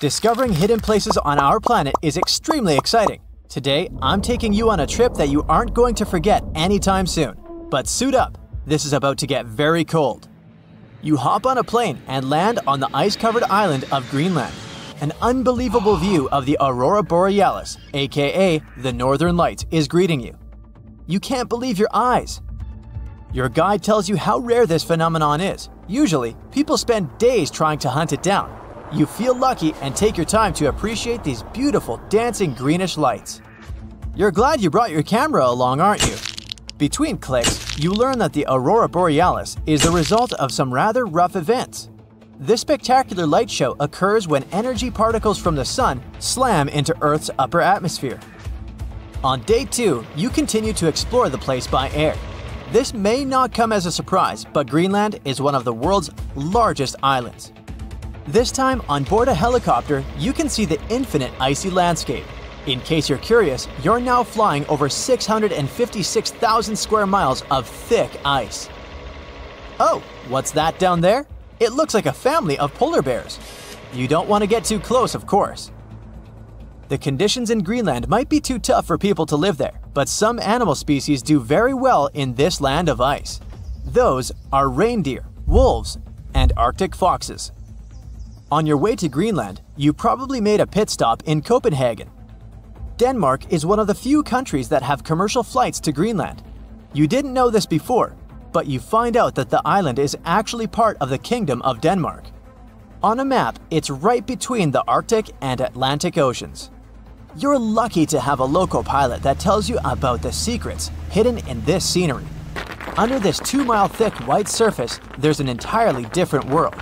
Discovering hidden places on our planet is extremely exciting. Today, I'm taking you on a trip that you aren't going to forget anytime soon. But suit up, this is about to get very cold. You hop on a plane and land on the ice-covered island of Greenland. An unbelievable view of the Aurora Borealis, aka the Northern Lights, is greeting you. You can't believe your eyes. Your guide tells you how rare this phenomenon is. Usually, people spend days trying to hunt it down. You feel lucky and take your time to appreciate these beautiful dancing greenish lights. You're glad you brought your camera along, aren't you? Between clicks, you learn that the Aurora Borealis is the result of some rather rough events. This spectacular light show occurs when energy particles from the sun slam into Earth's upper atmosphere. On day 2, you continue to explore the place by air. This may not come as a surprise, but Greenland is one of the world's largest islands. This time, on board a helicopter, you can see the infinite icy landscape. In case you're curious, you're now flying over 656,000 square miles of thick ice. Oh, what's that down there? It looks like a family of polar bears. You don't want to get too close, of course. The conditions in Greenland might be too tough for people to live there, but some animal species do very well in this land of ice. Those are reindeer, wolves, and Arctic foxes. On your way to Greenland, you probably made a pit stop in Copenhagen. Denmark is one of the few countries that have commercial flights to Greenland. You didn't know this before, but you find out that the island is actually part of the Kingdom of Denmark. On a map, it's right between the Arctic and Atlantic Oceans. You're lucky to have a local pilot that tells you about the secrets hidden in this scenery. Under this 2-mile thick white surface, there's an entirely different world.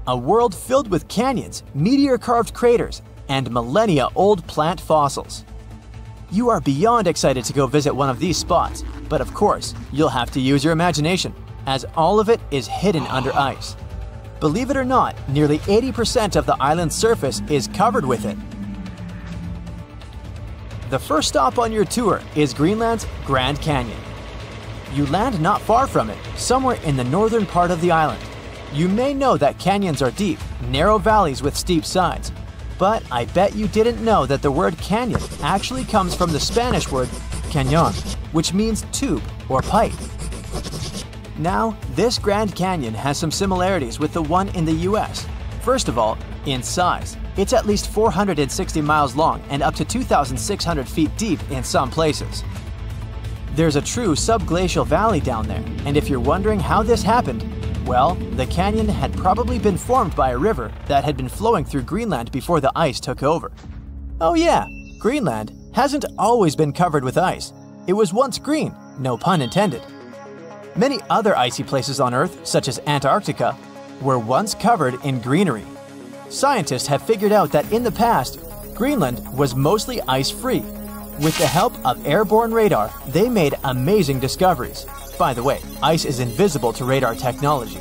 A world filled with canyons, meteor-carved craters, and millennia-old plant fossils. You are beyond excited to go visit one of these spots, but of course, you'll have to use your imagination, as all of it is hidden under ice. Believe it or not, nearly 80% of the island's surface is covered with it. The first stop on your tour is Greenland's Grand Canyon. You land not far from it, somewhere in the northern part of the island. You may know that canyons are deep, narrow valleys with steep sides, but I bet you didn't know that the word canyon actually comes from the Spanish word cañón, which means tube or pipe. Now, this Grand Canyon has some similarities with the one in the US. First of all, in size. It's at least 460 miles long and up to 2,600 feet deep in some places. There's a true subglacial valley down there, and if you're wondering how this happened, well, the canyon had probably been formed by a river that had been flowing through Greenland before the ice took over. Oh yeah, Greenland hasn't always been covered with ice. It was once green, no pun intended. Many other icy places on Earth, such as Antarctica, were once covered in greenery. Scientists have figured out that in the past, Greenland was mostly ice-free. With the help of airborne radar, they made amazing discoveries. By the way, ice is invisible to radar technology.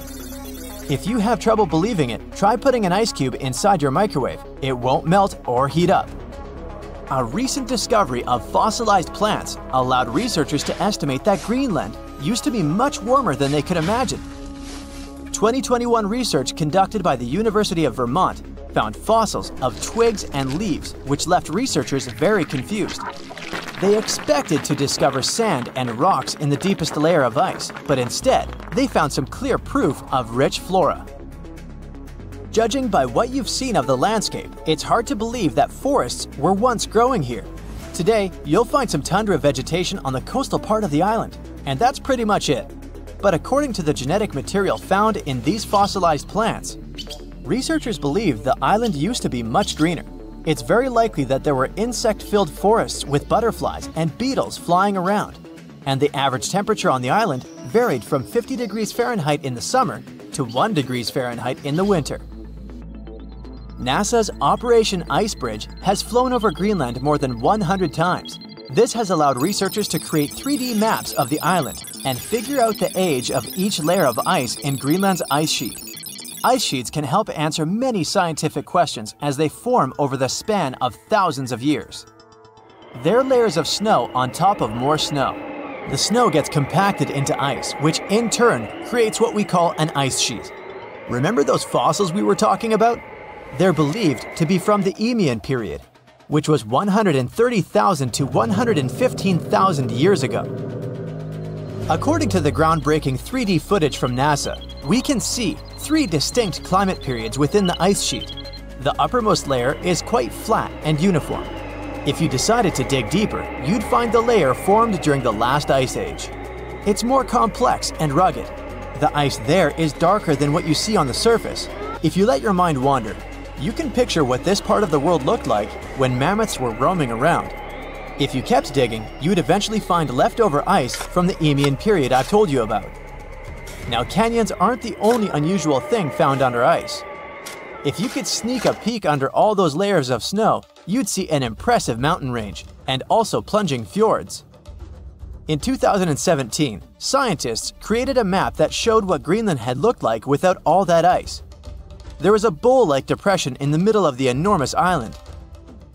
If you have trouble believing it, try putting an ice cube inside your microwave. It won't melt or heat up. A recent discovery of fossilized plants allowed researchers to estimate that Greenland used to be much warmer than they could imagine. 2021 research conducted by the University of Vermont found fossils of twigs and leaves, which left researchers very confused. They expected to discover sand and rocks in the deepest layer of ice, but instead, they found some clear proof of rich flora. Judging by what you've seen of the landscape, it's hard to believe that forests were once growing here. Today, you'll find some tundra vegetation on the coastal part of the island, and that's pretty much it. But according to the genetic material found in these fossilized plants, researchers believe the island used to be much greener. It's very likely that there were insect-filled forests with butterflies and beetles flying around, and the average temperature on the island varied from 50 degrees Fahrenheit in the summer to 1 degrees Fahrenheit in the winter. NASA's Operation Ice Bridge has flown over Greenland more than 100 times. This has allowed researchers to create 3D maps of the island and figure out the age of each layer of ice in Greenland's ice sheet. Ice sheets can help answer many scientific questions as they form over the span of thousands of years. They're layers of snow on top of more snow. The snow gets compacted into ice, which in turn creates what we call an ice sheet. Remember those fossils we were talking about? They're believed to be from the Eemian period, which was 130,000 to 115,000 years ago. According to the groundbreaking 3D footage from NASA, we can see 3 distinct climate periods within the ice sheet. The uppermost layer is quite flat and uniform. If you decided to dig deeper, you'd find the layer formed during the last ice age. It's more complex and rugged. The ice there is darker than what you see on the surface. If you let your mind wander, you can picture what this part of the world looked like when mammoths were roaming around. If you kept digging, you'd eventually find leftover ice from the Eemian period I've told you about. Now, canyons aren't the only unusual thing found under ice. If you could sneak a peek under all those layers of snow, you'd see an impressive mountain range and also plunging fjords. In 2017, scientists created a map that showed what Greenland had looked like without all that ice. There was a bowl-like depression in the middle of the enormous island.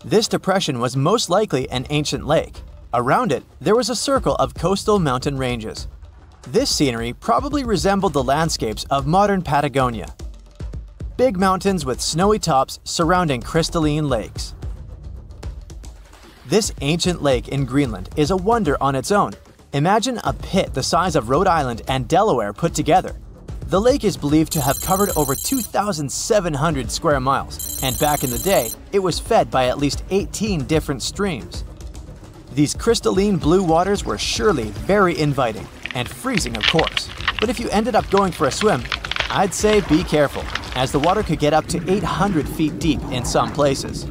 This depression was most likely an ancient lake. Around it, there was a circle of coastal mountain ranges. This scenery probably resembled the landscapes of modern Patagonia. Big mountains with snowy tops surrounding crystalline lakes. This ancient lake in Greenland is a wonder on its own. Imagine a pit the size of Rhode Island and Delaware put together. The lake is believed to have covered over 2,700 square miles, and back in the day, it was fed by at least 18 different streams. These crystalline blue waters were surely very inviting, and freezing of course. But if you ended up going for a swim, I'd say be careful, as the water could get up to 800 feet deep in some places.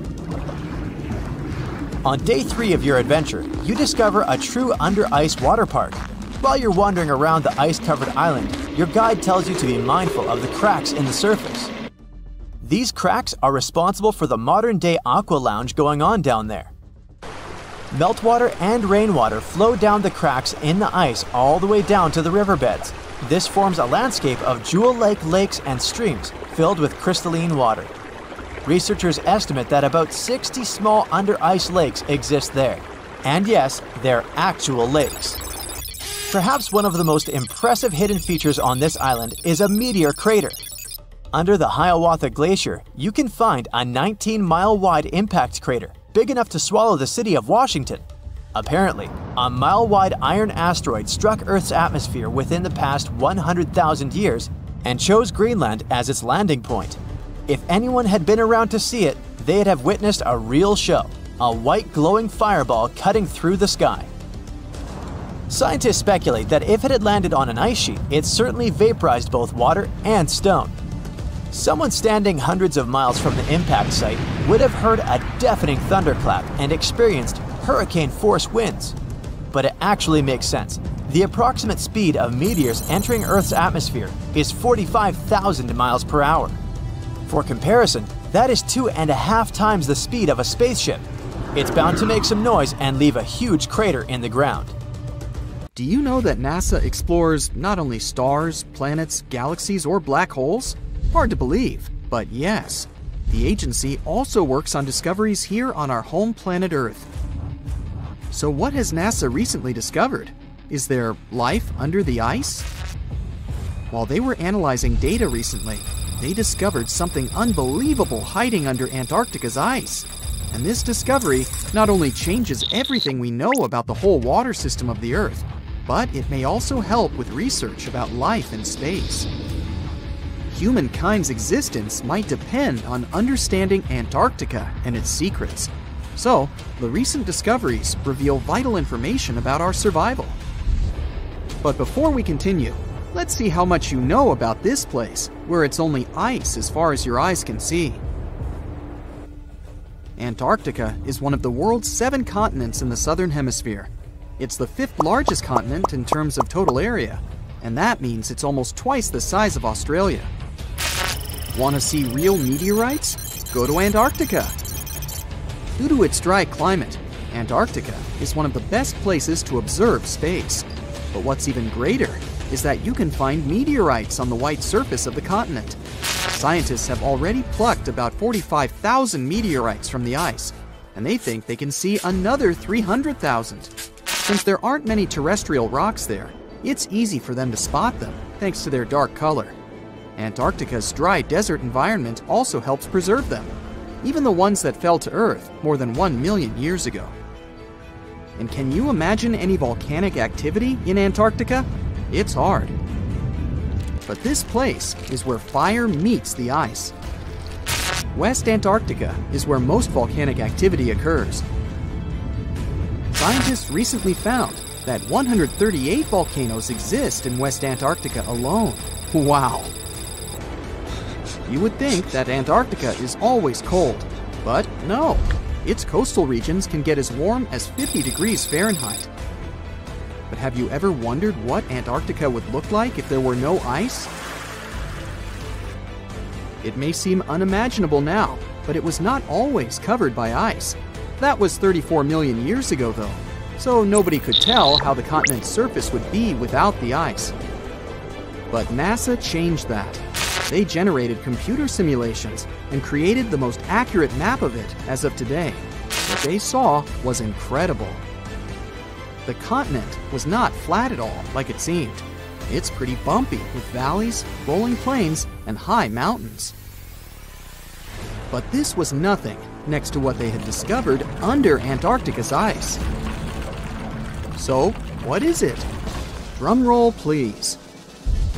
On day 3 of your adventure, you discover a true under-ice water park. While you're wandering around the ice-covered island, your guide tells you to be mindful of the cracks in the surface. These cracks are responsible for the modern-day aqua lounge going on down there. Meltwater and rainwater flow down the cracks in the ice all the way down to the riverbeds. This forms a landscape of jewel-like lakes and streams filled with crystalline water. Researchers estimate that about 60 small under-ice lakes exist there. And yes, they're actual lakes. Perhaps one of the most impressive hidden features on this island is a meteor crater. Under the Hiawatha Glacier, you can find a 19-mile-wide impact crater, big enough to swallow the city of Washington. Apparently, a mile-wide iron asteroid struck Earth's atmosphere within the past 100,000 years and chose Greenland as its landing point. If anyone had been around to see it, they'd have witnessed a real show, a white glowing fireball cutting through the sky. Scientists speculate that if it had landed on an ice sheet, it certainly vaporized both water and stone. Someone standing hundreds of miles from the impact site would have heard a deafening thunderclap and experienced hurricane-force winds. But it actually makes sense. The approximate speed of meteors entering Earth's atmosphere is 45,000 miles per hour. For comparison, that is 2.5 times the speed of a spaceship. It's bound to make some noise and leave a huge crater in the ground. Do you know that NASA explores not only stars, planets, galaxies, or black holes? Hard to believe, but yes. The agency also works on discoveries here on our home planet Earth. So what has NASA recently discovered? Is there life under the ice? While they were analyzing data recently, they discovered something unbelievable hiding under Antarctica's ice. And this discovery not only changes everything we know about the whole water system of the Earth, but it may also help with research about life in space. Humankind's existence might depend on understanding Antarctica and its secrets. So, the recent discoveries reveal vital information about our survival. But before we continue, let's see how much you know about this place, where it's only ice as far as your eyes can see. Antarctica is one of the world's 7 continents in the southern hemisphere. It's the 5th largest continent in terms of total area, and that means it's almost twice the size of Australia. Want to see real meteorites? Go to Antarctica. Due to its dry climate, Antarctica is one of the best places to observe space. But what's even greater is that you can find meteorites on the white surface of the continent. Scientists have already plucked about 45,000 meteorites from the ice, and they think they can see another 300,000. Since there aren't many terrestrial rocks there, it's easy for them to spot them, thanks to their dark color. Antarctica's dry desert environment also helps preserve them, even the ones that fell to Earth more than 1 million years ago. And can you imagine any volcanic activity in Antarctica? It's hard. But this place is where fire meets the ice. West Antarctica is where most volcanic activity occurs. Scientists recently found that 138 volcanoes exist in West Antarctica alone. Wow! You would think that Antarctica is always cold, but no. Its coastal regions can get as warm as 50 degrees Fahrenheit. But have you ever wondered what Antarctica would look like if there were no ice? It may seem unimaginable now, but it was not always covered by ice. That was 34 million years ago, though, so nobody could tell how the continent's surface would be without the ice. But NASA changed that. They generated computer simulations and created the most accurate map of it as of today. What they saw was incredible. The continent was not flat at all like it seemed. It's pretty bumpy with valleys, rolling plains, and high mountains. But this was nothing next to what they had discovered under Antarctica's ice. So, what is it? Drum roll, please.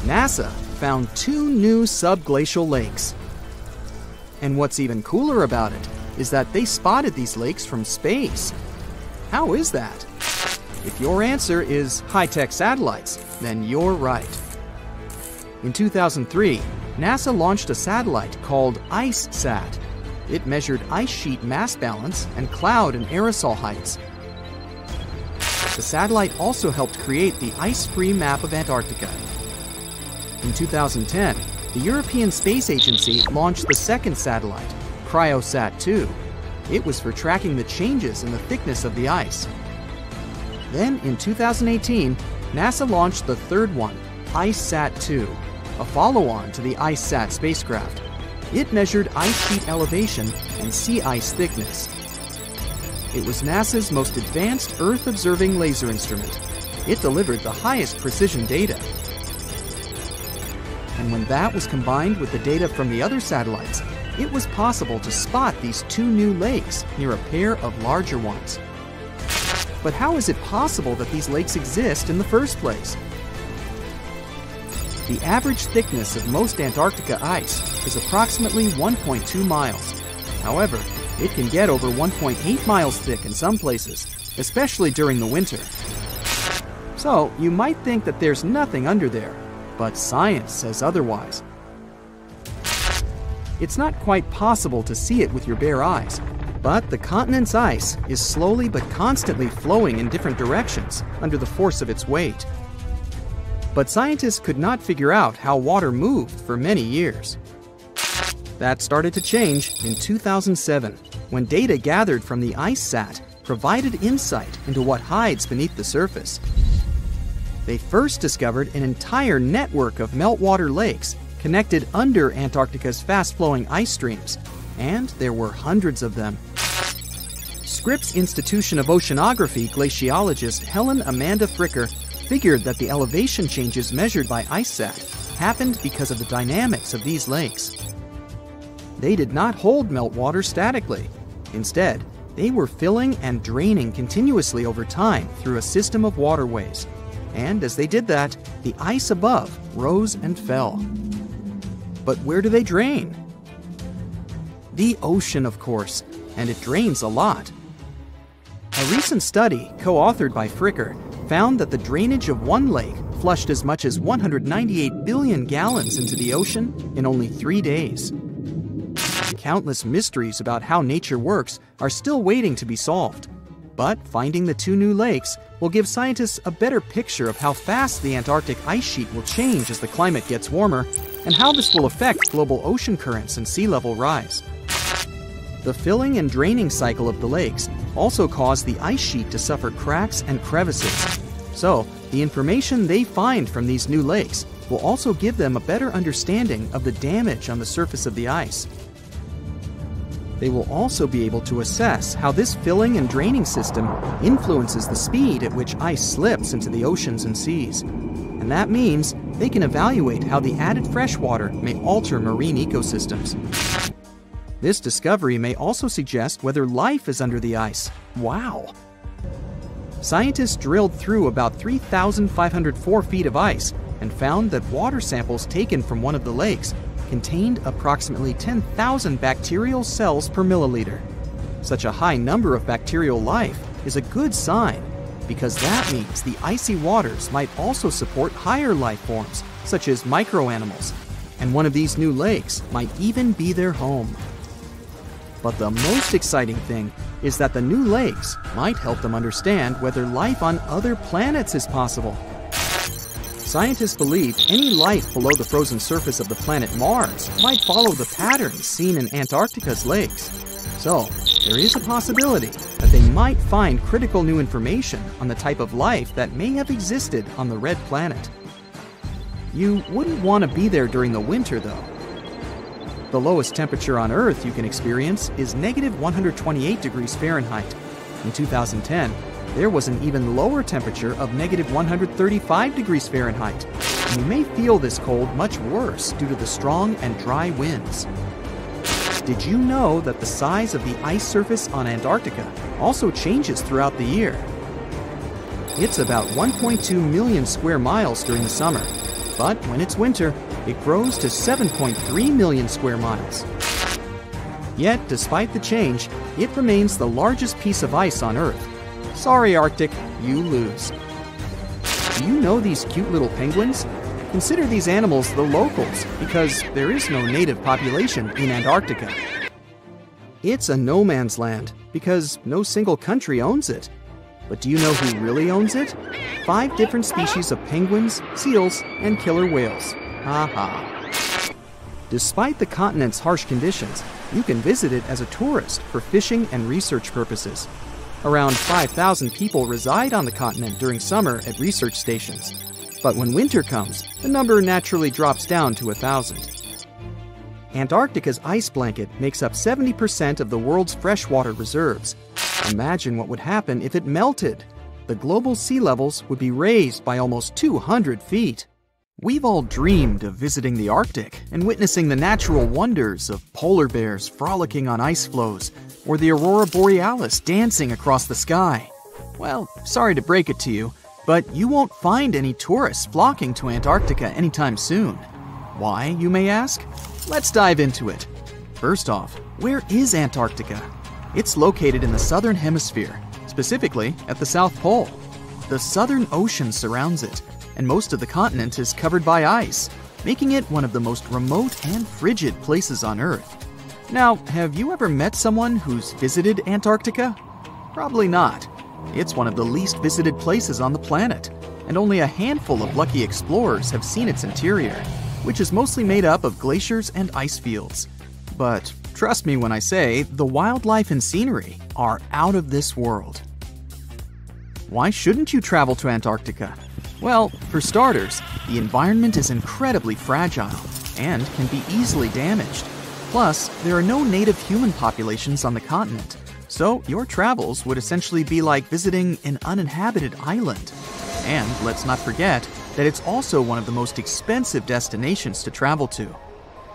NASA found 2 new subglacial lakes. And what's even cooler about it is that they spotted these lakes from space. How is that? If your answer is high-tech satellites, then you're right. In 2003, NASA launched a satellite called IceSat. It measured ice sheet mass balance and cloud and aerosol heights. The satellite also helped create the ice-free map of Antarctica. In 2010, the European Space Agency launched the second satellite, CryoSat-2. It was for tracking the changes in the thickness of the ice. Then, in 2018, NASA launched the third one, IceSat-2, a follow-on to the IceSat spacecraft. It measured ice sheet elevation and sea ice thickness. It was NASA's most advanced Earth-observing laser instrument. It delivered the highest precision data. And when that was combined with the data from the other satellites, it was possible to spot these 2 new lakes near a pair of larger ones. But how is it possible that these lakes exist in the first place? The average thickness of most Antarctica ice is approximately 1.2 miles. However, it can get over 1.8 miles thick in some places, especially during the winter. So, you might think that there's nothing under there, but science says otherwise. It's not quite possible to see it with your bare eyes, but the continent's ice is slowly but constantly flowing in different directions under the force of its weight. But scientists could not figure out how water moved for many years. That started to change in 2007, when data gathered from the IceSat provided insight into what hides beneath the surface. They first discovered an entire network of meltwater lakes connected under Antarctica's fast-flowing ice streams, and there were hundreds of them. Scripps Institution of Oceanography glaciologist Helen Amanda Fricker figured that the elevation changes measured by IceSat happened because of the dynamics of these lakes. They did not hold meltwater statically. Instead, they were filling and draining continuously over time through a system of waterways. And as they did that, the ice above rose and fell. But where do they drain? The ocean, of course, and it drains a lot. A recent study, co-authored by Fricker, found that the drainage of one lake flushed as much as 198 billion gallons into the ocean in only 3 days. Countless mysteries about how nature works are still waiting to be solved. But finding the 2 new lakes will give scientists a better picture of how fast the Antarctic ice sheet will change as the climate gets warmer, and how this will affect global ocean currents and sea level rise. The filling and draining cycle of the lakes also cause the ice sheet to suffer cracks and crevices. So, the information they find from these new lakes will also give them a better understanding of the damage on the surface of the ice. They will also be able to assess how this filling and draining system influences the speed at which ice slips into the oceans and seas. And and that means they can evaluate how the added freshwater may alter marine ecosystems. This discovery may also suggest whether life is under the ice. Wow! Scientists drilled through about 3,504 feet of ice and found that water samples taken from one of the lakes contained approximately 10,000 bacterial cells per milliliter. Such a high number of bacterial life is a good sign, because that means the icy waters might also support higher life forms, such as microanimals, and one of these new lakes might even be their home. But the most exciting thing is that the new lakes might help them understand whether life on other planets is possible. Scientists believe any life below the frozen surface of the planet Mars might follow the patterns seen in Antarctica's lakes. So, there is a possibility that they might find critical new information on the type of life that may have existed on the red planet. You wouldn't want to be there during the winter, though. The lowest temperature on Earth you can experience is negative 128 degrees Fahrenheit. In 2010, there was an even lower temperature of negative 135 degrees Fahrenheit, and you may feel this cold much worse due to the strong and dry winds. Did you know that the size of the ice surface on Antarctica also changes throughout the year? It's about 1.2 million square miles during the summer, but when it's winter, it grows to 7.3 million square miles. Yet, despite the change, it remains the largest piece of ice on Earth. Sorry, Arctic, you lose. Do you know these cute little penguins? Consider these animals the locals, because there is no native population in Antarctica. It's a no man's land, because no single country owns it. But do you know who really owns it? 5 different species of penguins, seals, and killer whales. Ha. Despite the continent's harsh conditions, you can visit it as a tourist for fishing and research purposes. Around 5,000 people reside on the continent during summer at research stations. But when winter comes, the number naturally drops down to 1,000. Antarctica's ice blanket makes up 70% of the world's freshwater reserves. Imagine what would happen if it melted. The global sea levels would be raised by almost 200 feet. We've all dreamed of visiting the Arctic and witnessing the natural wonders of polar bears frolicking on ice floes or the aurora borealis dancing across the sky. Well, sorry to break it to you, but you won't find any tourists flocking to Antarctica anytime soon. Why, you may ask? Let's dive into it. First off, where is Antarctica? It's located in the southern hemisphere, specifically at the South Pole. The Southern Ocean surrounds it, and most of the continent is covered by ice, making it one of the most remote and frigid places on Earth. Now, have you ever met someone who's visited Antarctica? Probably not. It's one of the least visited places on the planet, and only a handful of lucky explorers have seen its interior, which is mostly made up of glaciers and ice fields. But trust me when I say the wildlife and scenery are out of this world. Why shouldn't you travel to Antarctica? Well, for starters, the environment is incredibly fragile and can be easily damaged. Plus, there are no native human populations on the continent, so your travels would essentially be like visiting an uninhabited island. And let's not forget that it's also one of the most expensive destinations to travel to.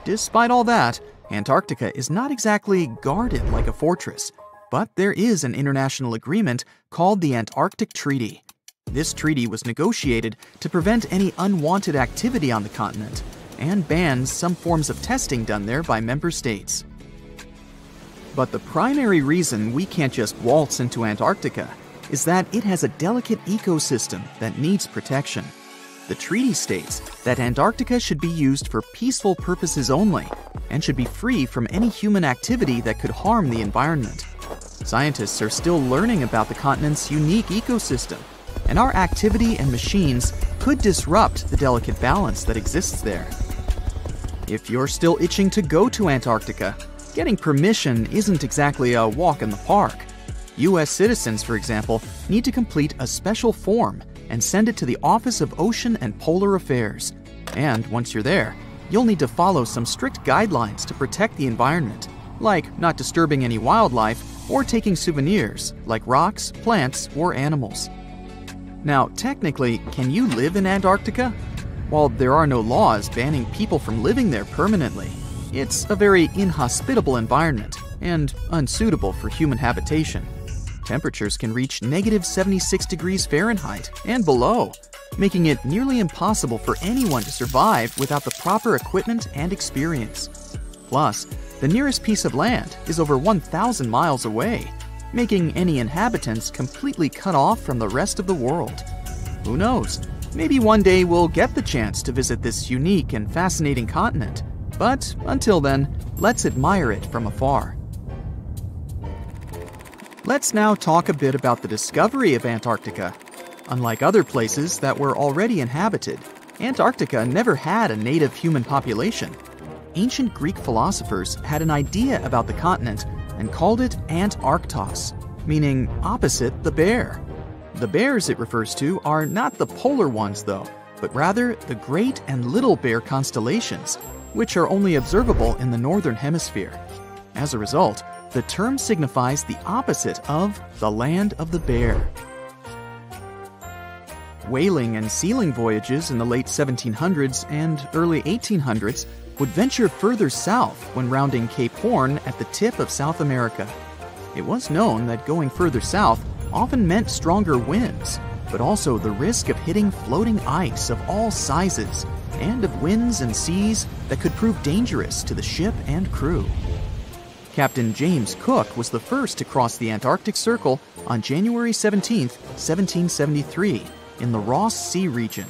Despite all that, Antarctica is not exactly guarded like a fortress, but there is an international agreement called the Antarctic Treaty. This treaty was negotiated to prevent any unwanted activity on the continent and bans some forms of testing done there by member states. But the primary reason we can't just waltz into Antarctica is that it has a delicate ecosystem that needs protection. The treaty states that Antarctica should be used for peaceful purposes only and should be free from any human activity that could harm the environment. Scientists are still learning about the continent's unique ecosystem, and our activity and machines could disrupt the delicate balance that exists there. If you're still itching to go to Antarctica, getting permission isn't exactly a walk in the park. U.S. citizens, for example, need to complete a special form and send it to the Office of Ocean and Polar Affairs. And once you're there, you'll need to follow some strict guidelines to protect the environment, like not disturbing any wildlife or taking souvenirs like rocks, plants, or animals. Now, technically, can you live in Antarctica? While there are no laws banning people from living there permanently, it's a very inhospitable environment and unsuitable for human habitation. Temperatures can reach -76 degrees Fahrenheit and below, making it nearly impossible for anyone to survive without the proper equipment and experience. Plus, the nearest piece of land is over 1,000 miles away, making any inhabitants completely cut off from the rest of the world. Who knows? Maybe one day we'll get the chance to visit this unique and fascinating continent. But until then, let's admire it from afar. Let's now talk a bit about the discovery of Antarctica. Unlike other places that were already inhabited, Antarctica never had a native human population. Ancient Greek philosophers had an idea about the continent and called it Antarctos, meaning opposite the bear. The bears it refers to are not the polar ones though, but rather the Great and Little Bear constellations, which are only observable in the northern hemisphere. As a result, the term signifies the opposite of the land of the bear. Whaling and sealing voyages in the late 1700s and early 1800s would venture further south when rounding Cape Horn at the tip of South America. It was known that going further south often meant stronger winds, but also the risk of hitting floating ice of all sizes and of winds and seas that could prove dangerous to the ship and crew. Captain James Cook was the first to cross the Antarctic Circle on January 17, 1773, in the Ross Sea region.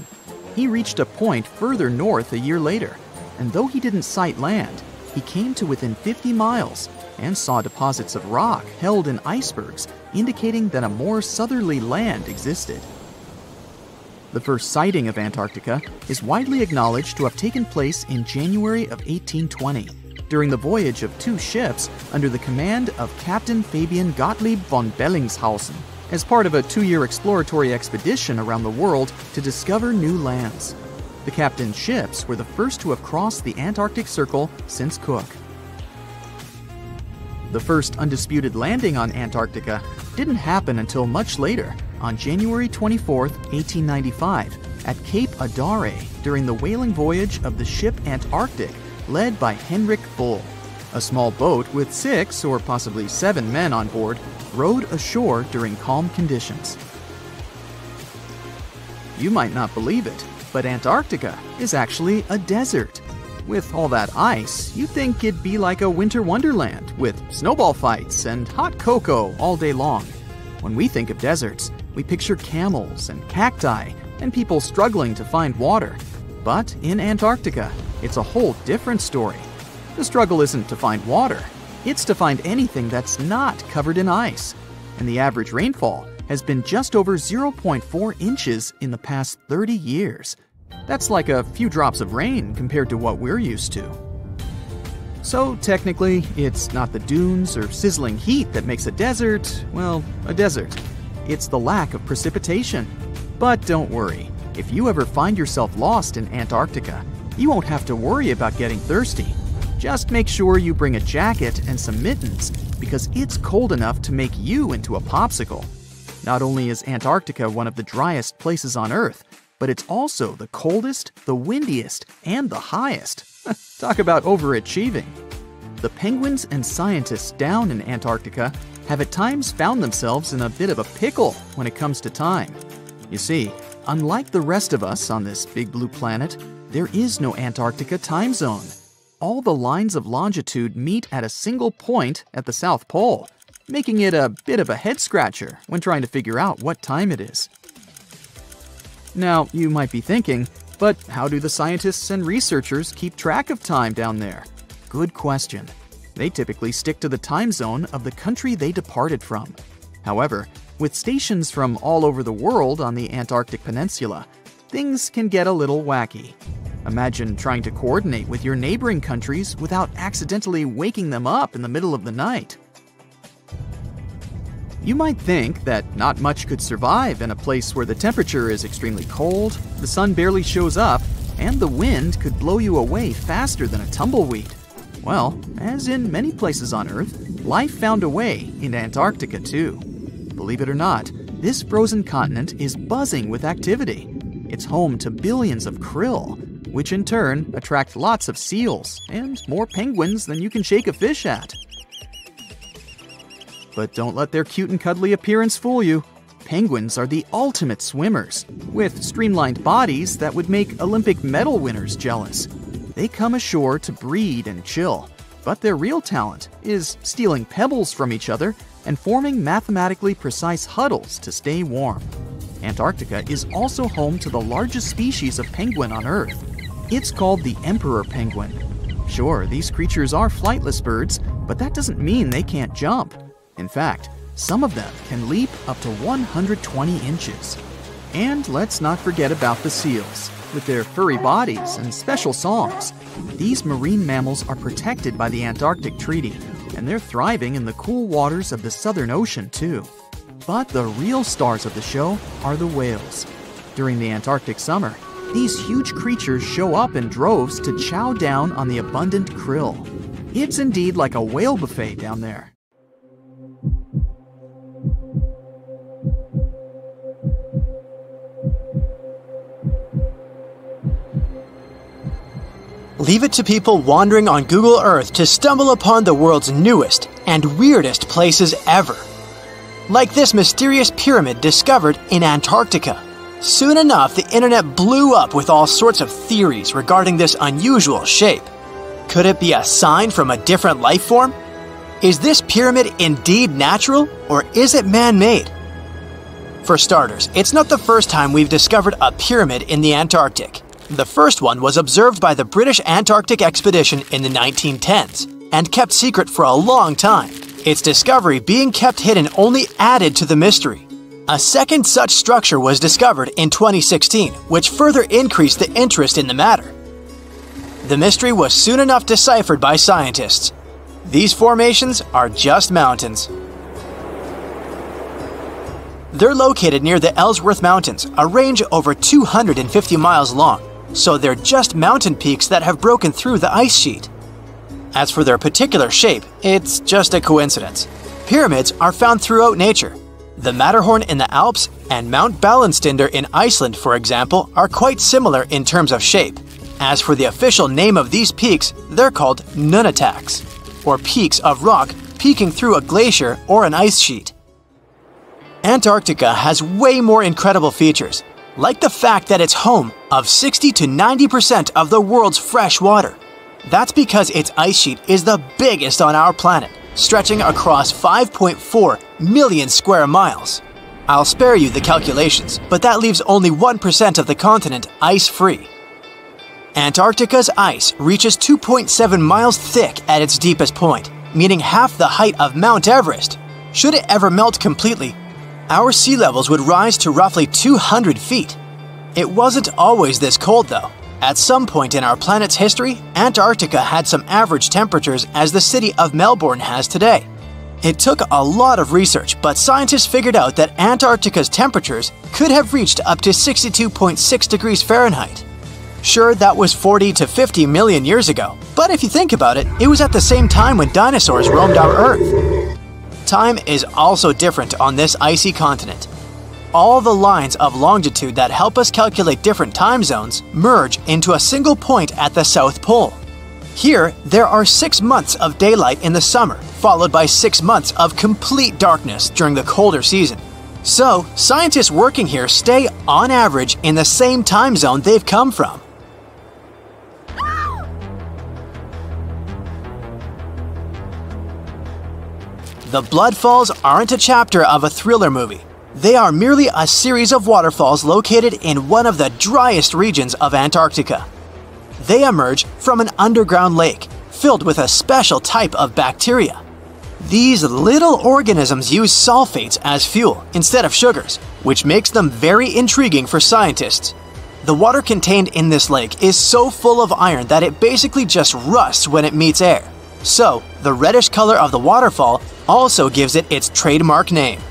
He reached a point further north a year later, and though he didn't sight land, he came to within 50 miles and saw deposits of rock held in icebergs, indicating that a more southerly land existed. The first sighting of Antarctica is widely acknowledged to have taken place in January of 1820, during the voyage of two ships under the command of Captain Fabian Gottlieb von Bellingshausen, as part of a 2-year exploratory expedition around the world to discover new lands. The captain's ships were the first to have crossed the Antarctic Circle since Cook. The first undisputed landing on Antarctica didn't happen until much later, on January 24, 1895, at Cape Adare during the whaling voyage of the ship Antarctic, led by Henrik Bull. A small boat with 6 or possibly 7 men on board rowed ashore during calm conditions. You might not believe it, but Antarctica is actually a desert. With all that ice, you'd think it'd be like a winter wonderland with snowball fights and hot cocoa all day long. When we think of deserts, we picture camels and cacti and people struggling to find water. But in Antarctica, it's a whole different story. The struggle isn't to find water, it's to find anything that's not covered in ice. And the average rainfall has been just over 0.4 inches in the past 30 years. That's like a few drops of rain compared to what we're used to. So technically, it's not the dunes or sizzling heat that makes a desert, well, a desert. It's the lack of precipitation. But don't worry, if you ever find yourself lost in Antarctica, you won't have to worry about getting thirsty. Just make sure you bring a jacket and some mittens, because it's cold enough to make you into a popsicle. Not only is Antarctica one of the driest places on Earth, but it's also the coldest, the windiest, and the highest. Talk about overachieving. The penguins and scientists down in Antarctica have at times found themselves in a bit of a pickle when it comes to time. You see, unlike the rest of us on this big blue planet, there is no Antarctica time zone. All the lines of longitude meet at a single point at the South Pole, making it a bit of a head-scratcher when trying to figure out what time it is. Now, you might be thinking, but how do the scientists and researchers keep track of time down there? Good question. They typically stick to the time zone of the country they departed from. However, with stations from all over the world on the Antarctic Peninsula, things can get a little wacky. Imagine trying to coordinate with your neighboring countries without accidentally waking them up in the middle of the night. You might think that not much could survive in a place where the temperature is extremely cold, the sun barely shows up, and the wind could blow you away faster than a tumbleweed. Well, as in many places on Earth, life found a way in Antarctica too. Believe it or not, This frozen continent is buzzing with activity. It's home to billions of krill, which in turn attract lots of seals and more penguins than you can shake a fish at. But don't let their cute and cuddly appearance fool you. Penguins are the ultimate swimmers, with streamlined bodies that would make Olympic medal winners jealous. They come ashore to breed and chill, but their real talent is stealing pebbles from each other and forming mathematically precise huddles to stay warm. Antarctica is also home to the largest species of penguin on Earth. It's called the emperor penguin. Sure, these creatures are flightless birds, but that doesn't mean they can't jump. In fact, some of them can leap up to 120 inches. And let's not forget about the seals. With their furry bodies and special songs, these marine mammals are protected by the Antarctic Treaty, and they're thriving in the cool waters of the Southern Ocean too. But the real stars of the show are the whales. During the Antarctic summer, these huge creatures show up in droves to chow down on the abundant krill. It's indeed like a whale buffet down there. Leave it to people wandering on Google Earth to stumble upon the world's newest and weirdest places ever. Like this mysterious pyramid discovered in Antarctica. Soon enough, the internet blew up with all sorts of theories regarding this unusual shape. Could it be a sign from a different life form? Is this pyramid indeed natural, or is it man-made? For starters, it's not the first time we've discovered a pyramid in the Antarctic. The first one was observed by the British Antarctic expedition in the 1910s and kept secret for a long time. Its discovery being kept hidden only added to the mystery. A second such structure was discovered in 2016, which further increased the interest in the matter. The mystery was soon enough deciphered by scientists. These formations are just mountains. They're located near the Ellsworth Mountains, a range over 250 miles long. So they're just mountain peaks that have broken through the ice sheet. As for their particular shape, it's just a coincidence. Pyramids are found throughout nature. The Matterhorn in the Alps and Mount Ballenstinder in Iceland, for example, are quite similar in terms of shape. As for the official name of these peaks, they're called nunataks, or peaks of rock peeking through a glacier or an ice sheet. Antarctica has way more incredible features, like the fact that it's home of 60 to 90% of the world's fresh water. That's because its ice sheet is the biggest on our planet, stretching across 5.4 million square miles. I'll spare you the calculations, but that leaves only 1% of the continent ice-free. Antarctica's ice reaches 2.7 miles thick at its deepest point, meaning half the height of Mount Everest. Should it ever melt completely, our sea levels would rise to roughly 200 feet. It wasn't always this cold though. At some point in our planet's history, Antarctica had some average temperatures as the city of Melbourne has today. It took a lot of research, but scientists figured out that Antarctica's temperatures could have reached up to 62.6 degrees Fahrenheit. Sure, that was 40 to 50 million years ago, but if you think about it, it was at the same time when dinosaurs roamed our Earth. Time is also different on this icy continent. All the lines of longitude that help us calculate different time zones merge into a single point at the South Pole. Here, there are 6 months of daylight in the summer, followed by 6 months of complete darkness during the colder season. So, scientists working here stay, on average, in the same time zone they've come from. The Blood Falls aren't a chapter of a thriller movie. They are merely a series of waterfalls located in one of the driest regions of Antarctica. They emerge from an underground lake filled with a special type of bacteria. These little organisms use sulfates as fuel instead of sugars, which makes them very intriguing for scientists. The water contained in this lake is so full of iron that it basically just rusts when it meets air. So, the reddish color of the waterfall also gives it its trademark name.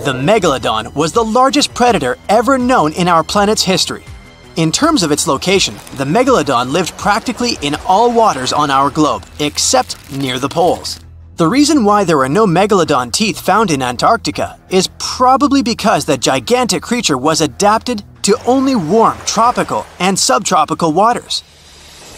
The megalodon was the largest predator ever known in our planet's history. In terms of its location, the megalodon lived practically in all waters on our globe, except near the poles. The reason why there were no megalodon teeth found in Antarctica is probably because the gigantic creature was adapted to only warm tropical and subtropical waters.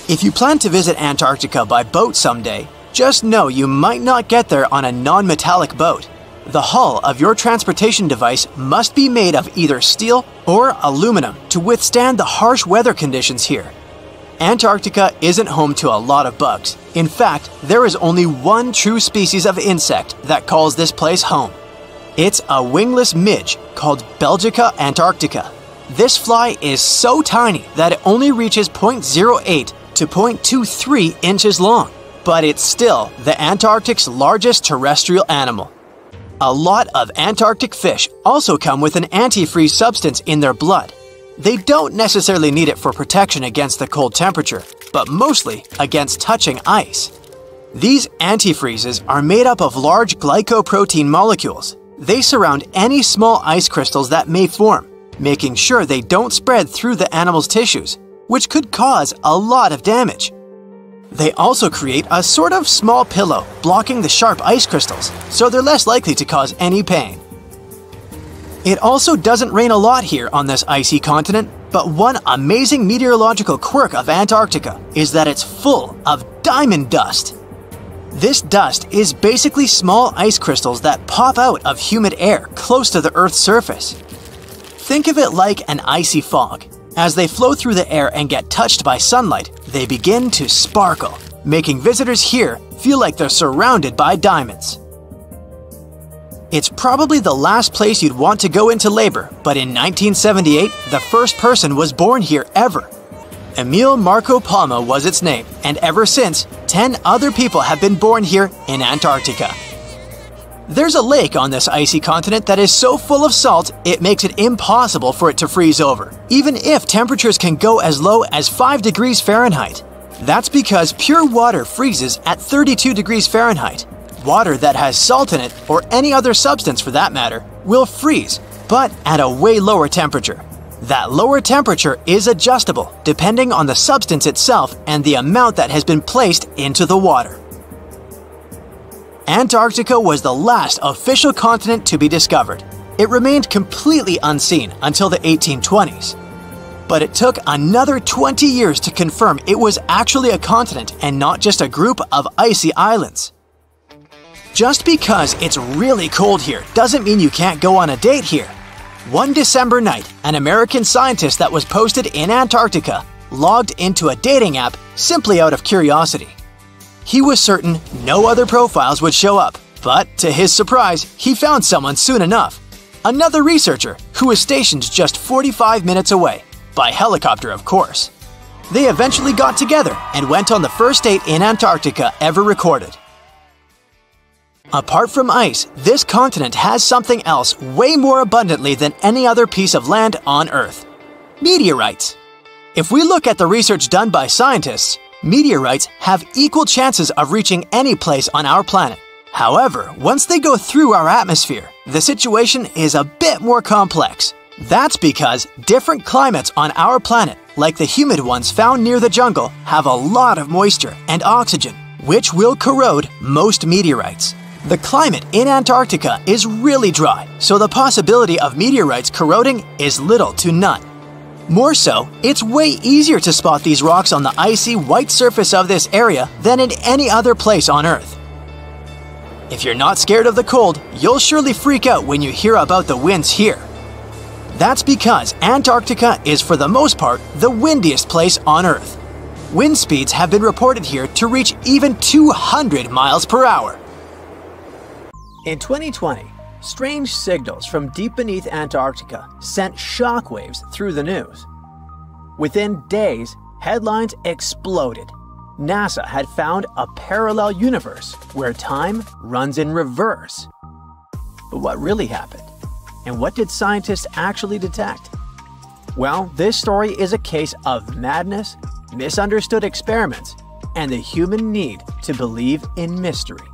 If you plan to visit Antarctica by boat someday, just know you might not get there on a non-metallic boat. The hull of your transportation device must be made of either steel or aluminum to withstand the harsh weather conditions here. Antarctica isn't home to a lot of bugs. In fact, there is only one true species of insect that calls this place home. It's a wingless midge called Belgica antarctica. This fly is so tiny that it only reaches 0.08 to 0.23 inches long, but it's still the Antarctic's largest terrestrial animal. A lot of Antarctic fish also come with an antifreeze substance in their blood. They don't necessarily need it for protection against the cold temperature, but mostly against touching ice. These antifreezes are made up of large glycoprotein molecules. They surround any small ice crystals that may form, making sure they don't spread through the animal's tissues, which could cause a lot of damage. They also create a sort of small pillow blocking the sharp ice crystals, so they're less likely to cause any pain. It also doesn't rain a lot here on this icy continent, but one amazing meteorological quirk of Antarctica is that it's full of diamond dust. This dust is basically small ice crystals that pop out of humid air close to the Earth's surface. Think of it like an icy fog. As they flow through the air and get touched by sunlight, they begin to sparkle, making visitors here feel like they're surrounded by diamonds. It's probably the last place you'd want to go into labor, but in 1978, the first person was born here ever. Emil Marco Palma was its name, and ever since, 10 other people have been born here in Antarctica. There's a lake on this icy continent that is so full of salt, it makes it impossible for it to freeze over, even if temperatures can go as low as 5 degrees Fahrenheit. That's because pure water freezes at 32 degrees Fahrenheit. Water that has salt in it, or any other substance for that matter, will freeze, but at a way lower temperature. That lower temperature is adjustable depending on the substance itself and the amount that has been placed into the water. Antarctica was the last official continent to be discovered. It remained completely unseen until the 1820s. But it took another 20 years to confirm it was actually a continent and not just a group of icy islands. Just because it's really cold here doesn't mean you can't go on a date here. One December night, an American scientist that was posted in Antarctica logged into a dating app simply out of curiosity. He was certain no other profiles would show up, but to his surprise, he found someone soon enough. Another researcher who was stationed just 45 minutes away, by helicopter of course. They eventually got together and went on the first date in Antarctica ever recorded. Apart from ice, this continent has something else way more abundantly than any other piece of land on Earth: meteorites. If we look at the research done by scientists, meteorites have equal chances of reaching any place on our planet. However, once they go through our atmosphere, the situation is a bit more complex. That's because different climates on our planet, like the humid ones found near the jungle, have a lot of moisture and oxygen, which will corrode most meteorites. The climate in Antarctica is really dry, so the possibility of meteorites corroding is little to none. More so, it's way easier to spot these rocks on the icy white surface of this area than in any other place on Earth. If you're not scared of the cold, you'll surely freak out when you hear about the winds here. That's because Antarctica is for the most part the windiest place on Earth. Wind speeds have been reported here to reach even 200 miles per hour. In 2020, strange signals from deep beneath Antarctica sent shockwaves through the news. Within days, headlines exploded. NASA had found a parallel universe where time runs in reverse. But what really happened? And what did scientists actually detect? Well, this story is a case of madness, misunderstood experiments, and the human need to believe in mystery.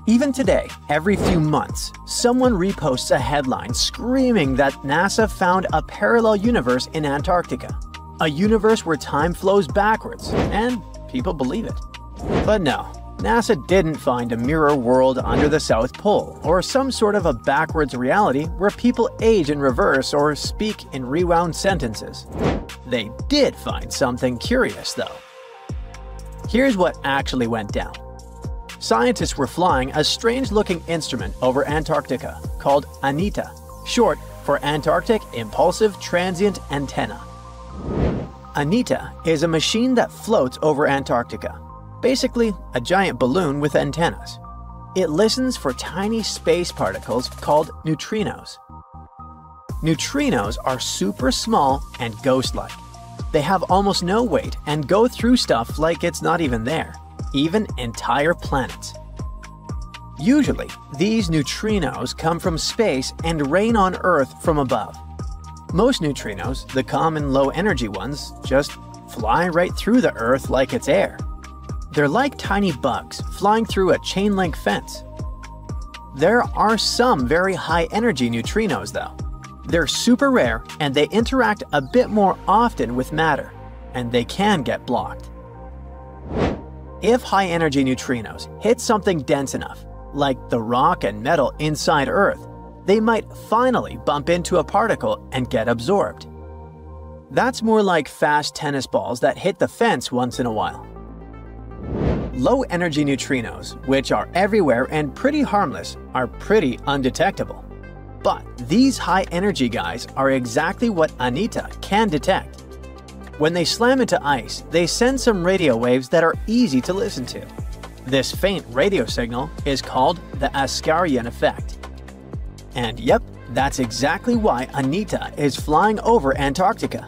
Even today, every few months, someone reposts a headline screaming that NASA found a parallel universe in Antarctica. A universe where time flows backwards, and people believe it. But no, NASA didn't find a mirror world under the South Pole or some sort of a backwards reality where people age in reverse or speak in rewound sentences. They did find something curious, though. Here's what actually went down. Scientists were flying a strange-looking instrument over Antarctica called ANITA, short for Antarctic Impulsive Transient Antenna. ANITA is a machine that floats over Antarctica, basically a giant balloon with antennas. It listens for tiny space particles called neutrinos. Neutrinos are super small and ghost-like. They have almost no weight and go through stuff like it's not even there, even entire planets. Usually, these neutrinos come from space and rain on Earth from above. Most neutrinos, the common low-energy ones, just fly right through the Earth like it's air. They're like tiny bugs flying through a chain-link fence. There are some very high-energy neutrinos, though. They're super rare and they interact a bit more often with matter, and they can get blocked. If high-energy neutrinos hit something dense enough, like the rock and metal inside Earth, they might finally bump into a particle and get absorbed. That's more like fast tennis balls that hit the fence once in a while. Low-energy neutrinos, which are everywhere and pretty harmless, are pretty undetectable. But these high-energy guys are exactly what ANITA can detect. When they slam into ice, they send some radio waves that are easy to listen to. This faint radio signal is called the Askaryan effect. And yep, that's exactly why ANITA is flying over Antarctica.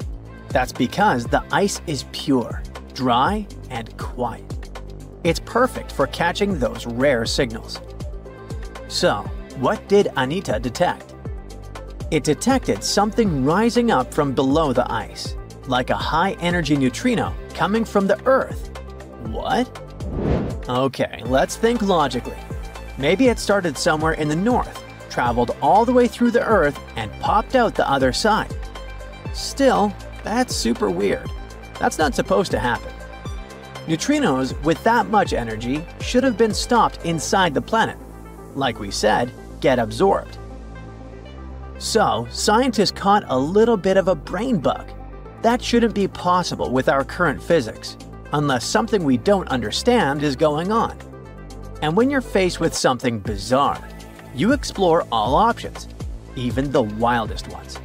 That's because the ice is pure, dry, and quiet. It's perfect for catching those rare signals. So, what did ANITA detect? It detected something rising up from below the ice, like a high-energy neutrino coming from the Earth. What? Okay, let's think logically. Maybe it started somewhere in the north, traveled all the way through the Earth, and popped out the other side. Still, that's super weird. That's not supposed to happen. Neutrinos with that much energy should have been stopped inside the planet. Like we said, get absorbed. So, scientists caught a little bit of a brain bug. That shouldn't be possible with our current physics, unless something we don't understand is going on. And when you're faced with something bizarre, you explore all options, even the wildest ones.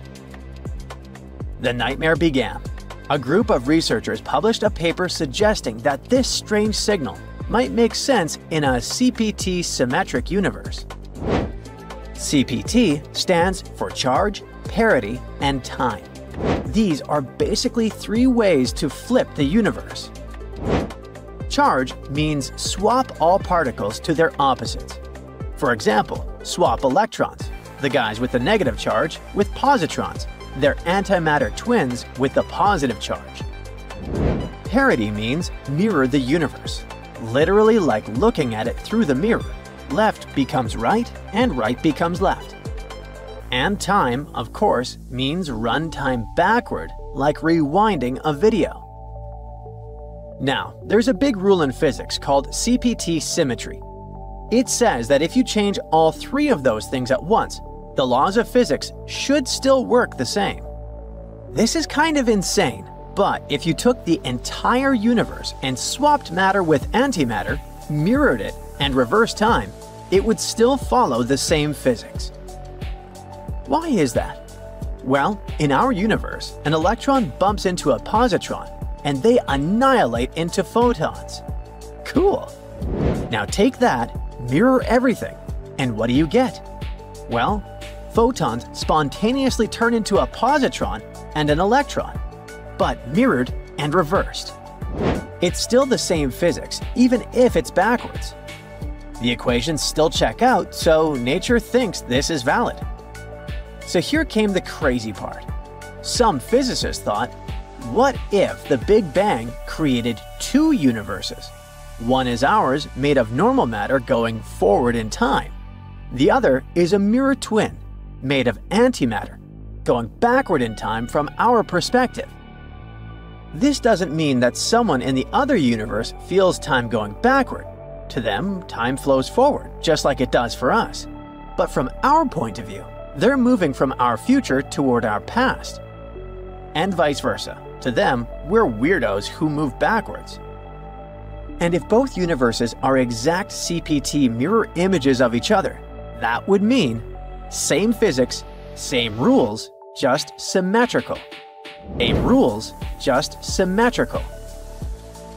The nightmare began. A group of researchers published a paper suggesting that this strange signal might make sense in a CPT symmetric universe. CPT stands for charge, parity, and time. These are basically three ways to flip the universe. Charge means swap all particles to their opposites. For example, swap electrons, the guys with the negative charge, with positrons, their antimatter twins with the positive charge. Parity means mirror the universe, literally like looking at it through the mirror. Left becomes right and right becomes left. And time, of course, means run time backward, like rewinding a video. Now, there's a big rule in physics called CPT symmetry. It says that if you change all three of those things at once, the laws of physics should still work the same. This is kind of insane, but if you took the entire universe and swapped matter with antimatter, mirrored it, and reversed time, it would still follow the same physics. Why is that? Well, in our universe, an electron bumps into a positron, and they annihilate into photons. Cool! Now take that, mirror everything, and what do you get? Well, photons spontaneously turn into a positron and an electron, but mirrored and reversed. It's still the same physics, even if it's backwards. The equations still check out, so nature thinks this is valid. So here came the crazy part. Some physicists thought, what if the Big Bang created two universes? One is ours, made of normal matter going forward in time. The other is a mirror twin, made of antimatter, going backward in time from our perspective. This doesn't mean that someone in the other universe feels time going backward. To them, time flows forward, just like it does for us. But from our point of view, they're moving from our future toward our past. And vice versa. To them, we're weirdos who move backwards. And if both universes are exact CPT mirror images of each other, that would mean same physics, same rules, just symmetrical. Same rules, just symmetrical.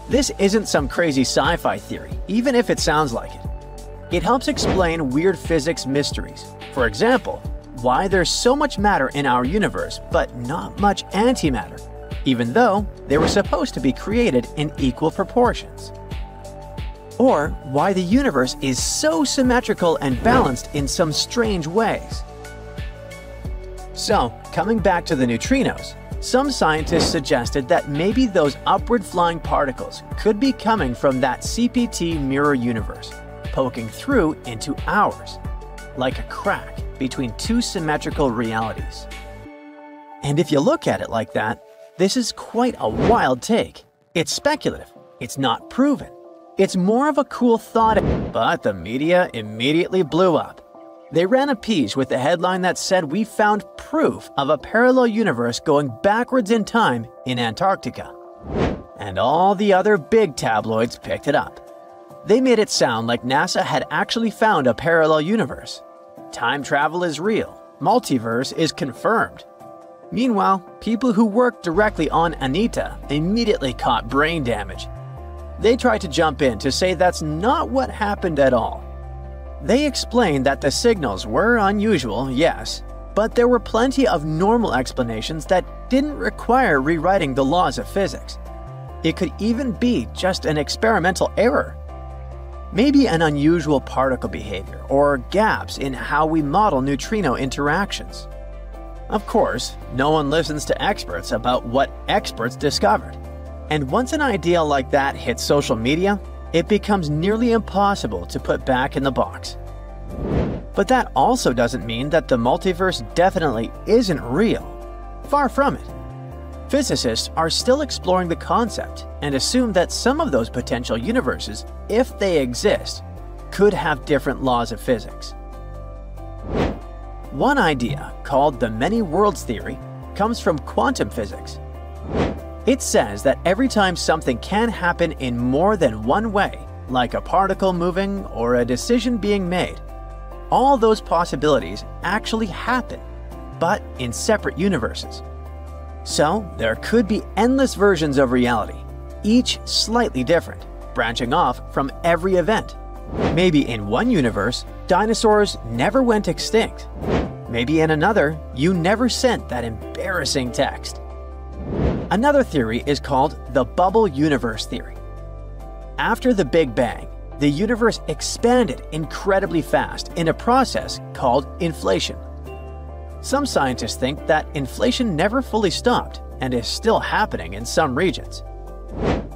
This isn't some crazy sci-fi theory, even if it sounds like it. It helps explain weird physics mysteries. For example, why there's so much matter in our universe but not much antimatter, even though they were supposed to be created in equal proportions. Or why the universe is so symmetrical and balanced in some strange ways. So, coming back to the neutrinos, some scientists suggested that maybe those upward flying particles could be coming from that CPT mirror universe, poking through into ours, like a crack between two symmetrical realities. And if you look at it like that, this is quite a wild take. It's speculative, it's not proven. It's more of a cool thought, but the media immediately blew up. They ran a piece with the headline that said we found proof of a parallel universe going backwards in time in Antarctica. And all the other big tabloids picked it up. They made it sound like NASA had actually found a parallel universe. Time travel is real. Multiverse is confirmed. Meanwhile, people who worked directly on Anita immediately caught brain damage. They tried to jump in to say that's not what happened at all. They explained that the signals were unusual, yes, but there were plenty of normal explanations that didn't require rewriting the laws of physics. It could even be just an experimental error. Maybe an unusual particle behavior or gaps in how we model neutrino interactions. Of course, no one listens to experts about what experts discovered. And once an idea like that hits social media, it becomes nearly impossible to put back in the box. But that also doesn't mean that the multiverse definitely isn't real. Far from it. Physicists are still exploring the concept and assume that some of those potential universes, if they exist, could have different laws of physics. One idea, called the many worlds theory, comes from quantum physics. It says that every time something can happen in more than one way, like a particle moving or a decision being made, all those possibilities actually happen, but in separate universes. So there could be endless versions of reality, each slightly different, branching off from every event. Maybe in one universe, dinosaurs never went extinct. Maybe in another, you never sent that embarrassing text. Another theory is called the bubble universe theory. After the Big Bang, the universe expanded incredibly fast in a process called inflation. Some scientists think that inflation never fully stopped and is still happening in some regions.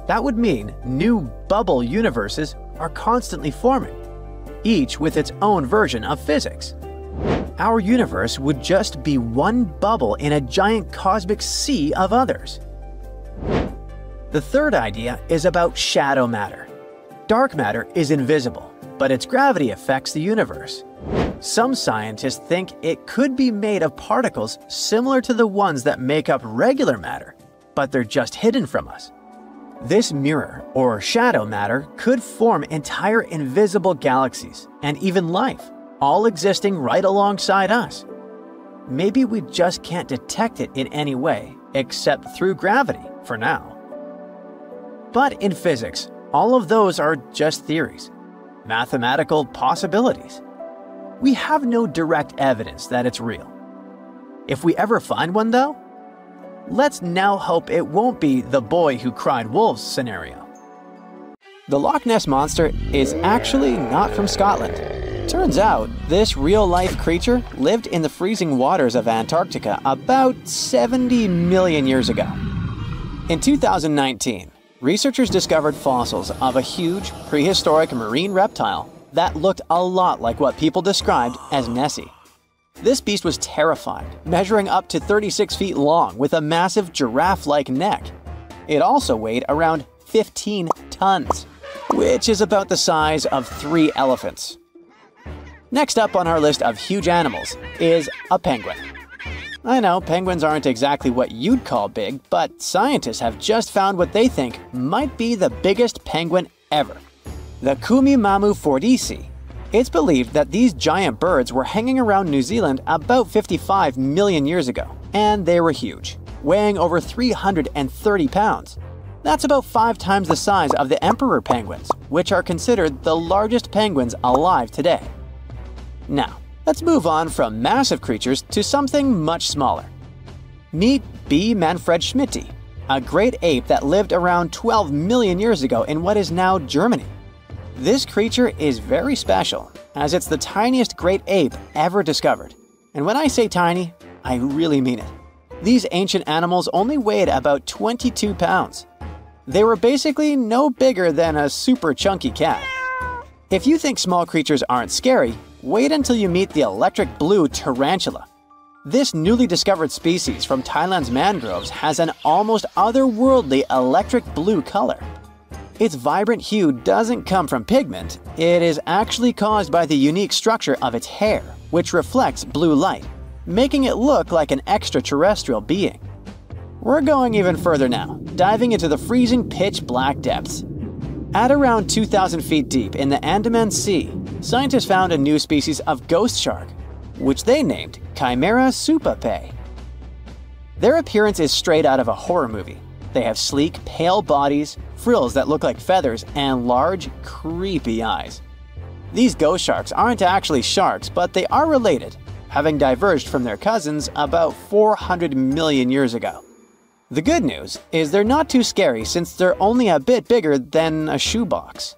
That would mean new bubble universes are constantly forming, each with its own version of physics. Our universe would just be one bubble in a giant cosmic sea of others. The third idea is about shadow matter. Dark matter is invisible, but its gravity affects the universe. Some scientists think it could be made of particles similar to the ones that make up regular matter, but they're just hidden from us. This mirror, or shadow matter, could form entire invisible galaxies and even life, all existing right alongside us. Maybe we just can't detect it in any way, except through gravity, for now. But in physics, all of those are just theories, mathematical possibilities. We have no direct evidence that it's real. If we ever find one, though, let's now hope it won't be the boy who cried wolves scenario. The Loch Ness Monster is actually not from Scotland. Turns out, this real-life creature lived in the freezing waters of Antarctica about 70 million years ago. In 2019, researchers discovered fossils of a huge, prehistoric marine reptile that looked a lot like what people described as Nessie. This beast was terrifying, measuring up to 36 feet long with a massive giraffe-like neck. It also weighed around 15 tons. which is about the size of 3 elephants. Next up on our list of huge animals is a penguin. I know penguins aren't exactly what you'd call big, but scientists have just found what they think might be the biggest penguin ever, the Kumimamu fordyce. It's believed that these giant birds were hanging around New Zealand about 55 million years ago, and they were huge, weighing over 330 pounds. That's about 5 times the size of the emperor penguins, which are considered the largest penguins alive today. Now, let's move on from massive creatures to something much smaller. Meet B. Manfred Schmitti, a great ape that lived around 12 million years ago in what is now Germany. This creature is very special, as it's the tiniest great ape ever discovered. And when I say tiny, I really mean it. These ancient animals only weighed about 22 pounds. They were basically no bigger than a super chunky cat. If you think small creatures aren't scary, wait until you meet the electric blue tarantula. This newly discovered species from Thailand's mangroves has an almost otherworldly electric blue color. Its vibrant hue doesn't come from pigment, it is actually caused by the unique structure of its hair, which reflects blue light, making it look like an extraterrestrial being. We're going even further now, diving into the freezing pitch-black depths. At around 2,000 feet deep in the Andaman Sea, scientists found a new species of ghost shark, which they named Chimera supape. Their appearance is straight out of a horror movie. They have sleek, pale bodies, frills that look like feathers, and large, creepy eyes. These ghost sharks aren't actually sharks, but they are related, having diverged from their cousins about 400 million years ago. The good news is they're not too scary since they're only a bit bigger than a shoebox.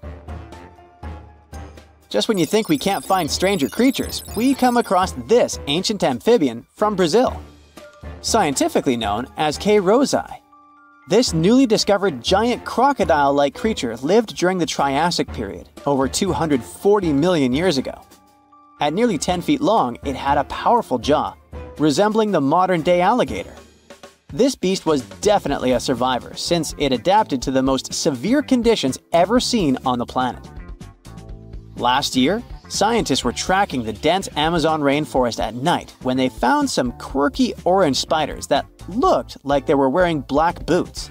Just when you think we can't find stranger creatures, we come across this ancient amphibian from Brazil. Scientifically known as K. rosei. This newly discovered giant crocodile-like creature lived during the Triassic period, over 240 million years ago. At nearly 10 feet long, it had a powerful jaw, resembling the modern-day alligator. This beast was definitely a survivor since it adapted to the most severe conditions ever seen on the planet. Last year, scientists were tracking the dense Amazon rainforest at night when they found some quirky orange spiders that looked like they were wearing black boots.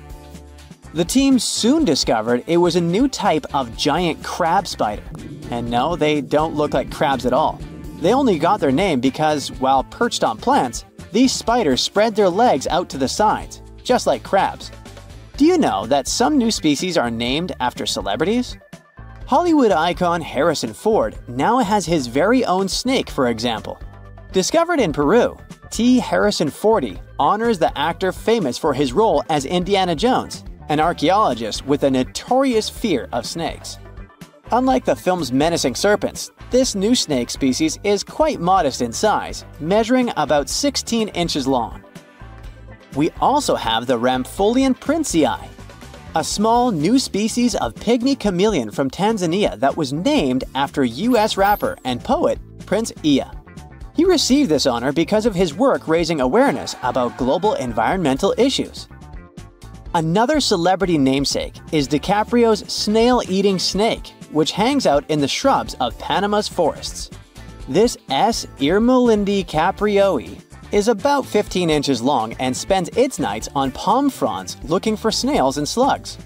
The team soon discovered it was a new type of giant crab spider. And no, they don't look like crabs at all. They only got their name because, while perched on plants, these spiders spread their legs out to the sides, just like crabs. Do you know that some new species are named after celebrities? Hollywood icon Harrison Ford now has his very own snake, for example. Discovered in Peru, T. Harrison Fordy honors the actor famous for his role as Indiana Jones, an archaeologist with a notorious fear of snakes. Unlike the film's menacing serpents, this new snake species is quite modest in size, measuring about 16 inches long. We also have the Rampholion princei, a small new species of pygmy chameleon from Tanzania that was named after US rapper and poet Prince Iya. He received this honor because of his work raising awareness about global environmental issues. Another celebrity namesake is DiCaprio's snail-eating snake, which hangs out in the shrubs of Panama's forests. This S. irmelindi caprioi is about 15 inches long and spends its nights on palm fronds looking for snails and slugs.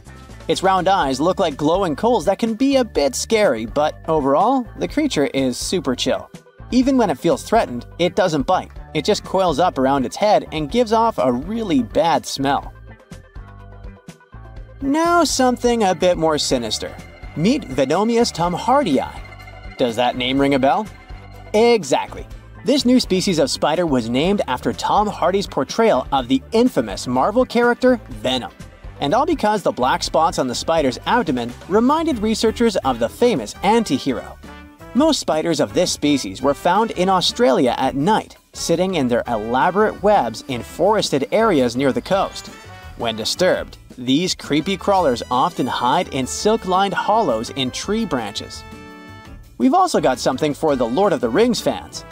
Its round eyes look like glowing coals that can be a bit scary, but overall, the creature is super chill. Even when it feels threatened, it doesn't bite. It just coils up around its head and gives off a really bad smell. Now something a bit more sinister. Meet Venomius tomhardii. Does that name ring a bell? Exactly. This new species of spider was named after Tom Hardy's portrayal of the infamous Marvel character Venom. And all because the black spots on the spider's abdomen reminded researchers of the famous anti-hero. Most spiders of this species were found in Australia at night, sitting in their elaborate webs in forested areas near the coast. When disturbed, these creepy crawlers often hide in silk-lined hollows in tree branches. We've also got something for the Lord of the Rings fans.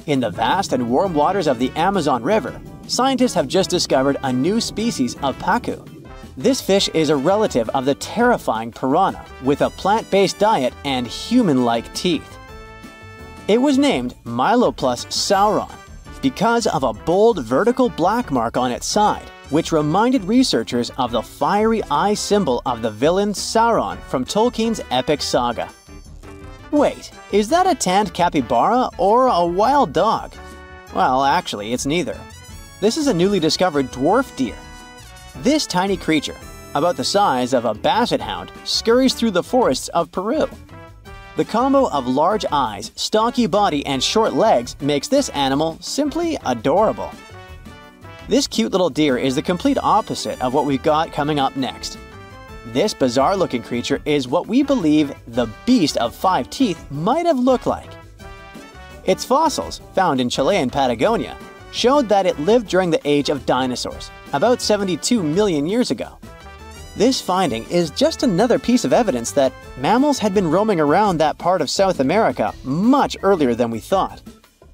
In the vast and warm waters of the Amazon River, scientists have just discovered a new species of pacu. This fish is a relative of the terrifying piranha with a plant-based diet and human-like teeth. It was named Myloplus sauron because of a bold vertical black mark on its side, which reminded researchers of the fiery eye symbol of the villain Sauron from Tolkien's epic saga. Wait, is that a tanned capybara or a wild dog? Well, actually, it's neither. This is a newly discovered dwarf deer. This tiny creature, about the size of a basset hound, scurries through the forests of Peru. The combo of large eyes, stocky body, and short legs makes this animal simply adorable. This cute little deer is the complete opposite of what we've got coming up next. This bizarre-looking creature is what we believe the beast of 5 teeth might have looked like. Its fossils, found in Chilean Patagonia, showed that it lived during the age of dinosaurs, about 72 million years ago. This finding is just another piece of evidence that mammals had been roaming around that part of South America much earlier than we thought.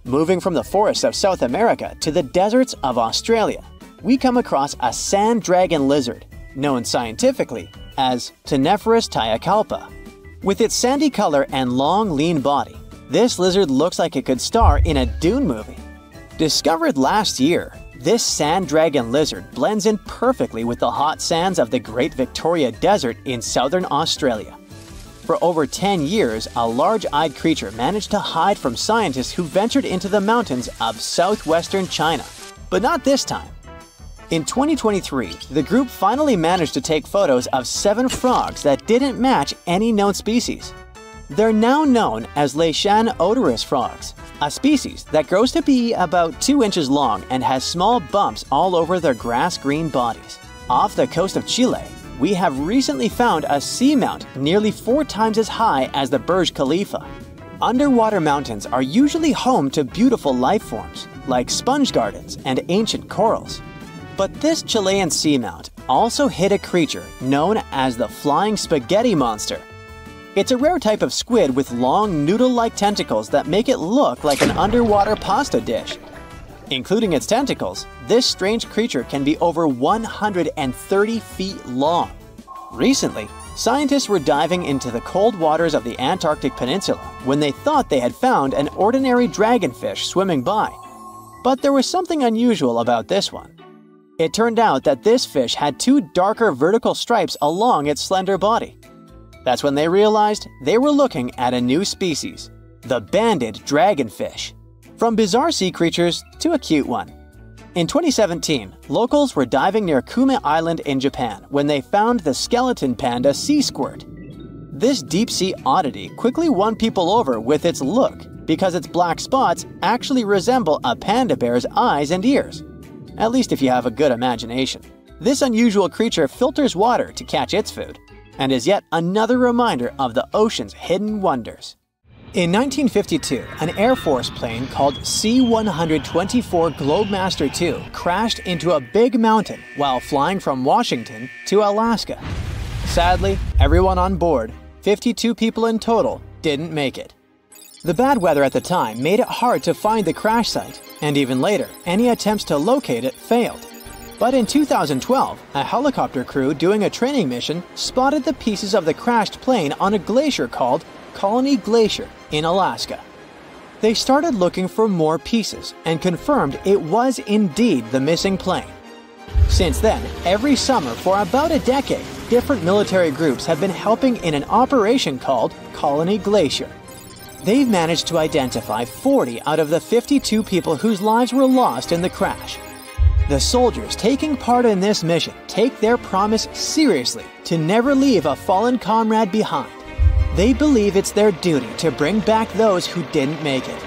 Moving from the forests of South America to the deserts of Australia, we come across a sand dragon lizard, known scientifically as Cteniferus tayacalpa. With its sandy color and long, lean body, this lizard looks like it could star in a Dune movie. Discovered last year, this sand dragon lizard blends in perfectly with the hot sands of the Great Victoria Desert in southern Australia. For over 10 years, a large-eyed creature managed to hide from scientists who ventured into the mountains of southwestern China. But not this time. In 2023, the group finally managed to take photos of 7 frogs that didn't match any known species. They're now known as Leishan odorous frogs, a species that grows to be about 2 inches long and has small bumps all over their grass-green bodies. Off the coast of Chile, we have recently found a seamount nearly 4 times as high as the Burj Khalifa. Underwater mountains are usually home to beautiful life forms, like sponge gardens and ancient corals. But this Chilean seamount also hid a creature known as the flying spaghetti monster. It's a rare type of squid with long, noodle-like tentacles that make it look like an underwater pasta dish. Including its tentacles, this strange creature can be over 130 feet long. Recently, scientists were diving into the cold waters of the Antarctic Peninsula when they thought they had found an ordinary dragonfish swimming by. But there was something unusual about this one. It turned out that this fish had 2 darker vertical stripes along its slender body. That's when they realized they were looking at a new species, the banded dragonfish. From bizarre sea creatures to a cute one. In 2017, locals were diving near Kume Island in Japan when they found the skeleton panda sea squirt. This deep-sea oddity quickly won people over with its look because its black spots actually resemble a panda bear's eyes and ears. At least if you have a good imagination. This unusual creature filters water to catch its food, and is yet another reminder of the ocean's hidden wonders. In 1952, an Air Force plane called C-124 Globemaster II crashed into a big mountain while flying from Washington to Alaska. Sadly, everyone on board, 52 people in total, didn't make it. The bad weather at the time made it hard to find the crash site, and even later, any attempts to locate it failed. But in 2012, a helicopter crew doing a training mission spotted the pieces of the crashed plane on a glacier called Colony Glacier in Alaska. They started looking for more pieces and confirmed it was indeed the missing plane. Since then, every summer for about a decade, different military groups have been helping in an operation called Colony Glacier. They've managed to identify 40 out of the 52 people whose lives were lost in the crash. The soldiers taking part in this mission take their promise seriously to never leave a fallen comrade behind. They believe it's their duty to bring back those who didn't make it.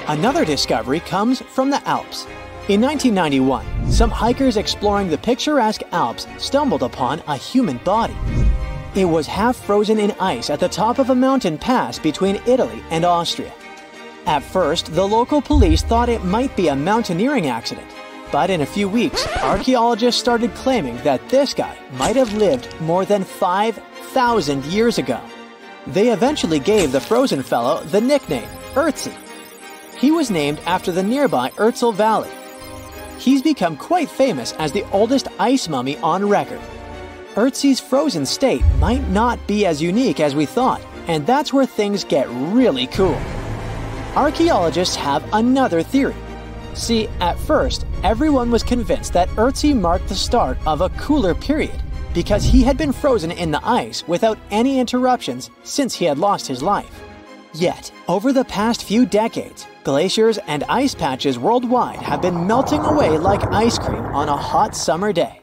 Another discovery comes from the Alps. In 1991, some hikers exploring the picturesque Alps stumbled upon a human body. It was half frozen in ice at the top of a mountain pass between Italy and Austria. At first, the local police thought it might be a mountaineering accident, but in a few weeks, archaeologists started claiming that this guy might have lived more than 5,000 years ago. They eventually gave the frozen fellow the nickname Ötzi. He was named after the nearby Ötztal Valley. he's become quite famous as the oldest ice mummy on record. Ötzi's frozen state might not be as unique as we thought, and that's where things get really cool. Archaeologists have another theory. See, at first, everyone was convinced that Ötzi marked the start of a cooler period because he had been frozen in the ice without any interruptions since he had lost his life. Yet, over the past few decades, glaciers and ice patches worldwide have been melting away like ice cream on a hot summer day.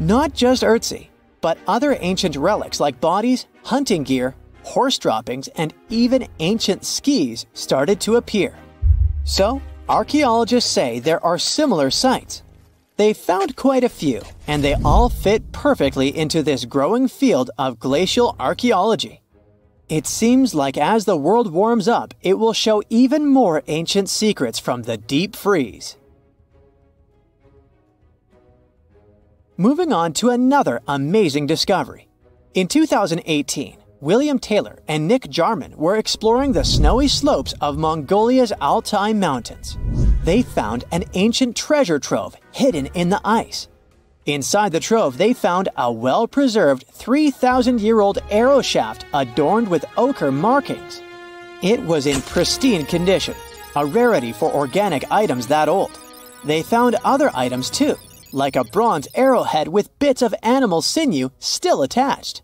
Not just Ötzi, but other ancient relics like bodies, hunting gear, horse droppings, and even ancient skis started to appear. So, archaeologists say there are similar sites. They found quite a few, and they all fit perfectly into this growing field of glacial archaeology. It seems like as the world warms up, it will show even more ancient secrets from the deep freeze. Moving on to another amazing discovery. In 2018, William Taylor and Nick Jarman were exploring the snowy slopes of Mongolia's Altai Mountains. They found an ancient treasure trove hidden in the ice. Inside the trove, they found a well-preserved 3,000-year-old arrow shaft adorned with ochre markings. It was in pristine condition, a rarity for organic items that old. They found other items too, like a bronze arrowhead with bits of animal sinew still attached.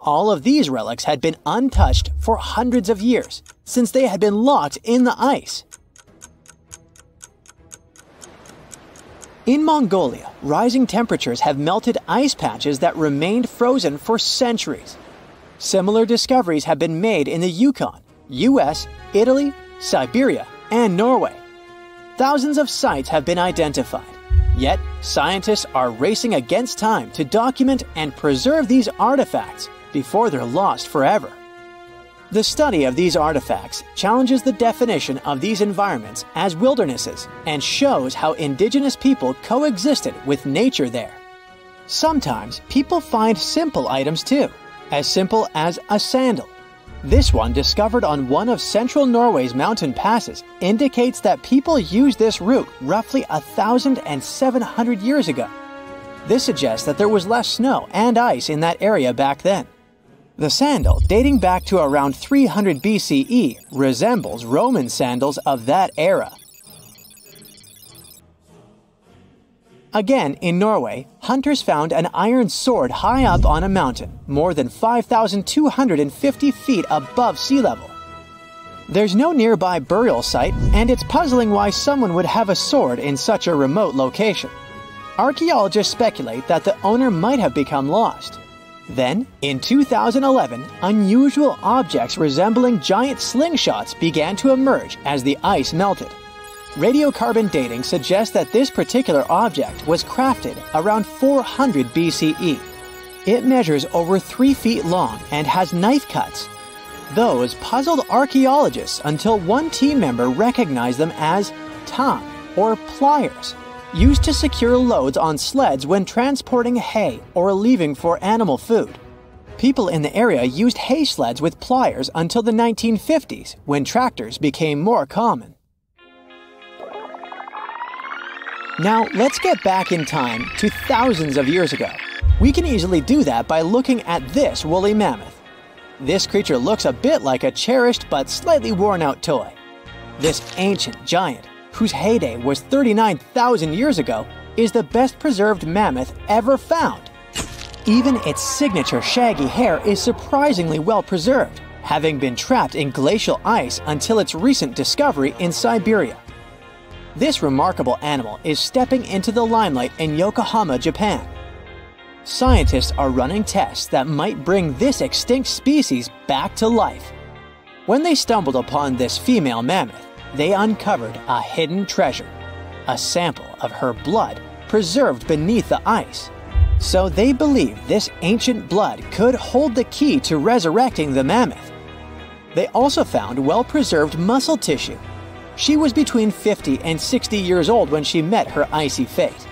All of these relics had been untouched for hundreds of years, since they had been locked in the ice. In Mongolia, rising temperatures have melted ice patches that remained frozen for centuries. Similar discoveries have been made in the Yukon, US, Italy, Siberia, and Norway. Thousands of sites have been identified. Yet, scientists are racing against time to document and preserve these artifacts before they're lost forever. The study of these artifacts challenges the definition of these environments as wildernesses and shows how indigenous people coexisted with nature there. Sometimes people find simple items too, as simple as a sandal. This one, discovered on one of central Norway's mountain passes, indicates that people used this route roughly 1,700 years ago. This suggests that there was less snow and ice in that area back then. The sandal, dating back to around 300 BCE, resembles Roman sandals of that era. Again, in Norway, hunters found an iron sword high up on a mountain, more than 5,250 feet above sea level. There's no nearby burial site, and it's puzzling why someone would have a sword in such a remote location. Archaeologists speculate that the owner might have become lost. Then, in 2011, unusual objects resembling giant slingshots began to emerge as the ice melted. Radiocarbon dating suggests that this particular object was crafted around 400 BCE. It measures over 3 feet long and has knife cuts. Those puzzled archaeologists until one team member recognized them as tang, or pliers, used to secure loads on sleds when transporting hay or leaving for animal food. People in the area used hay sleds with pliers until the 1950s, when tractors became more common. Now, let's get back in time to thousands of years ago. We can easily do that by looking at this woolly mammoth. This creature looks a bit like a cherished but slightly worn-out toy. This ancient giant, whose heyday was 39,000 years ago, is the best preserved mammoth ever found. Even its signature shaggy hair is surprisingly well preserved, having been trapped in glacial ice until its recent discovery in Siberia. This remarkable animal is stepping into the limelight in Yokohama, Japan. Scientists are running tests that might bring this extinct species back to life. When they stumbled upon this female mammoth, they uncovered a hidden treasure, a sample of her blood preserved beneath the ice. So they believe this ancient blood could hold the key to resurrecting the mammoth. They also found well-preserved muscle tissue. She was between 50 and 60 years old when she met her icy fate.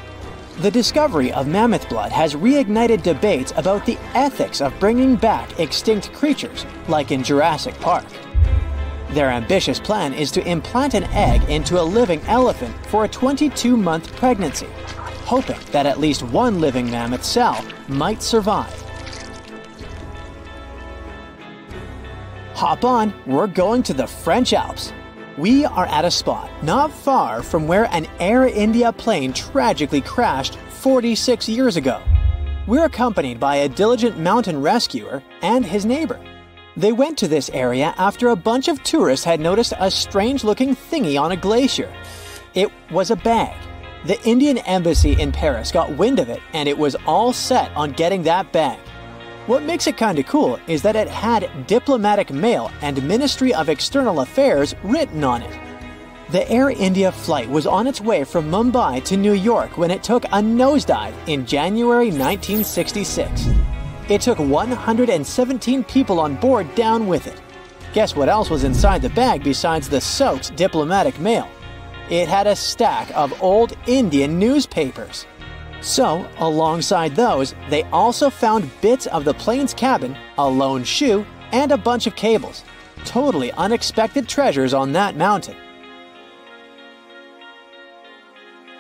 The discovery of mammoth blood has reignited debates about the ethics of bringing back extinct creatures, like in Jurassic Park. Their ambitious plan is to implant an egg into a living elephant for a 22-month pregnancy, hoping that at least one living mammoth cell might survive. Hop on, we're going to the French Alps. We are at a spot not far from where an Air India plane tragically crashed 46 years ago. We're accompanied by a diligent mountain rescuer and his neighbor. They went to this area after a bunch of tourists had noticed a strange-looking thingy on a glacier. It was a bag. The Indian embassy in Paris got wind of it, and it was all set on getting that bag. What makes it kinda cool is that it had diplomatic mail and Ministry of External Affairs written on it. The Air India flight was on its way from Mumbai to New York when it took a nosedive in January 1966. It took 117 people on board down with it. Guess what else was inside the bag besides the soaked diplomatic mail? It had a stack of old Indian newspapers. So, alongside those, they also found bits of the plane's cabin, a lone shoe, and a bunch of cables. Totally unexpected treasures on that mountain.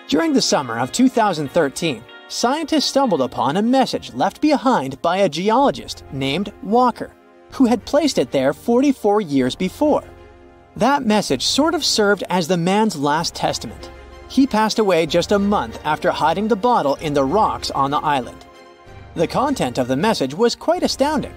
During the summer of 2013, scientists stumbled upon a message left behind by a geologist named Walker, who had placed it there 44 years before. That message sort of served as the man's last testament. He passed away just a month after hiding the bottle in the rocks on the island. The content of the message was quite astounding.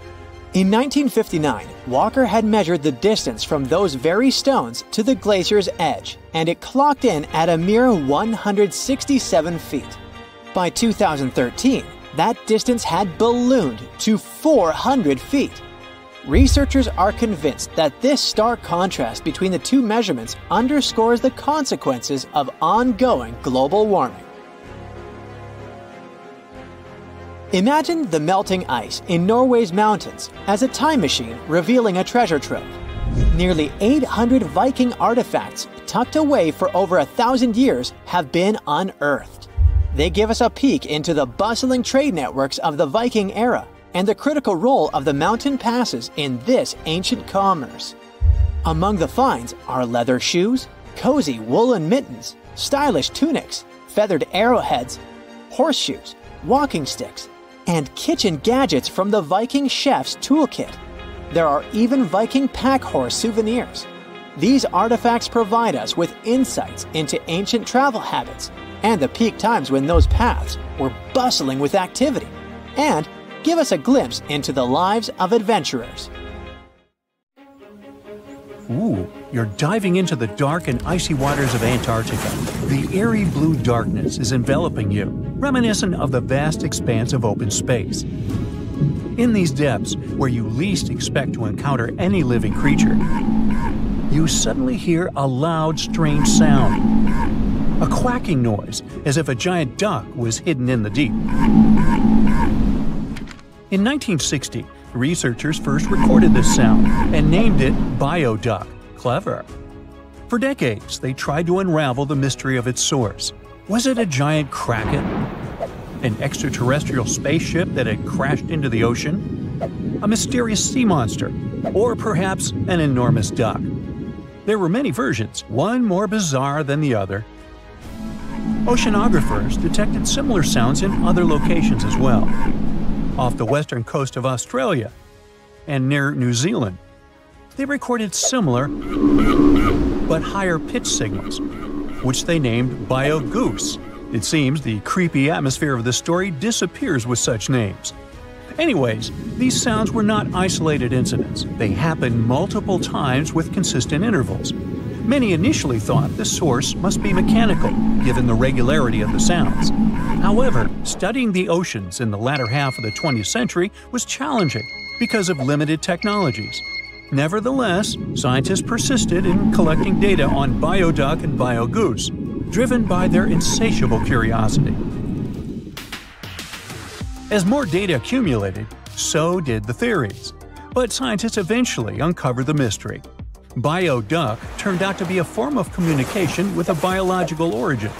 In 1959, Walker had measured the distance from those very stones to the glacier's edge, and it clocked in at a mere 167 feet. By 2013, that distance had ballooned to 400 feet. Researchers are convinced that this stark contrast between the two measurements underscores the consequences of ongoing global warming. Imagine the melting ice in Norway's mountains as a time machine revealing a treasure trove. Nearly 800 Viking artifacts tucked away for over 1,000 years have been unearthed. They give us a peek into the bustling trade networks of the Viking era and the critical role of the mountain passes in this ancient commerce. Among the finds are leather shoes, cozy woolen mittens, stylish tunics, feathered arrowheads, horseshoes, walking sticks, and kitchen gadgets from the Viking chef's toolkit. There are even Viking pack horse souvenirs. These artifacts provide us with insights into ancient travel habits and the peak times when those paths were bustling with activity, and give us a glimpse into the lives of adventurers. Ooh, you're diving into the dark and icy waters of Antarctica. The airy blue darkness is enveloping you, reminiscent of the vast expanse of open space. In these depths, where you least expect to encounter any living creature, you suddenly hear a loud, strange sound. A quacking noise, as if a giant duck was hidden in the deep. In 1960, researchers first recorded this sound and named it bioduck. Clever. For decades, they tried to unravel the mystery of its source. Was it a giant kraken? An extraterrestrial spaceship that had crashed into the ocean? A mysterious sea monster? Or perhaps an enormous duck? There were many versions, one more bizarre than the other. Oceanographers detected similar sounds in other locations as well. Off the western coast of Australia and near New Zealand, they recorded similar but higher pitch signals, which they named bio-goose. It seems the creepy atmosphere of the story disappears with such names. Anyways, these sounds were not isolated incidents. They happened multiple times with consistent intervals. Many initially thought the source must be mechanical, given the regularity of the sounds. However, studying the oceans in the latter half of the 20th century was challenging because of limited technologies. Nevertheless, scientists persisted in collecting data on bioduck and biogoose, driven by their insatiable curiosity. As more data accumulated, so did the theories. But scientists eventually uncovered the mystery. Bioduck turned out to be a form of communication with a biological origin.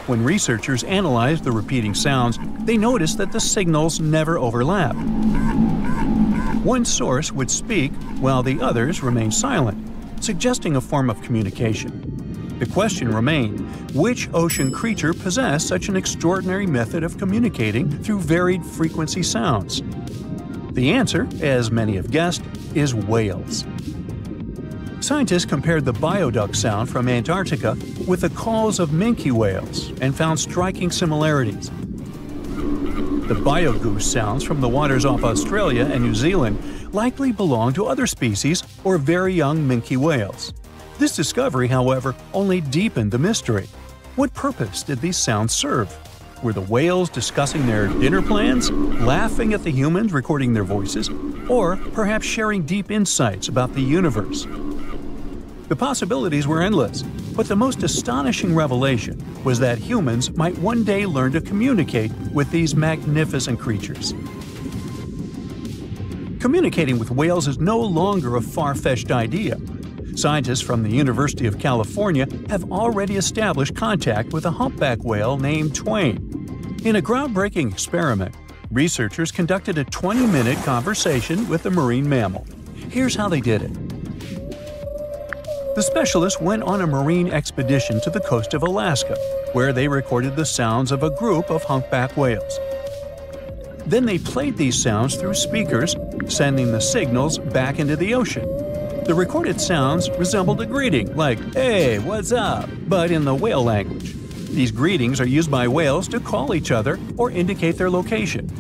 When researchers analyzed the repeating sounds, they noticed that the signals never overlapped. One source would speak while the others remained silent. suggesting a form of communication. The question remained, which ocean creature possessed such an extraordinary method of communicating through varied frequency sounds? The answer, as many have guessed, is whales. Scientists compared the bioduck sound from Antarctica with the calls of minke whales and found striking similarities. The biogoose sounds from the waters off Australia and New Zealand likely belong to other species or very young minke whales. This discovery, however, only deepened the mystery. What purpose did these sounds serve? Were the whales discussing their dinner plans, laughing at the humans recording their voices, or perhaps sharing deep insights about the universe? The possibilities were endless, but the most astonishing revelation was that humans might one day learn to communicate with these magnificent creatures. Communicating with whales is no longer a far-fetched idea. Scientists from the University of California have already established contact with a humpback whale named Twain. In a groundbreaking experiment, researchers conducted a 20-minute conversation with the marine mammal. Here's how they did it. The specialists went on a marine expedition to the coast of Alaska, where they recorded the sounds of a group of humpback whales. Then they played these sounds through speakers, sending the signals back into the ocean. The recorded sounds resembled a greeting, like, "Hey, what's up?" but in the whale language. These greetings are used by whales to call each other or indicate their location.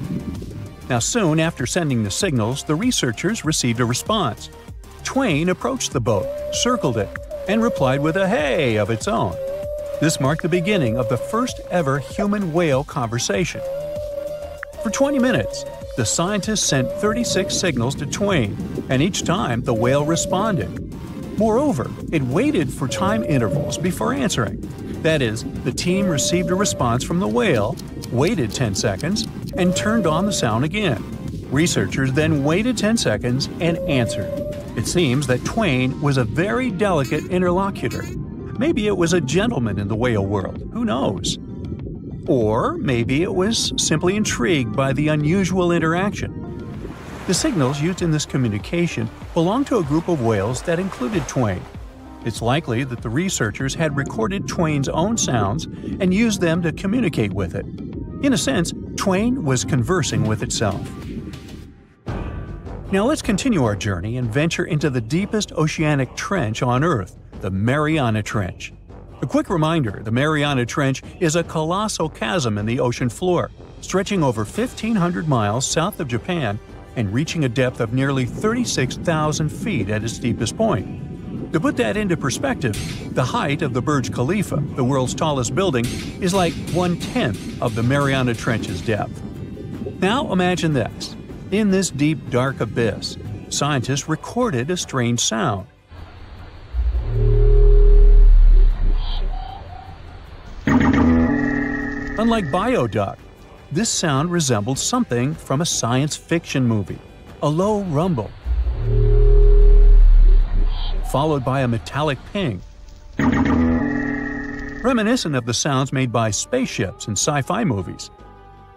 Now, soon after sending the signals, the researchers received a response. Twain approached the boat, circled it, and replied with a "hey" of its own. This marked the beginning of the first ever human-whale conversation. For 20 minutes, the scientists sent 36 signals to Twain, and each time the whale responded. Moreover, it waited for time intervals before answering. That is, the team received a response from the whale, waited 10 seconds, and turned on the sound again. Researchers then waited 10 seconds and answered. It seems that Twain was a very delicate interlocutor. Maybe it was a gentleman in the whale world, who knows? Or maybe it was simply intrigued by the unusual interaction. The signals used in this communication belonged to a group of whales that included Twain. It's likely that the researchers had recorded Twain's own sounds and used them to communicate with it. In a sense, Twain was conversing with itself. Now let's continue our journey and venture into the deepest oceanic trench on Earth, the Mariana Trench. A quick reminder, the Mariana Trench is a colossal chasm in the ocean floor, stretching over 1,500 miles south of Japan and reaching a depth of nearly 36,000 feet at its deepest point. To put that into perspective, the height of the Burj Khalifa, the world's tallest building, is like 1/10 of the Mariana Trench's depth. Now imagine this. In this deep, dark abyss, scientists recorded a strange sound. Unlike bioduck, this sound resembled something from a science fiction movie, a low rumble, followed by a metallic ping, reminiscent of the sounds made by spaceships in sci-fi movies.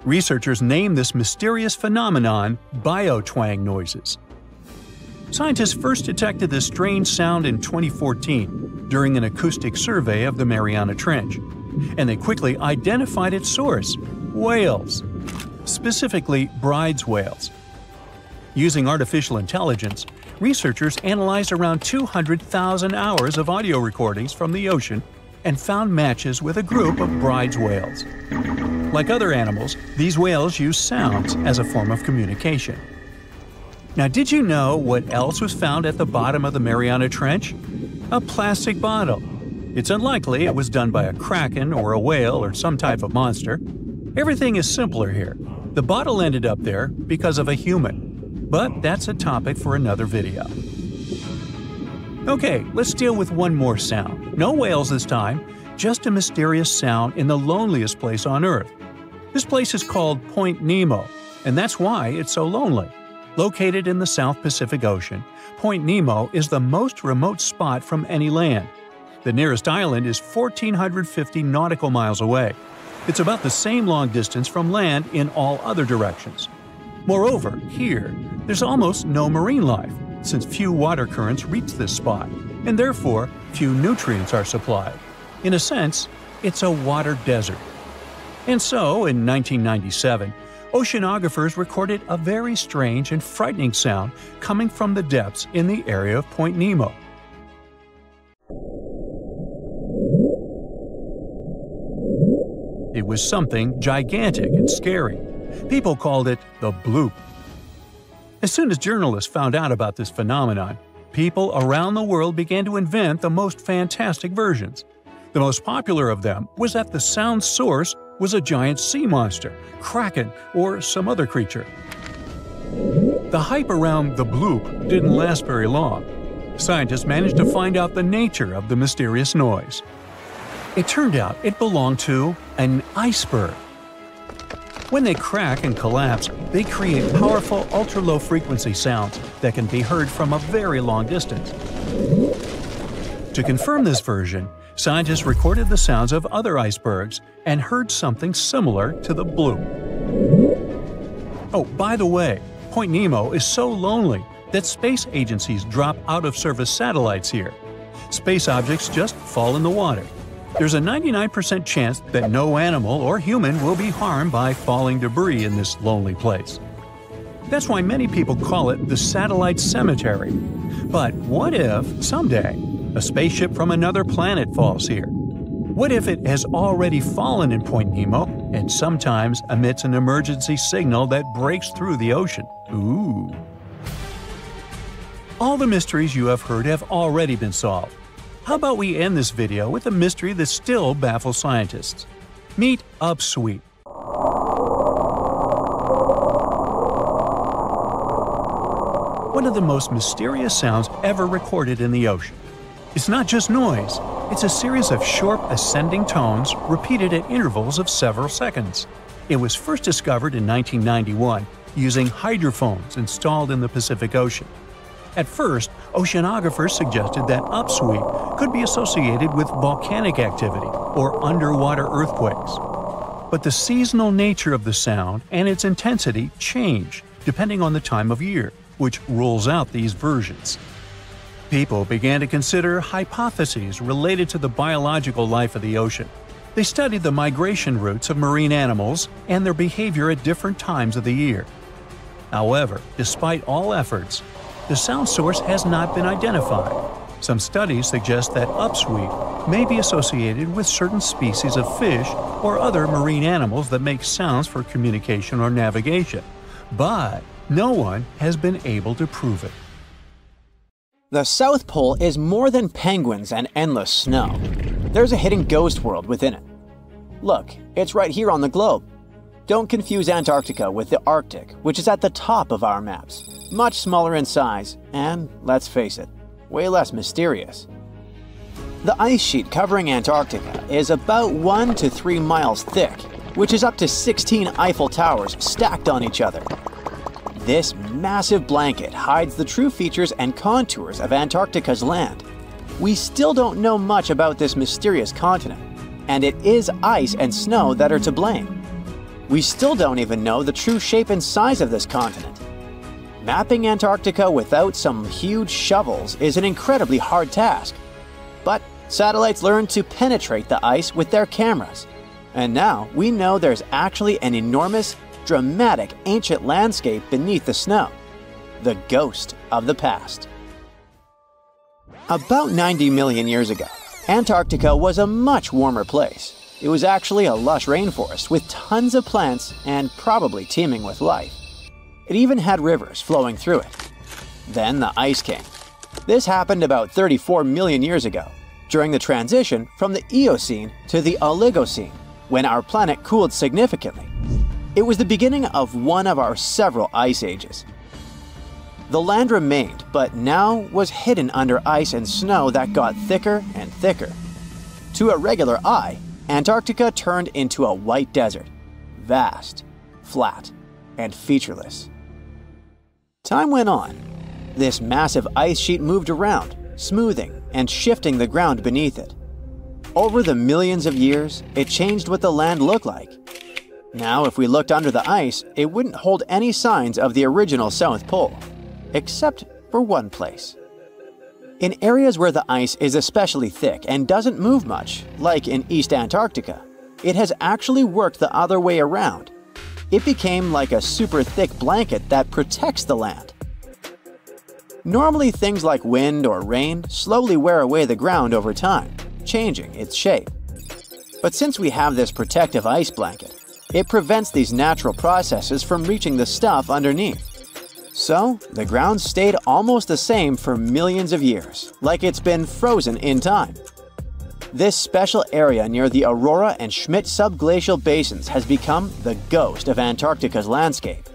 Researchers named this mysterious phenomenon biotwang noises. Scientists first detected this strange sound in 2014 during an acoustic survey of the Mariana Trench, and they quickly identified its source: whales, specifically Bride's whales. Using artificial intelligence, researchers analyzed around 200,000 hours of audio recordings from the ocean and found matches with a group of Bride's whales. Like other animals, these whales use sounds as a form of communication. Now, did you know what else was found at the bottom of the Mariana Trench? A plastic bottle. It's unlikely it was done by a kraken or a whale or some type of monster. Everything is simpler here. The bottle ended up there because of a human. But that's a topic for another video. Okay, let's deal with one more sound. No whales this time, just a mysterious sound in the loneliest place on Earth. This place is called Point Nemo, and that's why it's so lonely. Located in the South Pacific Ocean, Point Nemo is the most remote spot from any land. The nearest island is 1,450 nautical miles away. It's about the same long distance from land in all other directions. Moreover, here, there's almost no marine life, since few water currents reach this spot. and therefore few nutrients are supplied. In a sense, it's a water desert. And so, in 1997, oceanographers recorded a very strange and frightening sound coming from the depths in the area of Point Nemo. It was something gigantic and scary. People called it the bloop. As soon as journalists found out about this phenomenon, people around the world began to invent the most fantastic versions. The most popular of them was that the sound source was a giant sea monster, kraken, or some other creature. The hype around the bloop didn't last very long. Scientists managed to find out the nature of the mysterious noise. It turned out it belonged to an iceberg. When they crack and collapse, they create powerful ultra-low frequency sounds that can be heard from a very long distance. To confirm this version, scientists recorded the sounds of other icebergs and heard something similar to the bloop. Oh, by the way, Point Nemo is so lonely that space agencies drop out-of-service satellites here. Space objects just fall in the water. There's a 99% chance that no animal or human will be harmed by falling debris in this lonely place. That's why many people call it the satellite cemetery. But what if, someday, a spaceship from another planet falls here? What if it has already fallen in Point Nemo and sometimes emits an emergency signal that breaks through the ocean? Ooh. All the mysteries you have heard have already been solved. How about we end this video with a mystery that still baffles scientists? Meet upsweep. One of the most mysterious sounds ever recorded in the ocean. It's not just noise, it's a series of short ascending tones repeated at intervals of several seconds. It was first discovered in 1991 using hydrophones installed in the Pacific Ocean. At first, oceanographers suggested that upsweep could be associated with volcanic activity or underwater earthquakes. But the seasonal nature of the sound and its intensity change depending on the time of year, which rules out these versions. People began to consider hypotheses related to the biological life of the ocean. They studied the migration routes of marine animals and their behavior at different times of the year. However, despite all efforts, the sound source has not been identified. Some studies suggest that upsweep may be associated with certain species of fish or other marine animals that make sounds for communication or navigation, but no one has been able to prove it. The South Pole is more than penguins and endless snow. There's a hidden ghost world within it. Look, it's right here on the globe. Don't confuse Antarctica with the Arctic, which is at the top of our maps. Much smaller in size, and, let's face it, way less mysterious. The ice sheet covering Antarctica is about 1 to 3 miles thick, which is up to 16 Eiffel Towers stacked on each other. This massive blanket hides the true features and contours of Antarctica's land. We still don't know much about this mysterious continent, and it is ice and snow that are to blame. We still don't even know the true shape and size of this continent. Mapping Antarctica without some huge shovels is an incredibly hard task. But satellites learn to penetrate the ice with their cameras. And now we know there's actually an enormous, dramatic ancient landscape beneath the snow. The ghost of the past. About 90 million years ago, Antarctica was a much warmer place. It was actually a lush rainforest with tons of plants and probably teeming with life. It even had rivers flowing through it. Then the ice came. This happened about 34 million years ago, during the transition from the Eocene to the Oligocene, when our planet cooled significantly. It was the beginning of one of our several ice ages. The land remained, but now was hidden under ice and snow that got thicker and thicker. To a regular eye, Antarctica turned into a white desert, vast, flat, and featureless. Time went on. This massive ice sheet moved around, smoothing and shifting the ground beneath it. Over the millions of years, it changed what the land looked like. Now, if we looked under the ice, it wouldn't hold any signs of the original South Pole, except for one place. In areas where the ice is especially thick and doesn't move much, like in East Antarctica, it has actually worked the other way around. It became like a super thick blanket that protects the land. Normally, things like wind or rain slowly wear away the ground over time, changing its shape. But since we have this protective ice blanket, it prevents these natural processes from reaching the stuff underneath. So, the ground stayed almost the same for millions of years, like it's been frozen in time. This special area near the Aurora and Schmidt subglacial basins has become the ghost of Antarctica's landscape.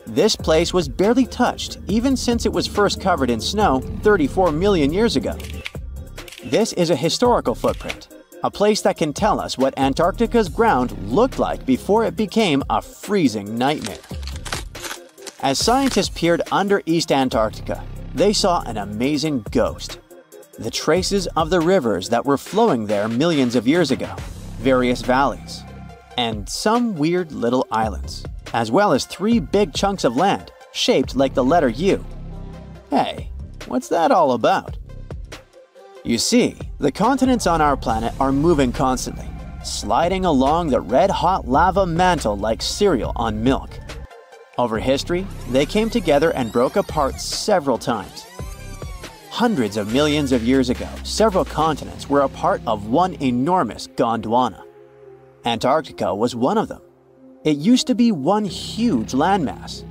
This place was barely touched even since it was first covered in snow 34 million years ago. This is a historical footprint, a place that can tell us what Antarctica's ground looked like before it became a freezing nightmare. As scientists peered under East Antarctica, they saw an amazing ghost. The traces of the rivers that were flowing there millions of years ago, various valleys, and some weird little islands, as well as 3 big chunks of land shaped like the letter U. Hey, what's that all about? You see, the continents on our planet are moving constantly, sliding along the red-hot lava mantle like cereal on milk. Over history, they came together and broke apart several times. Hundreds of millions of years ago, several continents were a part of one enormous Gondwana. Antarctica was one of them. It used to be one huge landmass.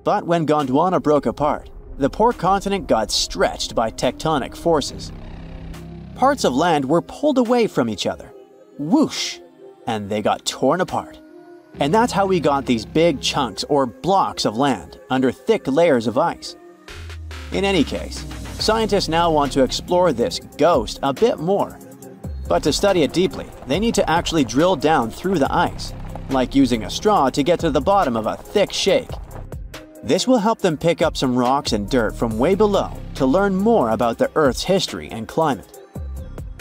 But when Gondwana broke apart, the poor continent got stretched by tectonic forces. Parts of land were pulled away from each other. Whoosh! And they got torn apart. And that's how we got these big chunks or blocks of land under thick layers of ice. In any case, scientists now want to explore this ghost a bit more. But to study it deeply, they need to actually drill down through the ice, like using a straw to get to the bottom of a thick shake. This will help them pick up some rocks and dirt from way below to learn more about the Earth's history and climate.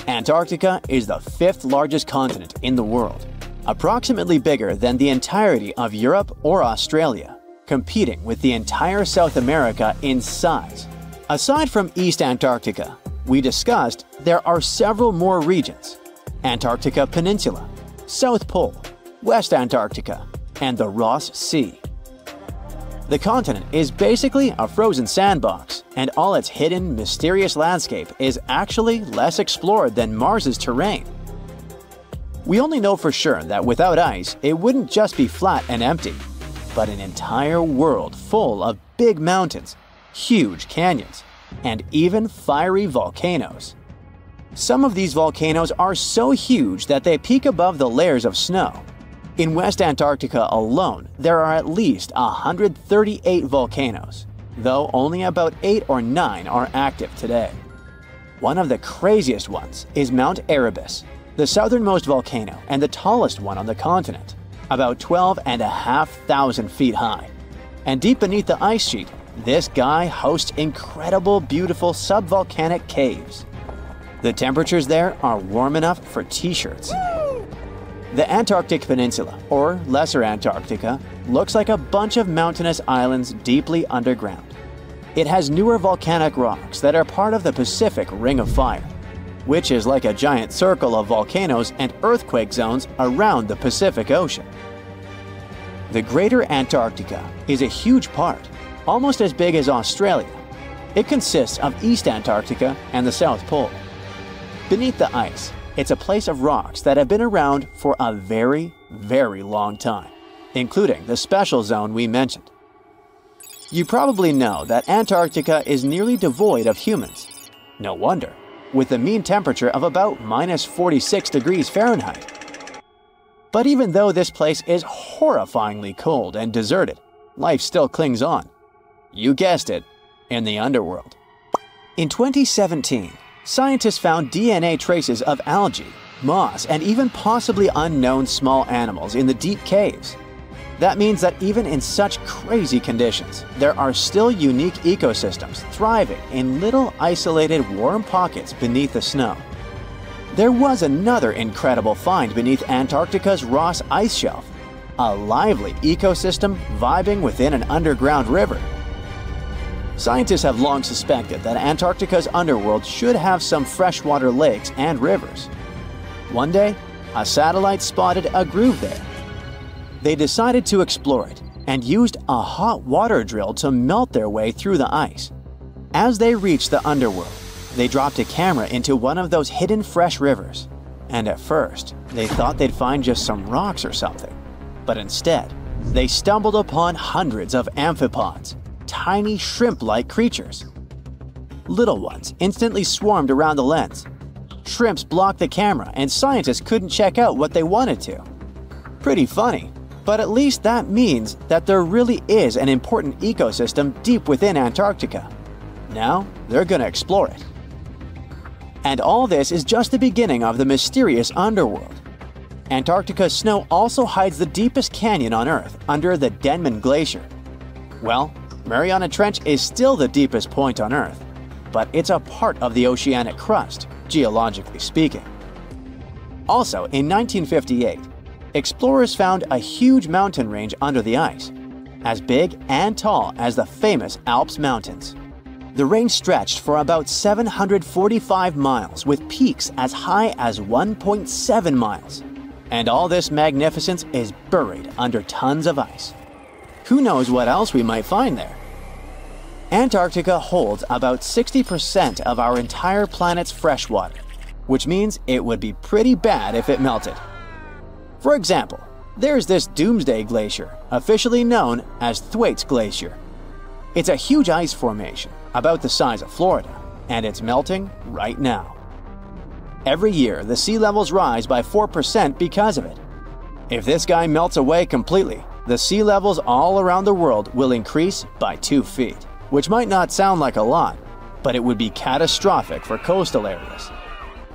Antarctica is the 5th largest continent in the world, approximately bigger than the entirety of Europe or Australia, competing with the entire South America in size. Aside from East Antarctica, we discussed there are several more regions: Antarctica Peninsula, South Pole, West Antarctica, and the Ross Sea. The continent is basically a frozen sandbox, and all its hidden, mysterious landscape is actually less explored than Mars's terrain. We only know for sure that without ice, it wouldn't just be flat and empty, but an entire world full of big mountains, huge canyons, and even fiery volcanoes. Some of these volcanoes are so huge that they peak above the layers of snow. In West Antarctica alone, there are at least 138 volcanoes, though only about 8 or 9 are active today. One of the craziest ones is Mount Erebus, the southernmost volcano and the tallest one on the continent, about 12,500 feet high. And deep beneath the ice sheet, this guy hosts incredible, beautiful subvolcanic caves. The temperatures there are warm enough for t-shirts. The Antarctic Peninsula, or Lesser Antarctica, looks like a bunch of mountainous islands deeply underground. It has newer volcanic rocks that are part of the Pacific Ring of Fire, which is like a giant circle of volcanoes and earthquake zones around the Pacific Ocean. The Greater Antarctica is a huge part, almost as big as Australia. It consists of East Antarctica and the South Pole. Beneath the ice, it's a place of rocks that have been around for a very, very long time, including the special zone we mentioned. You probably know that Antarctica is nearly devoid of humans. No wonder, with a mean temperature of about -46 degrees Fahrenheit. But even though this place is horrifyingly cold and deserted, life still clings on. You guessed it, in the underworld. In 2017, scientists found DNA traces of algae, moss, and even possibly unknown small animals in the deep caves. That means that even in such crazy conditions, there are still unique ecosystems thriving in little isolated warm pockets beneath the snow. There was another incredible find beneath Antarctica's Ross Ice Shelf, a lively ecosystem vibing within an underground river. Scientists have long suspected that Antarctica's underworld should have some freshwater lakes and rivers. One day, a satellite spotted a groove there. They decided to explore it and used a hot water drill to melt their way through the ice. As they reached the underworld, they dropped a camera into one of those hidden fresh rivers. And at first, they thought they'd find just some rocks or something. But instead, they stumbled upon hundreds of amphipods, tiny shrimp-like creatures. Little ones instantly swarmed around the lens. Shrimps blocked the camera and scientists couldn't check out what they wanted to. Pretty funny, but at least that means that there really is an important ecosystem deep within Antarctica. Now, they're gonna explore it. And all this is just the beginning of the mysterious underworld. Antarctica's snow also hides the deepest canyon on Earth under the Denman Glacier. Well, Mariana Trench is still the deepest point on Earth, but it's a part of the oceanic crust, geologically speaking. Also, in 1958, explorers found a huge mountain range under the ice, as big and tall as the famous Alps Mountains. The range stretched for about 745 miles with peaks as high as 1.7 miles. And all this magnificence is buried under tons of ice. Who knows what else we might find there? Antarctica holds about 60% of our entire planet's freshwater, which means it would be pretty bad if it melted. For example, there's this Doomsday Glacier, officially known as Thwaites Glacier. It's a huge ice formation, about the size of Florida, and it's melting right now. Every year, the sea levels rise by 4% because of it. If this guy melts away completely, the sea levels all around the world will increase by 2 feet, which might not sound like a lot, but it would be catastrophic for coastal areas.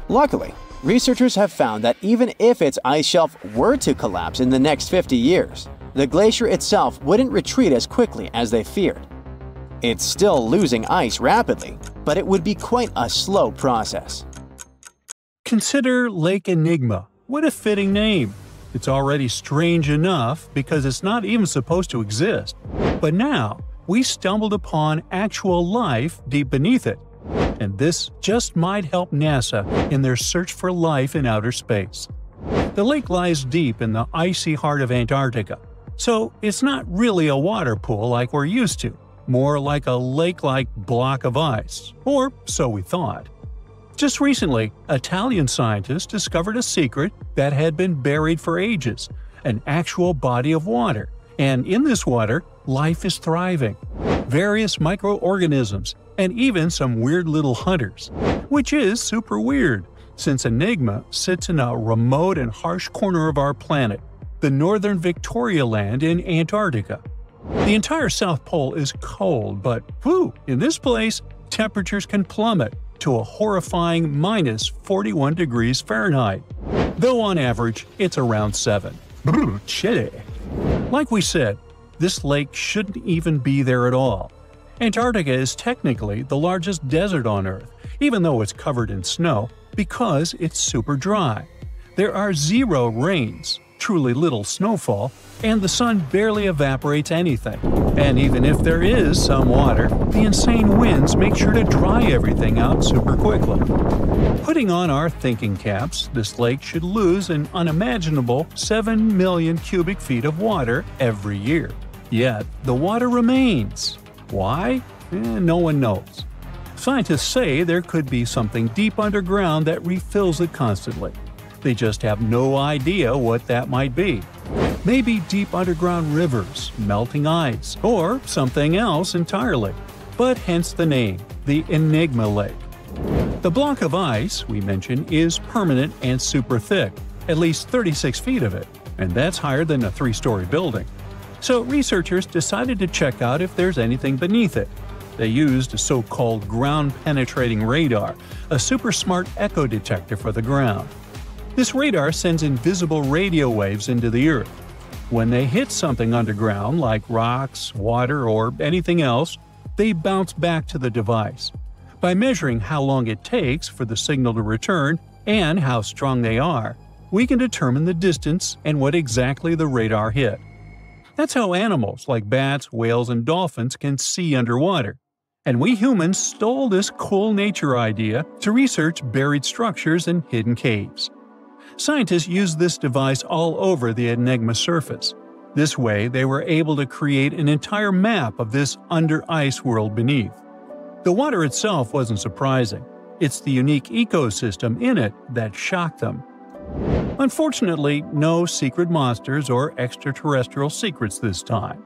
Luckily, researchers have found that even if its ice shelf were to collapse in the next 50 years, the glacier itself wouldn't retreat as quickly as they feared. It's still losing ice rapidly, but it would be quite a slow process. Consider Lake Enigma. What a fitting name! It's already strange enough because it's not even supposed to exist. But now, we stumbled upon actual life deep beneath it. And this just might help NASA in their search for life in outer space. The lake lies deep in the icy heart of Antarctica, so it's not really a water pool like we're used to, more like a lake-like block of ice, or so we thought. Just recently, Italian scientists discovered a secret that had been buried for ages, an actual body of water, and in this water, life is thriving. Various microorganisms, and even some weird little hunters. Which is super weird, since Enigma sits in a remote and harsh corner of our planet, the northern Victoria Land in Antarctica. The entire South Pole is cold, but in this place, temperatures can plummet to a horrifying minus 41 degrees Fahrenheit, though on average it's around 7. Chilly. Like we said, this lake shouldn't even be there at all. Antarctica is technically the largest desert on Earth, even though it's covered in snow, because it's super dry. There are 0 rains, truly little snowfall, and the sun barely evaporates anything. And even if there is some water, the insane winds make sure to dry everything out super quickly. Putting on our thinking caps, this lake should lose an unimaginable 7 million cubic feet of water every year. Yet, the water remains. Why? No one knows. Scientists say there could be something deep underground that refills it constantly. They just have no idea what that might be. Maybe deep underground rivers, melting ice, or something else entirely. But hence the name, the Enigma Lake. The block of ice we mentioned is permanent and super thick, at least 36 feet of it, and that's higher than a 3-story building. So researchers decided to check out if there's anything beneath it. They used a so-called ground-penetrating radar, a super smart echo detector for the ground. This radar sends invisible radio waves into the Earth. When they hit something underground, like rocks, water, or anything else, they bounce back to the device. By measuring how long it takes for the signal to return and how strong they are, we can determine the distance and what exactly the radar hit. That's how animals like bats, whales, and dolphins can see underwater. And we humans stole this cool nature idea to research buried structures and hidden caves. Scientists used this device all over the Enigma surface. This way, they were able to create an entire map of this under-ice world beneath. The water itself wasn't surprising. It's the unique ecosystem in it that shocked them. Unfortunately, no secret monsters or extraterrestrial secrets this time.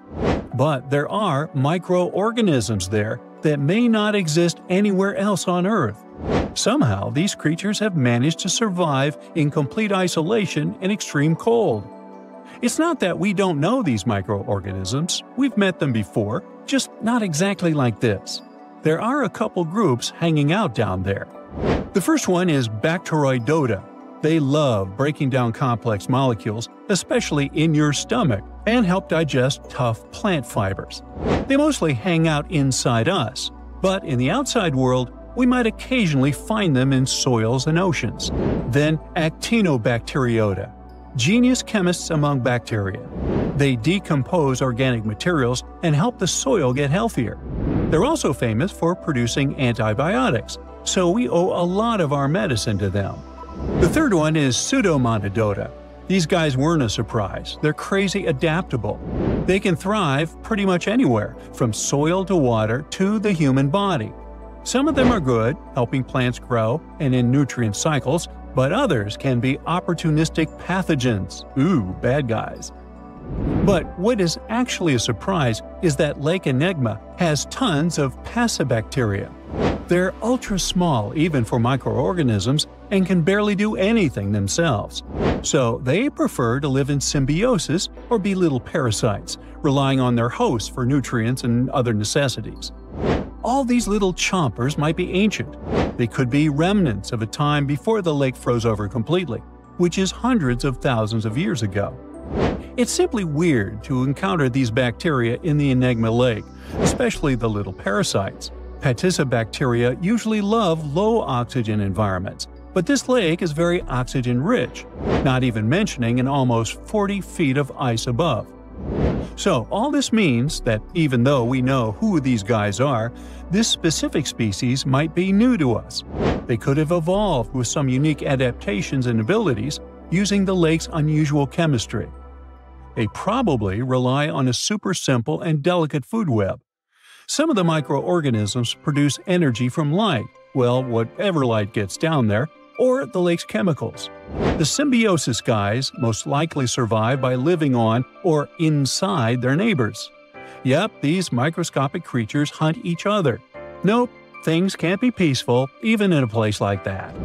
But there are microorganisms there that may not exist anywhere else on Earth. Somehow, these creatures have managed to survive in complete isolation and extreme cold. It's not that we don't know these microorganisms, we've met them before, just not exactly like this. There are a couple groups hanging out down there. The first one is Bacteroidota. They love breaking down complex molecules, especially in your stomach, and help digest tough plant fibers. They mostly hang out inside us, but in the outside world, we might occasionally find them in soils and oceans. Then Actinobacteriota, genius chemists among bacteria. They decompose organic materials and help the soil get healthier. They're also famous for producing antibiotics, so we owe a lot of our medicine to them. The third one is Pseudomonadota. These guys weren't a surprise. They're crazy adaptable. They can thrive pretty much anywhere, from soil to water to the human body. Some of them are good, helping plants grow and in nutrient cycles, but others can be opportunistic pathogens. Ooh, bad guys. But what is actually a surprise is that Lake Enigma has tons of Passibacteria. They're ultra-small even for microorganisms and can barely do anything themselves. So they prefer to live in symbiosis or be little parasites, relying on their hosts for nutrients and other necessities. All these little chompers might be ancient. They could be remnants of a time before the lake froze over completely, which is hundreds of thousands of years ago. It's simply weird to encounter these bacteria in the Enigma Lake, especially the little parasites. Passibacteria usually love low-oxygen environments, but this lake is very oxygen-rich, not even mentioning an almost 40 feet of ice above. So all this means that even though we know who these guys are, this specific species might be new to us. They could have evolved with some unique adaptations and abilities using the lake's unusual chemistry. They probably rely on a super simple and delicate food web. Some of the microorganisms produce energy from light, well, whatever light gets down there, or the lake's chemicals. The symbiosis guys most likely survive by living on or inside their neighbors. Yep, these microscopic creatures hunt each other. Nope, things can't be peaceful even in a place like that.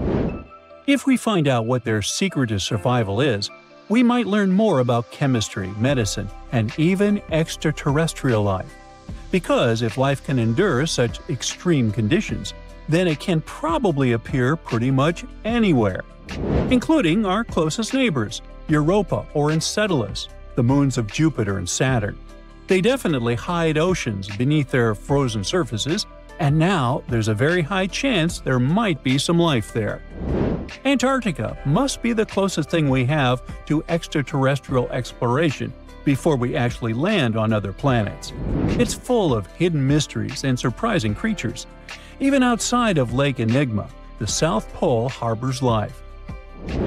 If we find out what their secret to survival is, we might learn more about chemistry, medicine, and even extraterrestrial life. Because if life can endure such extreme conditions, then it can probably appear pretty much anywhere, including our closest neighbors, Europa or Enceladus, the moons of Jupiter and Saturn. They definitely hide oceans beneath their frozen surfaces, and now there's a very high chance there might be some life there. Antarctica must be the closest thing we have to extraterrestrial exploration before we actually land on other planets. It's full of hidden mysteries and surprising creatures. Even outside of Lake Enigma, the South Pole harbors life.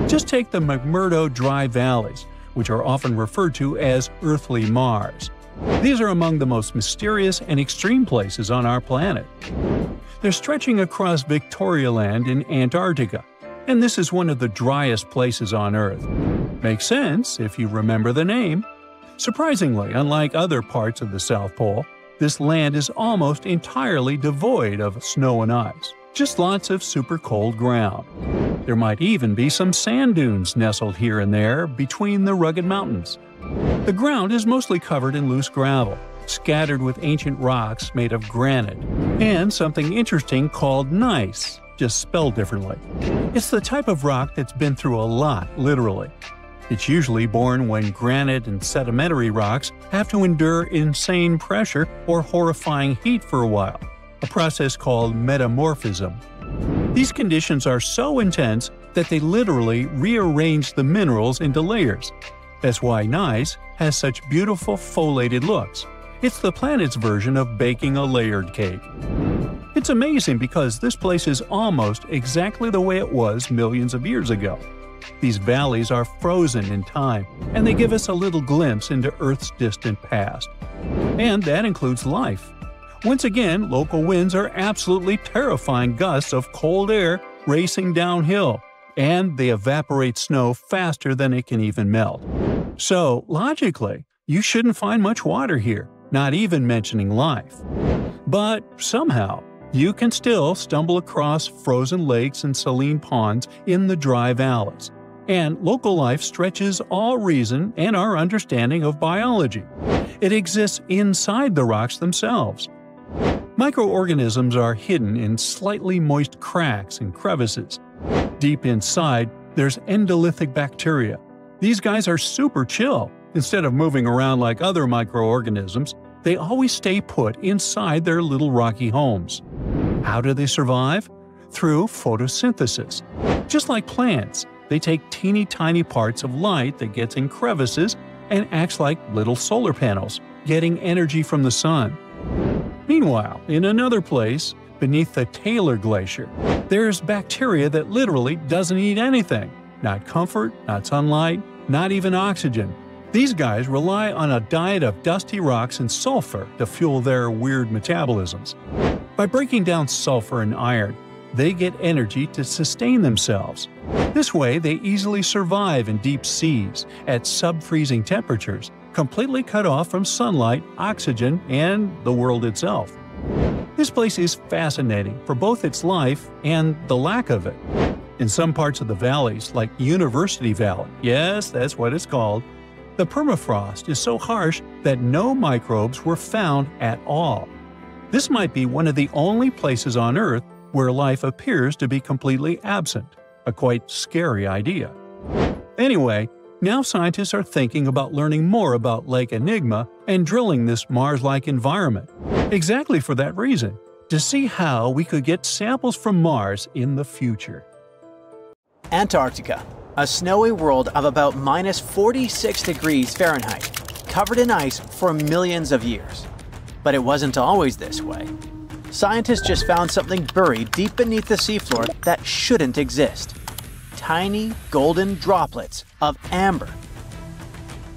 Just take the McMurdo Dry Valleys, which are often referred to as Earthly Mars. These are among the most mysterious and extreme places on our planet. They're stretching across Victoria Land in Antarctica, and this is one of the driest places on Earth. Makes sense if you remember the name. Surprisingly, unlike other parts of the South Pole, this land is almost entirely devoid of snow and ice, just lots of super cold ground. There might even be some sand dunes nestled here and there between the rugged mountains. The ground is mostly covered in loose gravel, scattered with ancient rocks made of granite, and something interesting called gneiss, just spelled differently. It's the type of rock that's been through a lot, literally. It's usually born when granite and sedimentary rocks have to endure insane pressure or horrifying heat for a while, a process called metamorphism. These conditions are so intense that they literally rearrange the minerals into layers. That's why gneiss has such beautiful foliated looks. It's the planet's version of baking a layered cake. It's amazing because this place is almost exactly the way it was millions of years ago. These valleys are frozen in time, and they give us a little glimpse into Earth's distant past. And that includes life. Once again, local winds are absolutely terrifying gusts of cold air racing downhill, and they evaporate snow faster than it can even melt. So, logically, you shouldn't find much water here, not even mentioning life. But somehow, you can still stumble across frozen lakes and saline ponds in the dry valleys. And local life stretches all reason and our understanding of biology. It exists inside the rocks themselves. Microorganisms are hidden in slightly moist cracks and crevices. Deep inside, there's endolithic bacteria. These guys are super chill. Instead of moving around like other microorganisms, they always stay put inside their little rocky homes. How do they survive? Through photosynthesis. Just like plants, they take teeny tiny parts of light that gets in crevices and acts like little solar panels, getting energy from the sun. Meanwhile, in another place, beneath the Taylor Glacier, there's bacteria that literally doesn't eat anything. Not comfort, not sunlight, not even oxygen. These guys rely on a diet of dusty rocks and sulfur to fuel their weird metabolisms. By breaking down sulfur and iron, they get energy to sustain themselves. This way, they easily survive in deep seas at sub-freezing temperatures, completely cut off from sunlight, oxygen, and the world itself. This place is fascinating for both its life and the lack of it. In some parts of the valleys, like University Valley, yes, that's what it's called, the permafrost is so harsh that no microbes were found at all. This might be one of the only places on Earth where life appears to be completely absent, a quite scary idea. Anyway, now scientists are thinking about learning more about Lake Enigma and drilling this Mars-like environment, exactly for that reason, to see how we could get samples from Mars in the future. Antarctica, a snowy world of about minus 46 degrees Fahrenheit, covered in ice for millions of years. But it wasn't always this way. Scientists just found something buried deep beneath the seafloor that shouldn't exist. Tiny golden droplets of amber.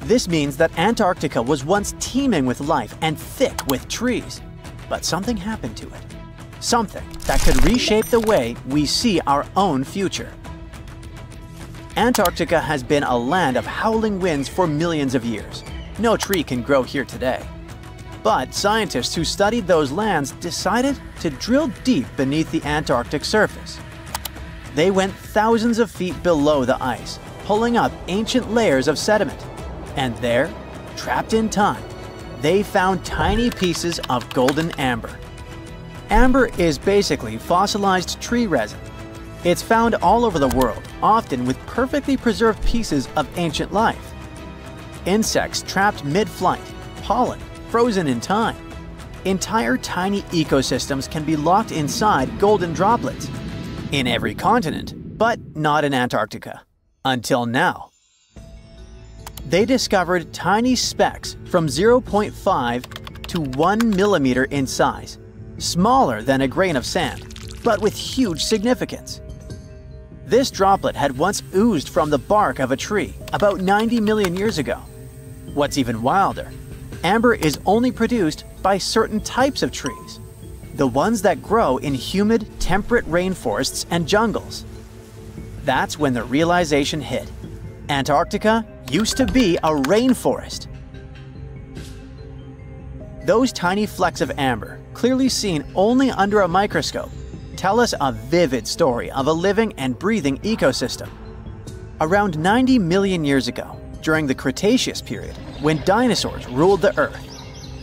This means that Antarctica was once teeming with life and thick with trees. But something happened to it. Something that could reshape the way we see our own future. Antarctica has been a land of howling winds for millions of years. No tree can grow here today. But scientists who studied those lands decided to drill deep beneath the Antarctic surface. They went thousands of feet below the ice, pulling up ancient layers of sediment. And there, trapped in time, they found tiny pieces of golden amber. Amber is basically fossilized tree resin. It's found all over the world, often with perfectly preserved pieces of ancient life. Insects trapped mid-flight, pollen frozen in time. Entire tiny ecosystems can be locked inside golden droplets. In every continent, but not in Antarctica. Until now. They discovered tiny specks from 0.5 to 1 millimeter in size, smaller than a grain of sand, but with huge significance. This droplet had once oozed from the bark of a tree about 90 million years ago. What's even wilder, amber is only produced by certain types of trees, the ones that grow in humid, temperate rainforests and jungles. That's when the realization hit. Antarctica used to be a rainforest. Those tiny flecks of amber, clearly seen only under a microscope, tell us a vivid story of a living and breathing ecosystem. Around 90 million years ago, during the Cretaceous period, when dinosaurs ruled the Earth,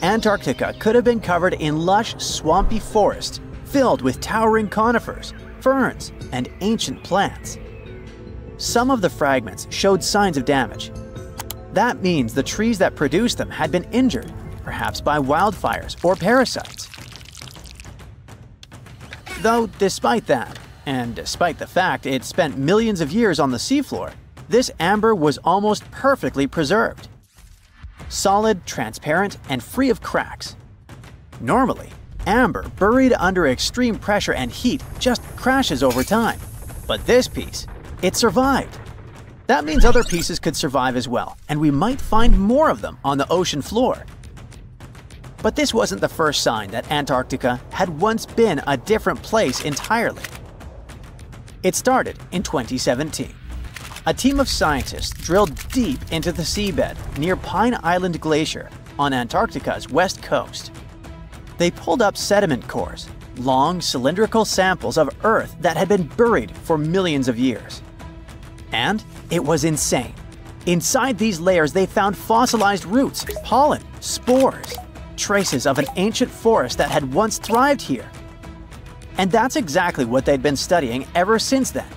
Antarctica could have been covered in lush, swampy forests filled with towering conifers, ferns, and ancient plants. Some of the fragments showed signs of damage. That means the trees that produced them had been injured, perhaps by wildfires or parasites. Though despite that, and despite the fact it spent millions of years on the seafloor, this amber was almost perfectly preserved. Solid, transparent, and free of cracks. Normally, amber buried under extreme pressure and heat just crashes over time. But this piece, it survived. That means other pieces could survive as well, and we might find more of them on the ocean floor. But this wasn't the first sign that Antarctica had once been a different place entirely. It started in 2017. A team of scientists drilled deep into the seabed near Pine Island Glacier on Antarctica's west coast. They pulled up sediment cores, long cylindrical samples of Earth that had been buried for millions of years. And it was insane. Inside these layers they found fossilized roots, pollen, spores, traces of an ancient forest that had once thrived here. And that's exactly what they'd been studying ever since then.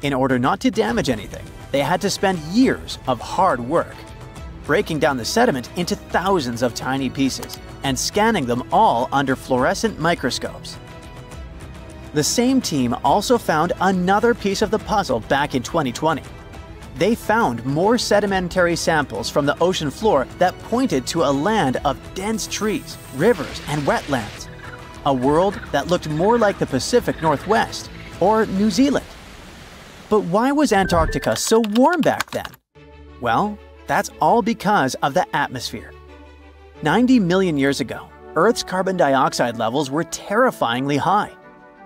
In order not to damage anything, they had to spend years of hard work, breaking down the sediment into thousands of tiny pieces and scanning them all under fluorescent microscopes. The same team also found another piece of the puzzle back in 2020. They found more sedimentary samples from the ocean floor that pointed to a land of dense trees, rivers, and wetlands. A world that looked more like the Pacific Northwest or New Zealand. But why was Antarctica so warm back then? Well, that's all because of the atmosphere. 90 million years ago, Earth's carbon dioxide levels were terrifyingly high.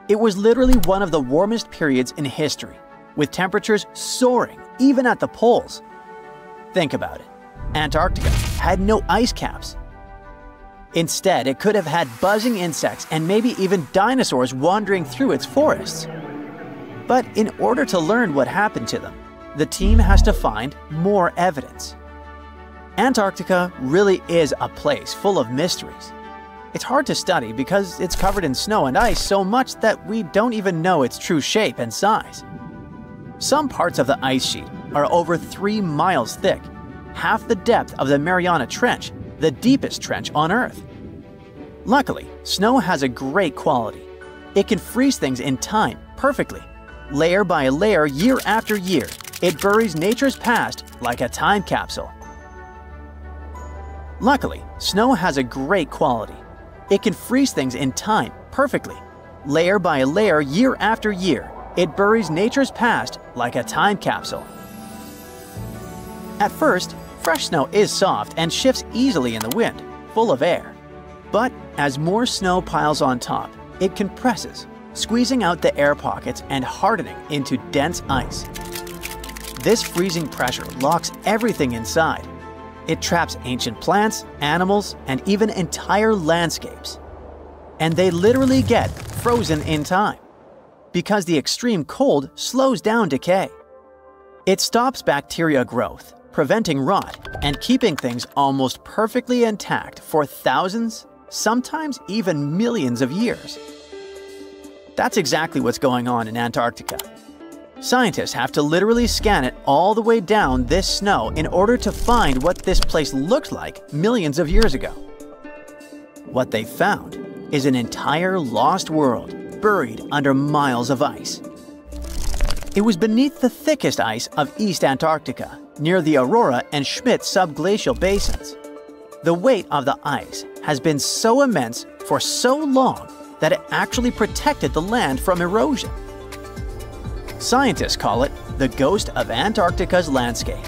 It was literally one of the warmest periods in history, with temperatures soaring even at the poles. Think about it. Antarctica had no ice caps. Instead, it could have had buzzing insects and maybe even dinosaurs wandering through its forests. But in order to learn what happened to them, the team has to find more evidence. Antarctica really is a place full of mysteries. It's hard to study because it's covered in snow and ice so much that we don't even know its true shape and size. Some parts of the ice sheet are over 3 miles thick, half the depth of the Mariana Trench, the deepest trench on Earth. Luckily, snow has a great quality. It can freeze things in time perfectly. Layer by layer, year after year, it buries nature's past like a time capsule. Luckily, snow has a great quality. It can freeze things in time perfectly. Layer by layer, year after year, it buries nature's past like a time capsule. At first, fresh snow is soft and shifts easily in the wind, full of air. But as more snow piles on top, it compresses, squeezing out the air pockets and hardening into dense ice. This freezing pressure locks everything inside. It traps ancient plants, animals, and even entire landscapes. And they literally get frozen in time, because the extreme cold slows down decay. It stops bacteria growth, preventing rot, and keeping things almost perfectly intact for thousands, sometimes even millions of years. That's exactly what's going on in Antarctica. Scientists have to literally scan it all the way down this snow in order to find what this place looked like millions of years ago. What they found is an entire lost world buried under miles of ice. It was beneath the thickest ice of East Antarctica, near the Aurora and Schmidt subglacial basins. The weight of the ice has been so immense for so long that it actually protected the land from erosion. Scientists call it the ghost of Antarctica's landscape,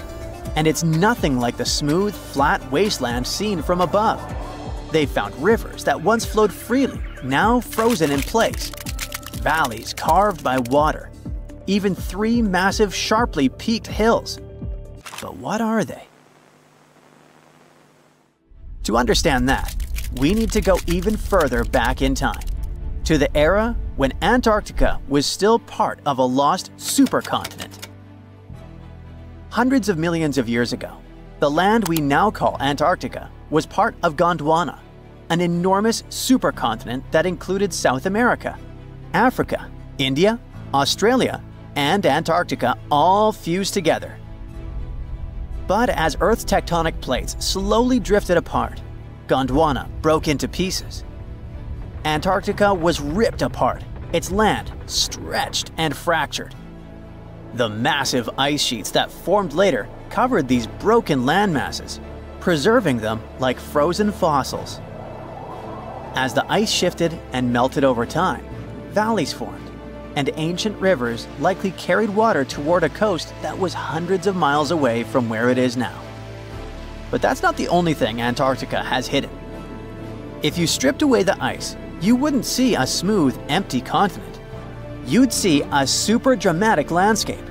and it's nothing like the smooth, flat wasteland seen from above. They found rivers that once flowed freely, now frozen in place, valleys carved by water, even 3 massive, sharply peaked hills. But what are they? To understand that, we need to go even further back in time, to the era when Antarctica was still part of a lost supercontinent. Hundreds of millions of years ago, the land we now call Antarctica was part of Gondwana, an enormous supercontinent that included South America, Africa, India, Australia, and Antarctica all fused together. But as Earth's tectonic plates slowly drifted apart, Gondwana broke into pieces. Antarctica was ripped apart, its land stretched and fractured. The massive ice sheets that formed later covered these broken land masses, preserving them like frozen fossils. As the ice shifted and melted over time, valleys formed, and ancient rivers likely carried water toward a coast that was hundreds of miles away from where it is now. But that's not the only thing Antarctica has hidden. If you stripped away the ice, you wouldn't see a smooth, empty continent. You'd see a super dramatic landscape,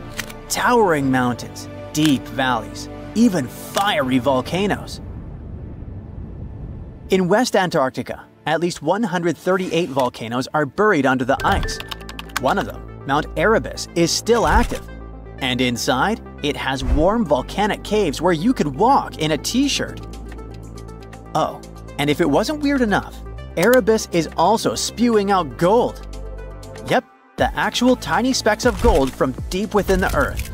towering mountains, deep valleys, even fiery volcanoes. In West Antarctica, at least 138 volcanoes are buried under the ice. One of them, Mount Erebus, is still active. And inside, it has warm volcanic caves where you could walk in a t-shirt. Oh, and if it wasn't weird enough, Erebus is also spewing out gold. Yep, the actual tiny specks of gold from deep within the Earth.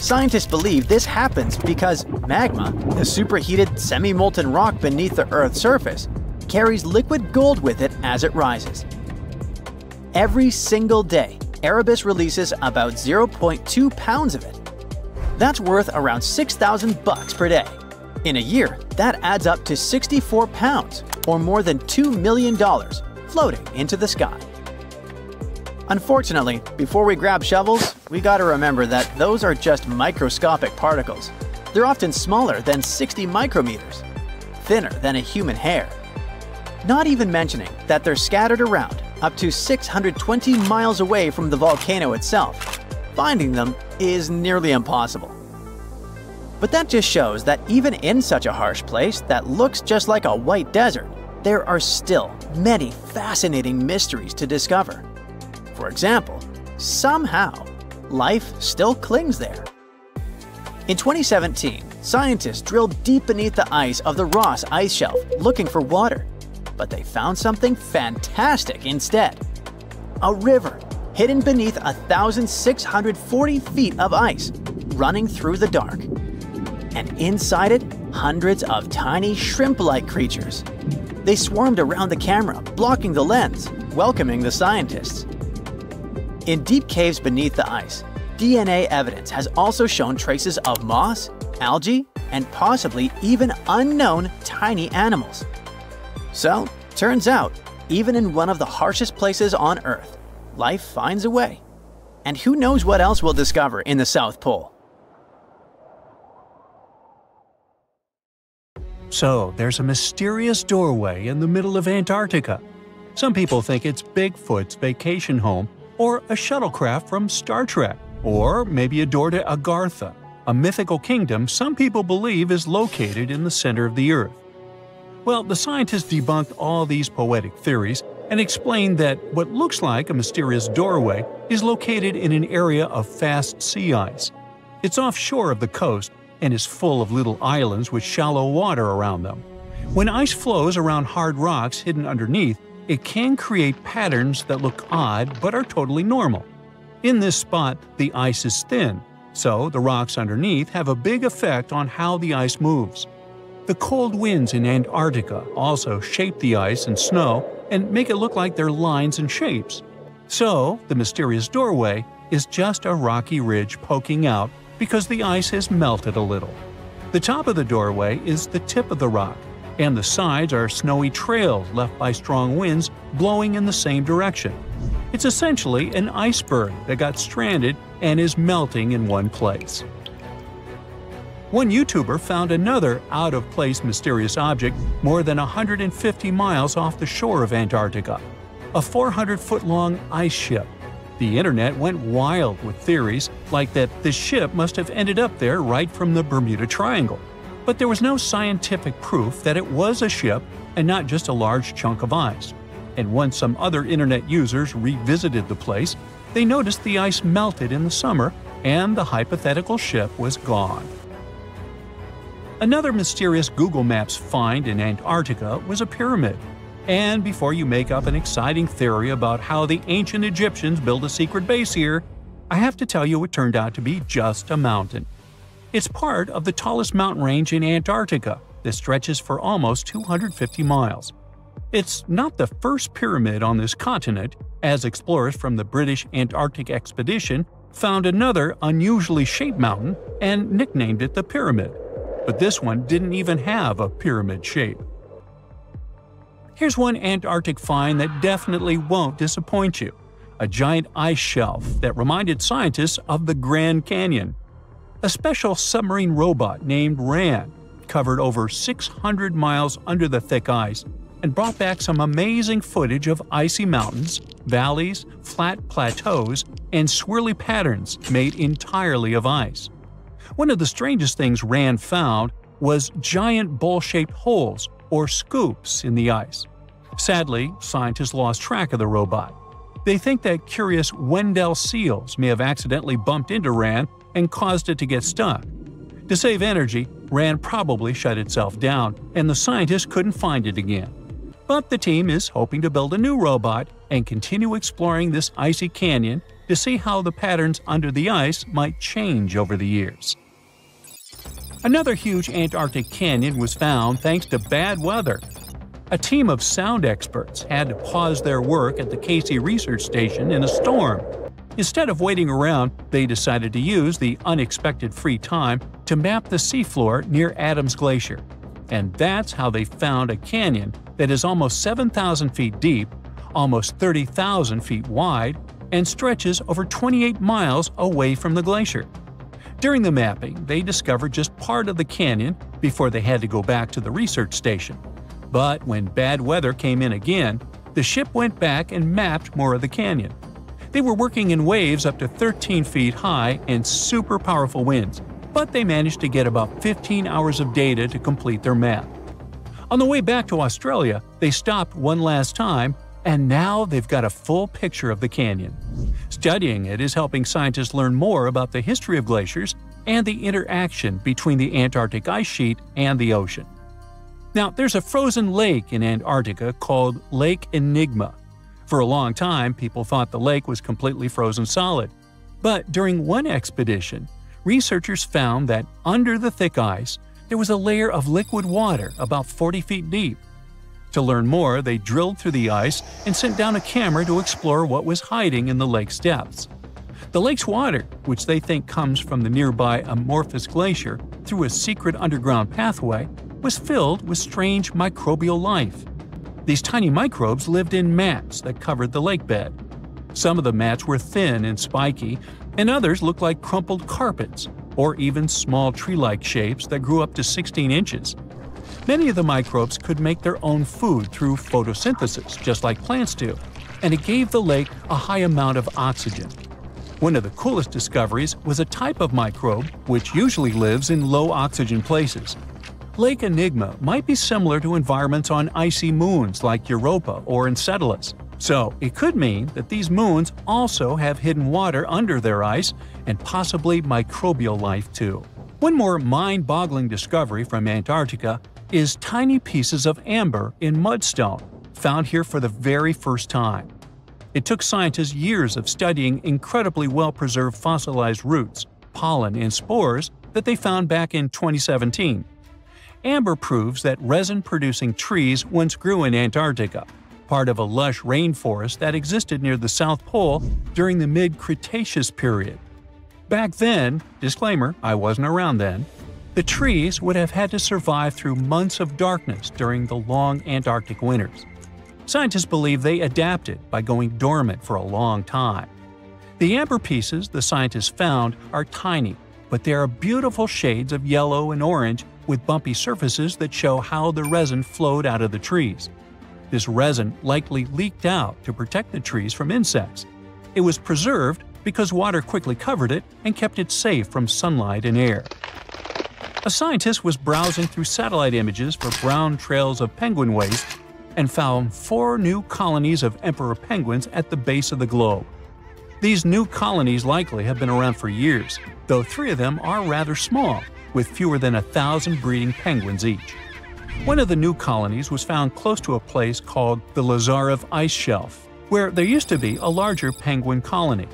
Scientists believe this happens because magma, the superheated semi-molten rock beneath the Earth's surface, carries liquid gold with it as it rises. Every single day, Erebus releases about 0.2 pounds of it. That's worth around $6,000 per day. In a year, that adds up to 64 pounds, or more than $2 million, floating into the sky. Unfortunately, before we grab shovels, we gotta remember that those are just microscopic particles. They're often smaller than 60 micrometers, thinner than a human hair. Not even mentioning that they're scattered around up to 620 miles away from the volcano itself. Finding them is nearly impossible. But that just shows that even in such a harsh place that looks just like a white desert, there are still many fascinating mysteries to discover. For example, somehow, life still clings there. In 2017, scientists drilled deep beneath the ice of the Ross Ice Shelf looking for water. But they found something fantastic instead. A river hidden beneath 1,640 feet of ice, running through the dark. And inside it, hundreds of tiny shrimp-like creatures. They swarmed around the camera, blocking the lens, welcoming the scientists. In deep caves beneath the ice, DNA evidence has also shown traces of moss, algae, and possibly even unknown tiny animals. So, turns out, even in one of the harshest places on Earth, life finds a way. And who knows what else we'll discover in the South Pole. So, there's a mysterious doorway in the middle of Antarctica. Some people think it's Bigfoot's vacation home, or a shuttlecraft from Star Trek, or maybe a door to Agartha, a mythical kingdom some people believe is located in the center of the Earth. Well, the scientists debunked all these poetic theories and explained that what looks like a mysterious doorway is located in an area of fast sea ice. It's offshore of the coast and is full of little islands with shallow water around them. When ice flows around hard rocks hidden underneath, it can create patterns that look odd but are totally normal. In this spot, the ice is thin, so the rocks underneath have a big effect on how the ice moves. The cold winds in Antarctica also shape the ice and snow and make it look like they're lines and shapes. So, the mysterious doorway is just a rocky ridge poking out because the ice has melted a little. The top of the doorway is the tip of the rock, and the sides are snowy trails left by strong winds blowing in the same direction. It's essentially an iceberg that got stranded and is melting in one place. One YouTuber found another out-of-place mysterious object more than 150 miles off the shore of Antarctica, a 400-foot-long ice ship. The internet went wild with theories like that the ship must have ended up there right from the Bermuda Triangle. But there was no scientific proof that it was a ship and not just a large chunk of ice. And once some other internet users revisited the place, they noticed the ice melted in the summer and the hypothetical ship was gone. Another mysterious Google Maps find in Antarctica was a pyramid. And before you make up an exciting theory about how the ancient Egyptians built a secret base here, I have to tell you it turned out to be just a mountain. It's part of the tallest mountain range in Antarctica that stretches for almost 250 miles. It's not the first pyramid on this continent, as explorers from the British Antarctic Expedition found another unusually shaped mountain and nicknamed it the Pyramid. But this one didn't even have a pyramid shape. Here's one Antarctic find that definitely won't disappoint you: a giant ice shelf that reminded scientists of the Grand Canyon. A special submarine robot named RAN covered over 600 miles under the thick ice and brought back some amazing footage of icy mountains, valleys, flat plateaus, and swirly patterns made entirely of ice. One of the strangest things RAN found was giant bowl-shaped holes, or scoops, in the ice. Sadly, scientists lost track of the robot. They think that curious Wendell seals may have accidentally bumped into RAN and caused it to get stuck. To save energy, RAN probably shut itself down, and the scientists couldn't find it again. But the team is hoping to build a new robot and continue exploring this icy canyon to see how the patterns under the ice might change over the years. Another huge Antarctic canyon was found thanks to bad weather. A team of sound experts had to pause their work at the Casey Research Station in a storm. Instead of waiting around, they decided to use the unexpected free time to map the seafloor near Adams Glacier. And that's how they found a canyon that is almost 7,000 feet deep, almost 30,000 feet wide, and stretches over 28 miles away from the glacier. During the mapping, they discovered just part of the canyon before they had to go back to the research station. But when bad weather came in again, the ship went back and mapped more of the canyon. They were working in waves up to 13 feet high and super powerful winds, but they managed to get about 15 hours of data to complete their map. On the way back to Australia, they stopped one last time, and now they've got a full picture of the canyon. Studying it is helping scientists learn more about the history of glaciers and the interaction between the Antarctic ice sheet and the ocean. Now, there's a frozen lake in Antarctica called Lake Enigma. For a long time, people thought the lake was completely frozen solid. But during one expedition, researchers found that under the thick ice, there was a layer of liquid water about 40 feet deep. To learn more, they drilled through the ice and sent down a camera to explore what was hiding in the lake's depths. The lake's water, which they think comes from the nearby Amorphous Glacier through a secret underground pathway, was filled with strange microbial life. These tiny microbes lived in mats that covered the lake bed. Some of the mats were thin and spiky, and others looked like crumpled carpets, or even small tree-like shapes that grew up to 16 inches. Many of the microbes could make their own food through photosynthesis, just like plants do, and it gave the lake a high amount of oxygen. One of the coolest discoveries was a type of microbe which usually lives in low-oxygen places. Lake Enigma might be similar to environments on icy moons like Europa or Enceladus, so it could mean that these moons also have hidden water under their ice and possibly microbial life too. One more mind-boggling discovery from Antarctica is tiny pieces of amber in mudstone, found here for the very first time. It took scientists years of studying incredibly well-preserved fossilized roots, pollen, and spores that they found back in 2017. Amber proves that resin-producing trees once grew in Antarctica, part of a lush rainforest that existed near the South Pole during the mid-Cretaceous period. Back then, disclaimer, I wasn't around then, the trees would have had to survive through months of darkness during the long Antarctic winters. Scientists believe they adapted by going dormant for a long time. The amber pieces the scientists found are tiny, but they are beautiful shades of yellow and orange with bumpy surfaces that show how the resin flowed out of the trees. This resin likely leaked out to protect the trees from insects. It was preserved because water quickly covered it and kept it safe from sunlight and air. A scientist was browsing through satellite images for brown trails of penguin waste and found 4 new colonies of emperor penguins at the base of the globe. These new colonies likely have been around for years, though 3 of them are rather small, with fewer than 1,000 breeding penguins each. One of the new colonies was found close to a place called the Lazarev Ice Shelf, where there used to be a larger penguin colony.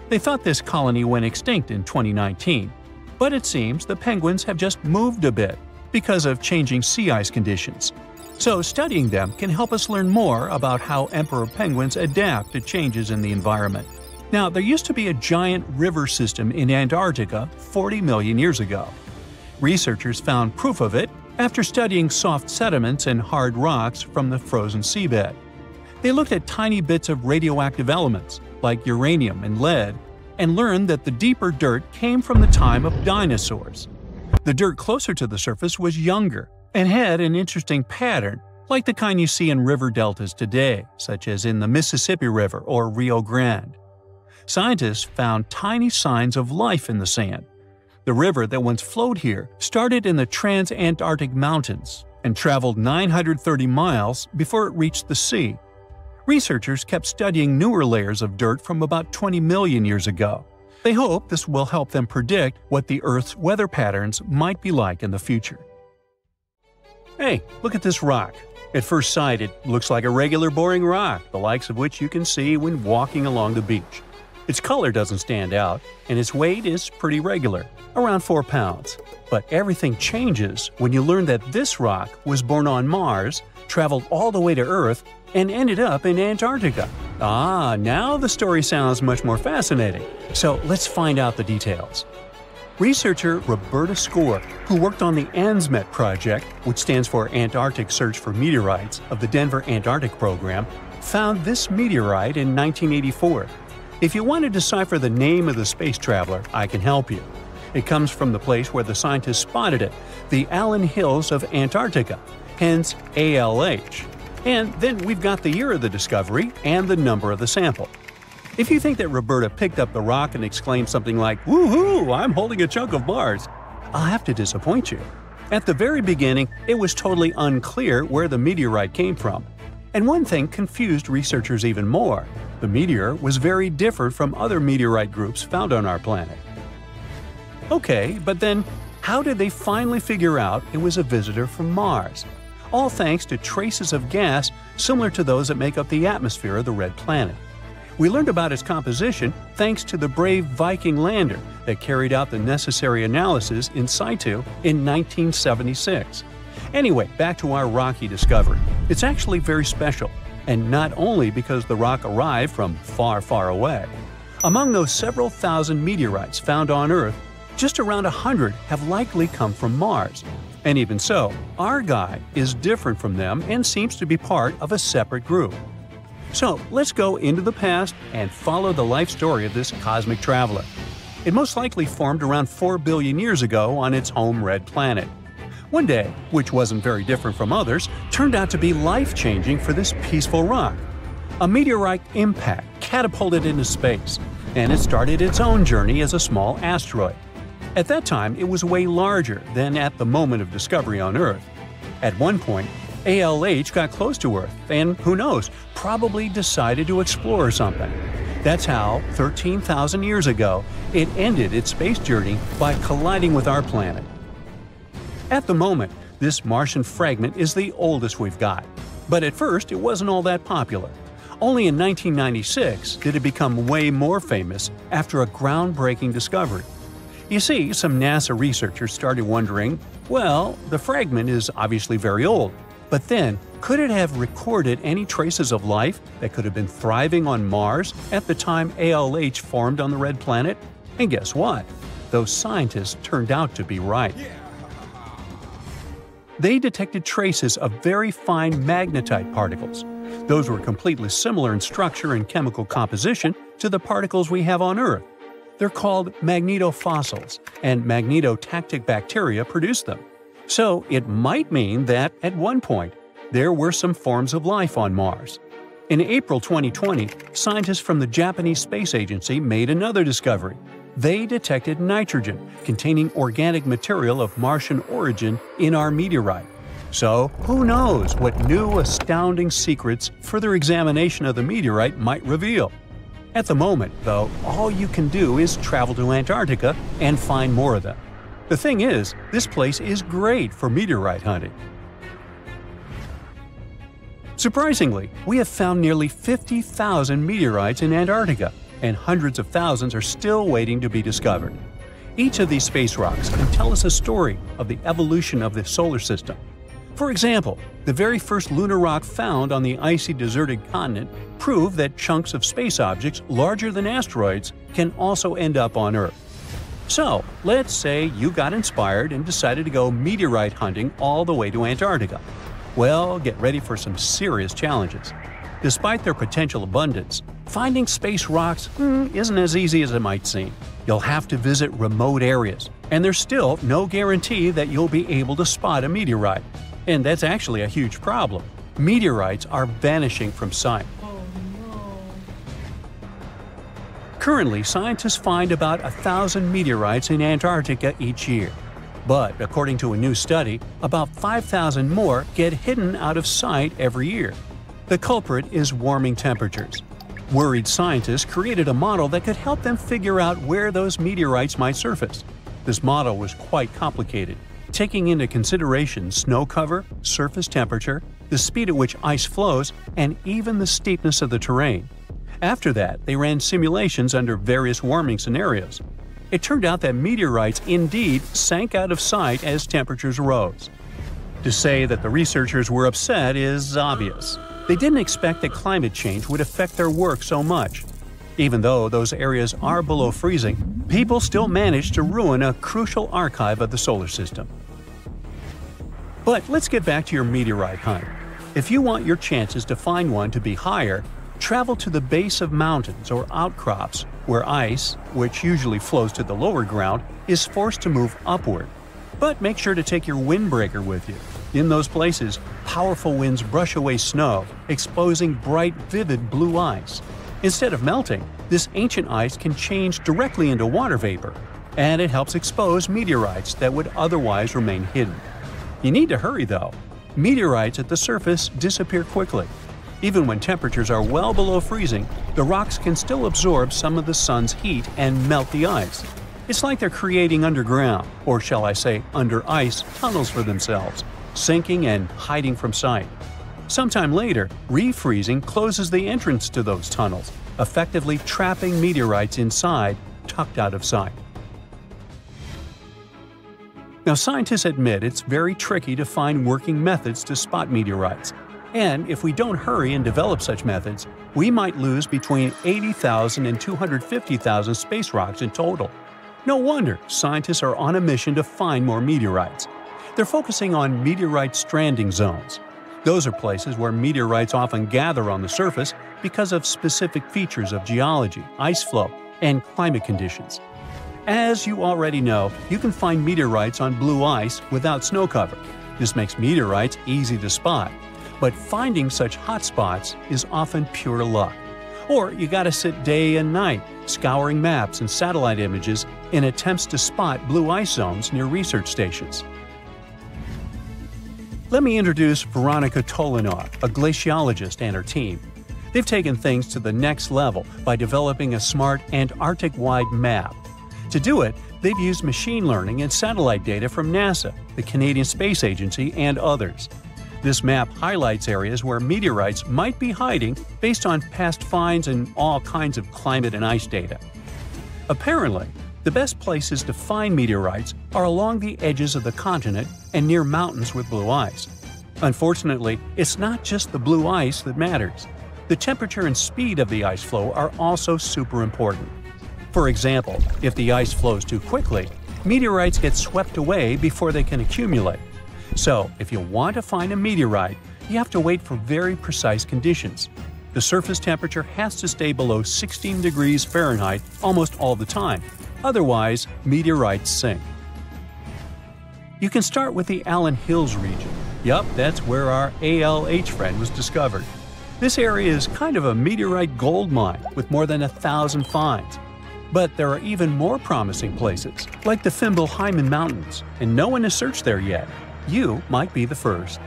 They thought this colony went extinct in 2019, but it seems the penguins have just moved a bit because of changing sea ice conditions. So studying them can help us learn more about how emperor penguins adapt to changes in the environment. Now, there used to be a giant river system in Antarctica 40 million years ago. Researchers found proof of it after studying soft sediments and hard rocks from the frozen seabed. They looked at tiny bits of radioactive elements, like uranium and lead, and learned that the deeper dirt came from the time of dinosaurs. The dirt closer to the surface was younger and had an interesting pattern, like the kind you see in river deltas today, such as in the Mississippi River or Rio Grande. Scientists found tiny signs of life in the sand. The river that once flowed here started in the Trans-Antarctic Mountains and traveled 930 miles before it reached the sea. Researchers kept studying newer layers of dirt from about 20 million years ago. They hope this will help them predict what the Earth's weather patterns might be like in the future. Hey, look at this rock. At first sight, it looks like a regular boring rock, the likes of which you can see when walking along the beach. Its color doesn't stand out, and its weight is pretty regular, around 4 pounds. But everything changes when you learn that this rock was born on Mars, traveled all the way to Earth, and ended up in Antarctica. Ah, now the story sounds much more fascinating. So let's find out the details. Researcher Roberta Score, who worked on the ANSMET project, which stands for Antarctic Search for Meteorites of the Denver Antarctic Program, found this meteorite in 1984. If you want to decipher the name of the space traveler, I can help you. It comes from the place where the scientists spotted it, the Allen Hills of Antarctica, hence ALH. And then we've got the year of the discovery and the number of the sample. If you think that Roberta picked up the rock and exclaimed something like, "Woohoo, I'm holding a chunk of Mars," I'll have to disappoint you. At the very beginning, it was totally unclear where the meteorite came from. And one thing confused researchers even more. The meteor was very different from other meteorite groups found on our planet. Okay, but then how did they finally figure out it was a visitor from Mars? All thanks to traces of gas similar to those that make up the atmosphere of the red planet. We learned about its composition thanks to the brave Viking lander that carried out the necessary analysis in situ in 1976. Anyway, back to our rocky discovery. It's actually very special, and not only because the rock arrived from far, far away. Among those several thousand meteorites found on Earth, just around 100 have likely come from Mars. And even so, our guy is different from them and seems to be part of a separate group. So let's go into the past and follow the life story of this cosmic traveler. It most likely formed around 4 billion years ago on its home red planet. One day, which wasn't very different from others, turned out to be life-changing for this peaceful rock. A meteorite impact catapulted into space, and it started its own journey as a small asteroid. At that time, it was way larger than at the moment of discovery on Earth. At one point, ALH got close to Earth and, who knows, probably decided to explore something. That's how, 13,000 years ago, it ended its space journey by colliding with our planet. At the moment, this Martian fragment is the oldest we've got. But at first, it wasn't all that popular. Only in 1996 did it become way more famous after a groundbreaking discovery. You see, some NASA researchers started wondering, well, the fragment is obviously very old, but then, could it have recorded any traces of life that could have been thriving on Mars at the time ALH formed on the red planet? And guess what? Those scientists turned out to be right. They detected traces of very fine magnetite particles. Those were completely similar in structure and chemical composition to the particles we have on Earth. They're called magnetofossils, and magnetotactic bacteria produce them. So it might mean that, at one point, there were some forms of life on Mars. In April 2020, scientists from the Japanese Space Agency made another discovery. They detected nitrogen, containing organic material of Martian origin, in our meteorite. So, who knows what new, astounding secrets further examination of the meteorite might reveal? At the moment, though, all you can do is travel to Antarctica and find more of them. The thing is, this place is great for meteorite hunting. Surprisingly, we have found nearly 50,000 meteorites in Antarctica, and hundreds of thousands are still waiting to be discovered. Each of these space rocks can tell us a story of the evolution of the solar system. For example, the very first lunar rock found on the icy deserted continent proved that chunks of space objects larger than asteroids can also end up on Earth. So, let's say you got inspired and decided to go meteorite hunting all the way to Antarctica. Well, get ready for some serious challenges. Despite their potential abundance, finding space rocks isn't as easy as it might seem. You'll have to visit remote areas, and there's still no guarantee that you'll be able to spot a meteorite. And that's actually a huge problem. Meteorites are vanishing from sight. Currently, scientists find about 1,000 meteorites in Antarctica each year. But according to a new study, about 5,000 more get hidden out of sight every year. The culprit is warming temperatures. Worried scientists created a model that could help them figure out where those meteorites might surface. This model was quite complicated, taking into consideration snow cover, surface temperature, the speed at which ice flows, and even the steepness of the terrain. After that, they ran simulations under various warming scenarios. It turned out that meteorites indeed sank out of sight as temperatures rose. To say that the researchers were upset is obvious. They didn't expect that climate change would affect their work so much. Even though those areas are below freezing, people still managed to ruin a crucial archive of the solar system. But let's get back to your meteorite hunt. If you want your chances to find one to be higher, travel to the base of mountains or outcrops where ice, which usually flows to the lower ground, is forced to move upward. But make sure to take your windbreaker with you. In those places, powerful winds brush away snow, exposing bright, vivid blue ice. Instead of melting, this ancient ice can change directly into water vapor, and it helps expose meteorites that would otherwise remain hidden. You need to hurry though. Meteorites at the surface disappear quickly. Even when temperatures are well below freezing, the rocks can still absorb some of the sun's heat and melt the ice. It's like they're creating underground, or shall I say under ice, tunnels for themselves, sinking and hiding from sight. Sometime later, refreezing closes the entrance to those tunnels, effectively trapping meteorites inside, tucked out of sight. Now, scientists admit it's very tricky to find working methods to spot meteorites. And if we don't hurry and develop such methods, we might lose between 80,000 and 250,000 space rocks in total. No wonder scientists are on a mission to find more meteorites. They're focusing on meteorite stranding zones. Those are places where meteorites often gather on the surface because of specific features of geology, ice flow, and climate conditions. As you already know, you can find meteorites on blue ice without snow cover. This makes meteorites easy to spot. But finding such hotspots is often pure luck. Or you gotta sit day and night, scouring maps and satellite images in attempts to spot blue ice zones near research stations. Let me introduce Veronika Tolinov, a glaciologist, and her team. They've taken things to the next level by developing a smart Antarctic-wide map. To do it, they've used machine learning and satellite data from NASA, the Canadian Space Agency, and others. This map highlights areas where meteorites might be hiding based on past finds and all kinds of climate and ice data. Apparently, the best places to find meteorites are along the edges of the continent and near mountains with blue ice. Unfortunately, it's not just the blue ice that matters. The temperature and speed of the ice flow are also super important. For example, if the ice flows too quickly, meteorites get swept away before they can accumulate. So, if you want to find a meteorite, you have to wait for very precise conditions. The surface temperature has to stay below 16 degrees Fahrenheit almost all the time. Otherwise, meteorites sink. You can start with the Allen Hills region. Yup, that's where our ALH friend was discovered. This area is kind of a meteorite gold mine with more than 1,000 finds. But there are even more promising places, like the Fimbulheimen Mountains, and no one has searched there yet. You might be the first.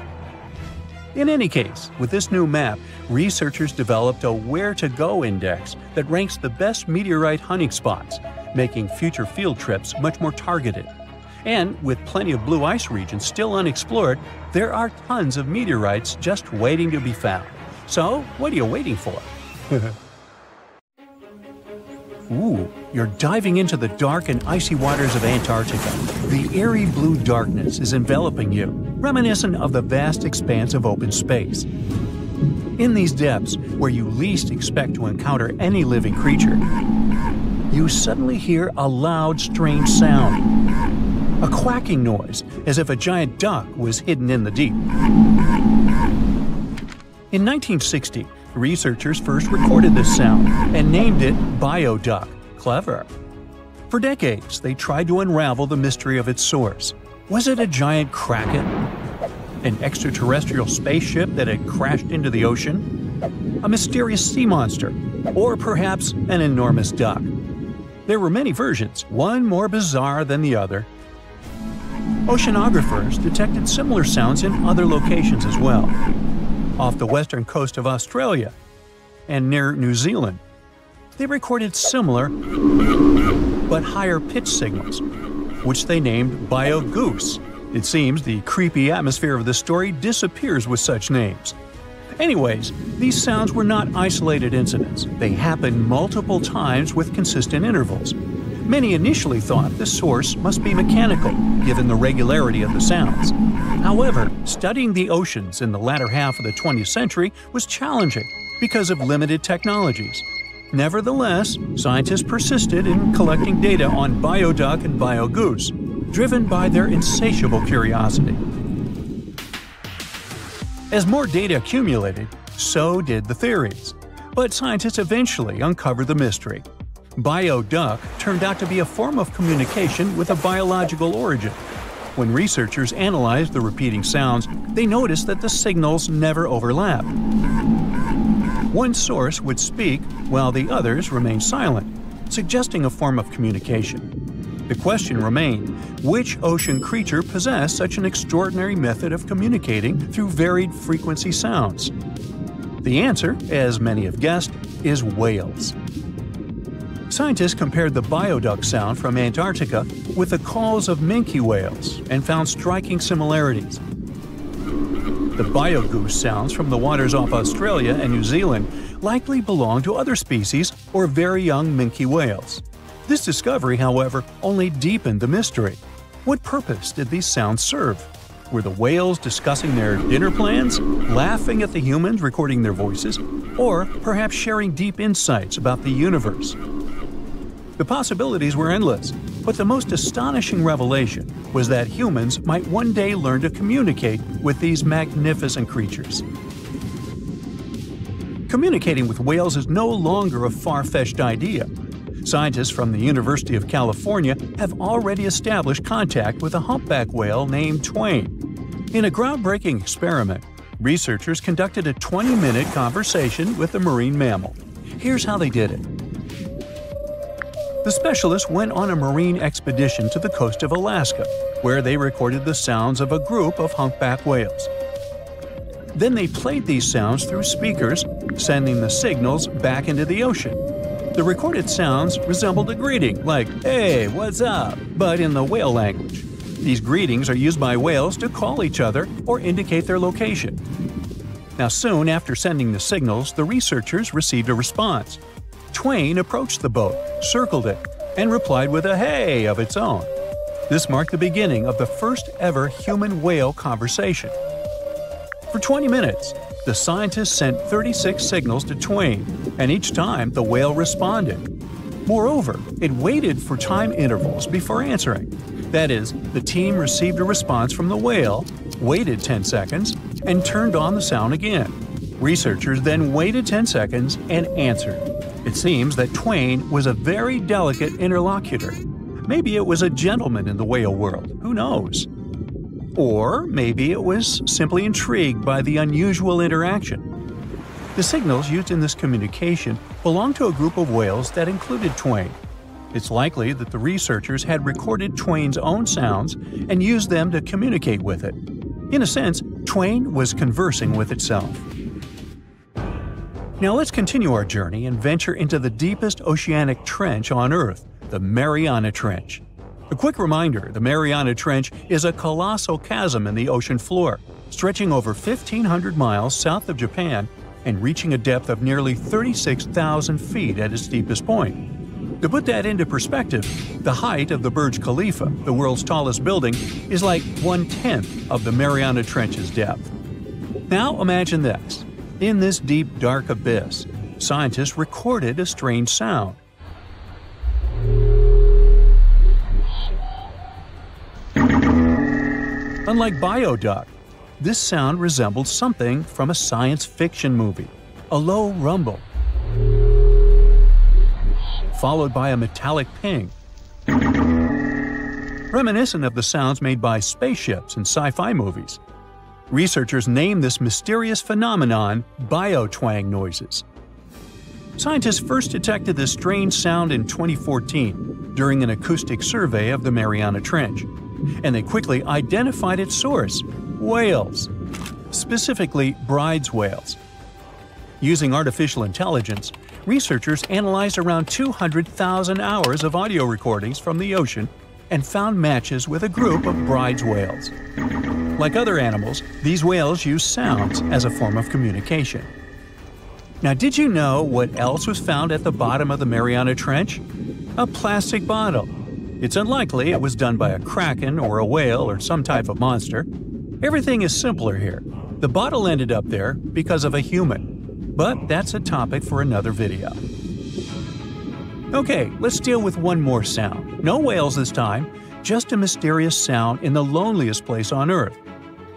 In any case, with this new map, researchers developed a where-to-go index that ranks the best meteorite hunting spots, making future field trips much more targeted. And with plenty of blue ice regions still unexplored, there are tons of meteorites just waiting to be found. So, what are you waiting for? Ooh, you're diving into the dark and icy waters of Antarctica. The eerie blue darkness is enveloping you, reminiscent of the vast expanse of open space. In these depths, where you least expect to encounter any living creature, you suddenly hear a loud, strange sound. A quacking noise, as if a giant duck was hidden in the deep. In 1960, researchers first recorded this sound and named it bioduck. Clever. For decades, they tried to unravel the mystery of its source. Was it a giant kraken? An extraterrestrial spaceship that had crashed into the ocean? A mysterious sea monster? Or perhaps an enormous duck? There were many versions, one more bizarre than the other. Oceanographers detected similar sounds in other locations as well. Off the western coast of Australia and near New Zealand, they recorded similar but higher pitch signals, which they named bio-goose. It seems the creepy atmosphere of the story disappears with such names. Anyways, these sounds were not isolated incidents. They happened multiple times with consistent intervals. Many initially thought the source must be mechanical, given the regularity of the sounds. However, studying the oceans in the latter half of the 20th century was challenging because of limited technologies. Nevertheless, scientists persisted in collecting data on bioduck and biogoose, driven by their insatiable curiosity. As more data accumulated, so did the theories. But scientists eventually uncovered the mystery. Bioduck turned out to be a form of communication with a biological origin. When researchers analyzed the repeating sounds, they noticed that the signals never overlapped. One source would speak while the others remained silent, suggesting a form of communication. The question remained, which ocean creature possessed such an extraordinary method of communicating through varied frequency sounds? The answer, as many have guessed, is whales. Scientists compared the bioduck sound from Antarctica with the calls of minke whales and found striking similarities. The biogoose sounds from the waters off Australia and New Zealand likely belong to other species or very young minke whales. This discovery, however, only deepened the mystery. What purpose did these sounds serve? Were the whales discussing their dinner plans, laughing at the humans recording their voices, or perhaps sharing deep insights about the universe? The possibilities were endless, but the most astonishing revelation was that humans might one day learn to communicate with these magnificent creatures. Communicating with whales is no longer a far-fetched idea. Scientists from the University of California have already established contact with a humpback whale named Twain. In a groundbreaking experiment, researchers conducted a 20-minute conversation with the marine mammal. Here's how they did it. The specialists went on a marine expedition to the coast of Alaska, where they recorded the sounds of a group of humpback whales. Then they played these sounds through speakers, sending the signals back into the ocean. The recorded sounds resembled a greeting, like, "Hey, what's up?" but in the whale language. These greetings are used by whales to call each other or indicate their location. Now, soon after sending the signals, the researchers received a response. Twain approached the boat, circled it, and replied with a "hey" of its own. This marked the beginning of the first ever human-whale conversation. For 20 minutes, the scientists sent 36 signals to Twain, and each time the whale responded. Moreover, it waited for time intervals before answering. That is, the team received a response from the whale, waited 10 seconds, and turned on the sound again. Researchers then waited 10 seconds and answered. It seems that Twain was a very delicate interlocutor. Maybe it was a gentleman in the whale world, who knows? Or maybe it was simply intrigued by the unusual interaction. The signals used in this communication belonged to a group of whales that included Twain. It's likely that the researchers had recorded Twain's own sounds and used them to communicate with it. In a sense, Twain was conversing with itself. Now let's continue our journey and venture into the deepest oceanic trench on Earth, the Mariana Trench. A quick reminder, the Mariana Trench is a colossal chasm in the ocean floor, stretching over 1,500 miles south of Japan and reaching a depth of nearly 36,000 feet at its deepest point. To put that into perspective, the height of the Burj Khalifa, the world's tallest building, is like 1/10 of the Mariana Trench's depth. Now imagine this. In this deep, dark abyss, scientists recorded a strange sound. Unlike bioduck, this sound resembled something from a science fiction movie, a low rumble, followed by a metallic ping, reminiscent of the sounds made by spaceships in sci-fi movies. Researchers named this mysterious phenomenon biotwang noises. Scientists first detected this strange sound in 2014 during an acoustic survey of the Mariana Trench, and they quickly identified its source: whales, specifically Bride's whales. Using artificial intelligence, researchers analyzed around 200,000 hours of audio recordings from the ocean and found matches with a group of Bride's whales. Like other animals, these whales use sounds as a form of communication. Now, did you know what else was found at the bottom of the Mariana Trench? A plastic bottle. It's unlikely it was done by a kraken or a whale or some type of monster. Everything is simpler here. The bottle ended up there because of a human. But that's a topic for another video. Okay, let's deal with one more sound. No whales this time, just a mysterious sound in the loneliest place on Earth.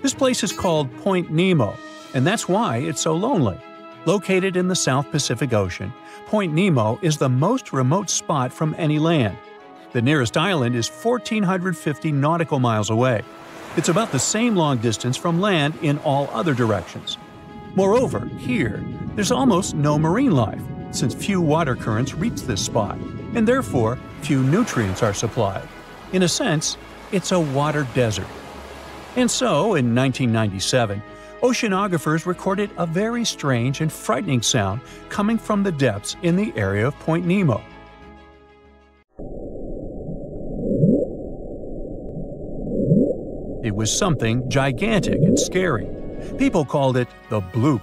This place is called Point Nemo, and that's why it's so lonely. Located in the South Pacific Ocean, Point Nemo is the most remote spot from any land. The nearest island is 1,450 nautical miles away. It's about the same long distance from land in all other directions. Moreover, here, there's almost no marine life, since few water currents reach this spot, and therefore few nutrients are supplied. In a sense, it's a water desert. And so, in 1997, oceanographers recorded a very strange and frightening sound coming from the depths in the area of Point Nemo. It was something gigantic and scary. People called it the bloop.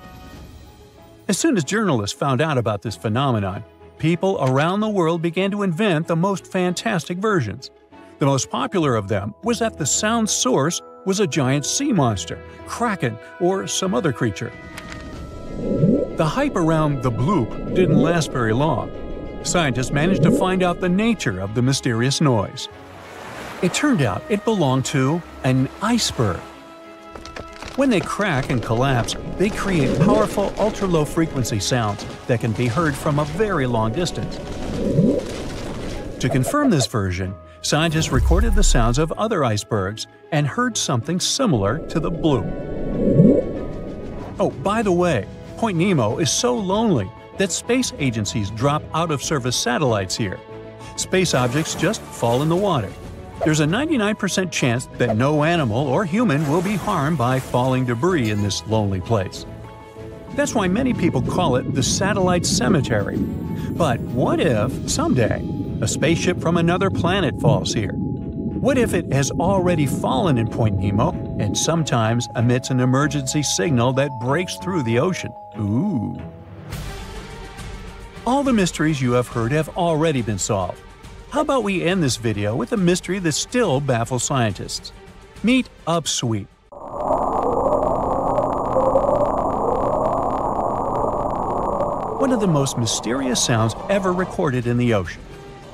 As soon as journalists found out about this phenomenon, people around the world began to invent the most fantastic versions. The most popular of them was that the sound source was a giant sea monster, kraken, or some other creature. The hype around the bloop didn't last very long. Scientists managed to find out the nature of the mysterious noise. It turned out it belonged to an iceberg. When they crack and collapse, they create powerful ultra-low frequency sounds that can be heard from a very long distance. To confirm this version, scientists recorded the sounds of other icebergs and heard something similar to the bloop. Oh, by the way, Point Nemo is so lonely that space agencies drop out-of-service satellites here. Space objects just fall in the water. There's a 99% chance that no animal or human will be harmed by falling debris in this lonely place. That's why many people call it the satellite cemetery. But what if, someday, a spaceship from another planet falls here? What if it has already fallen in Point Nemo and sometimes emits an emergency signal that breaks through the ocean? Ooh. All the mysteries you have heard have already been solved. How about we end this video with a mystery that still baffles scientists? Meet upsweep. One of the most mysterious sounds ever recorded in the ocean.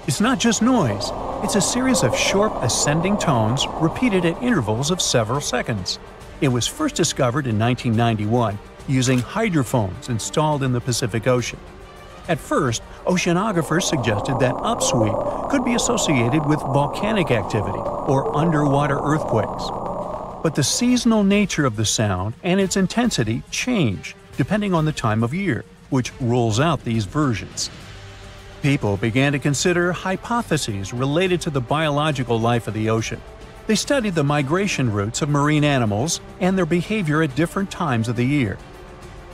It's not just noise, it's a series of short ascending tones repeated at intervals of several seconds. It was first discovered in 1991 using hydrophones installed in the Pacific Ocean. At first, oceanographers suggested that upsweep could be associated with volcanic activity or underwater earthquakes. But the seasonal nature of the sound and its intensity change depending on the time of year, which rules out these versions. People began to consider hypotheses related to the biological life of the ocean. They studied the migration routes of marine animals and their behavior at different times of the year.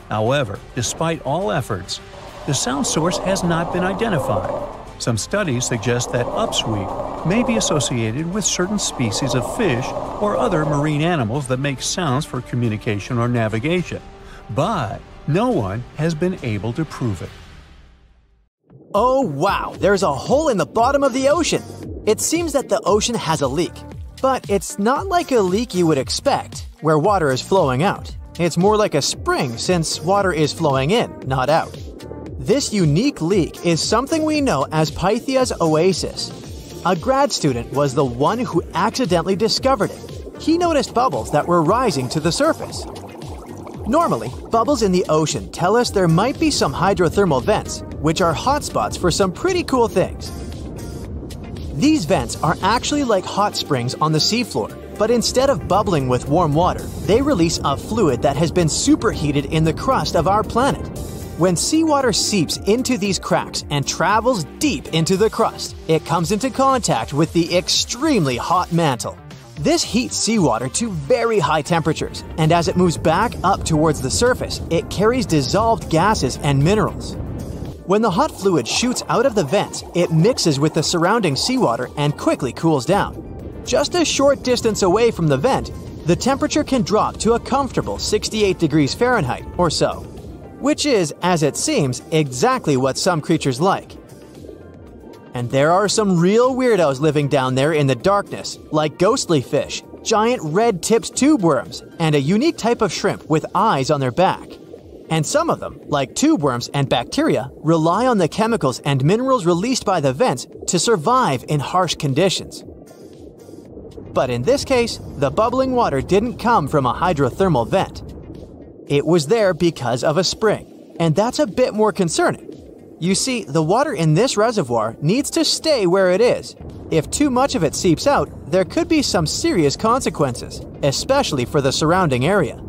However, despite all efforts, the sound source has not been identified. Some studies suggest that upsweep may be associated with certain species of fish or other marine animals that make sounds for communication or navigation, but no one has been able to prove it. Oh wow, there's a hole in the bottom of the ocean. It seems that the ocean has a leak. But it's not like a leak you would expect, where water is flowing out. It's more like a spring since water is flowing in, not out. This unique leak is something we know as Pythia's oasis. A grad student was the one who accidentally discovered it. he noticed bubbles that were rising to the surface. Normally, bubbles in the ocean tell us there might be some hydrothermal vents, which are hotspots for some pretty cool things. These vents are actually like hot springs on the seafloor, but instead of bubbling with warm water, they release a fluid that has been superheated in the crust of our planet. When seawater seeps into these cracks and travels deep into the crust, it comes into contact with the extremely hot mantle. This heats seawater to very high temperatures, and as it moves back up towards the surface, it carries dissolved gases and minerals. When the hot fluid shoots out of the vents, it mixes with the surrounding seawater and quickly cools down. Just a short distance away from the vent, the temperature can drop to a comfortable 68 degrees Fahrenheit or so, which is, as it seems, exactly what some creatures like. And there are some real weirdos living down there in the darkness, like ghostly fish, giant red-tipped tube worms, and a unique type of shrimp with eyes on their back. And some of them, like tube worms and bacteria, rely on the chemicals and minerals released by the vents to survive in harsh conditions. But in this case, the bubbling water didn't come from a hydrothermal vent. It was there because of a spring, and that's a bit more concerning. You see, the water in this reservoir needs to stay where it is. If too much of it seeps out, there could be some serious consequences, especially for the surrounding area.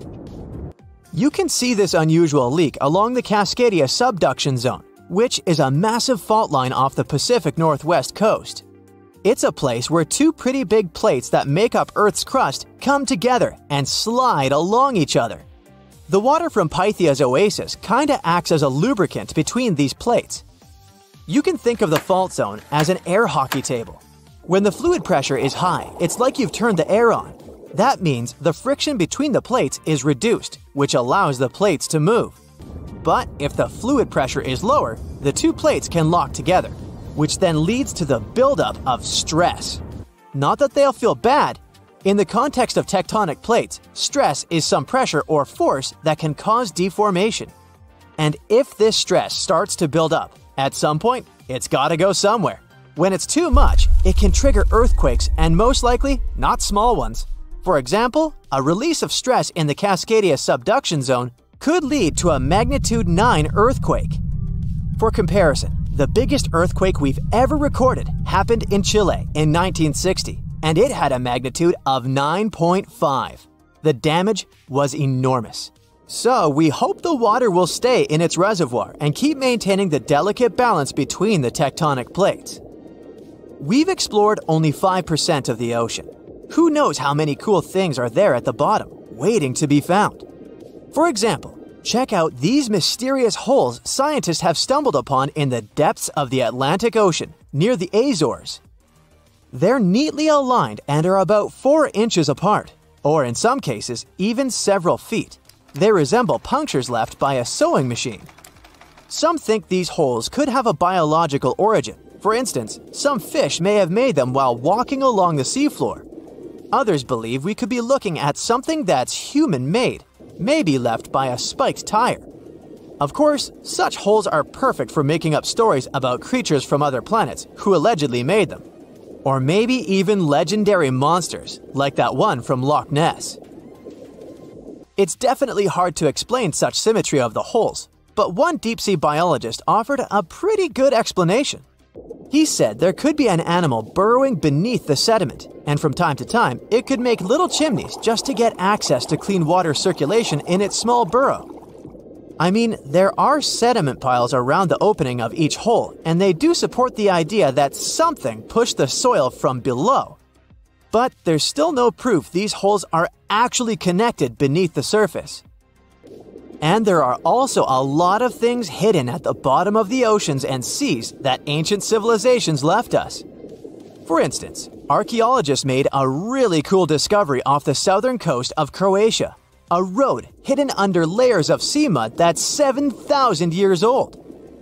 You can see this unusual leak along the Cascadia subduction zone, which is a massive fault line off the Pacific Northwest coast. It's a place where two pretty big plates that make up Earth's crust come together and slide along each other. The water from Pythia's oasis kinda acts as a lubricant between these plates. You can think of the fault zone as an air hockey table. When the fluid pressure is high, it's like you've turned the air on. That means the friction between the plates is reduced, which allows the plates to move. But if the fluid pressure is lower, the two plates can lock together, which then leads to the buildup of stress. Not that they'll feel bad. In the context of tectonic plates, stress is some pressure or force that can cause deformation. And if this stress starts to build up, at some point, it's gotta go somewhere. When it's too much, it can trigger earthquakes, and most likely, not small ones. For example, a release of stress in the Cascadia subduction zone could lead to a magnitude 9 earthquake. For comparison, the biggest earthquake we've ever recorded happened in Chile in 1960, and it had a magnitude of 9.5. The damage was enormous. So we hope the water will stay in its reservoir and keep maintaining the delicate balance between the tectonic plates. We've explored only 5% of the ocean. Who knows how many cool things are there at the bottom, waiting to be found? For example, check out these mysterious holes scientists have stumbled upon in the depths of the Atlantic Ocean, near the Azores. They're neatly aligned and are about 4 inches apart, or in some cases, even several feet. They resemble punctures left by a sewing machine. Some think these holes could have a biological origin. For instance, some fish may have made them while walking along the seafloor. Others believe we could be looking at something that's human-made, maybe left by a spiked tire. Of course, such holes are perfect for making up stories about creatures from other planets who allegedly made them. Or maybe even legendary monsters, like that one from Loch Ness. It's definitely hard to explain such symmetry of the holes, but one deep-sea biologist offered a pretty good explanation. He said there could be an animal burrowing beneath the sediment, and from time to time, it could make little chimneys just to get access to clean water circulation in its small burrow. I mean, there are sediment piles around the opening of each hole, and they do support the idea that something pushed the soil from below. But there's still no proof these holes are actually connected beneath the surface. And there are also a lot of things hidden at the bottom of the oceans and seas that ancient civilizations left us. For instance, archaeologists made a really cool discovery off the southern coast of Croatia. A road hidden under layers of sea mud that's 7,000 years old.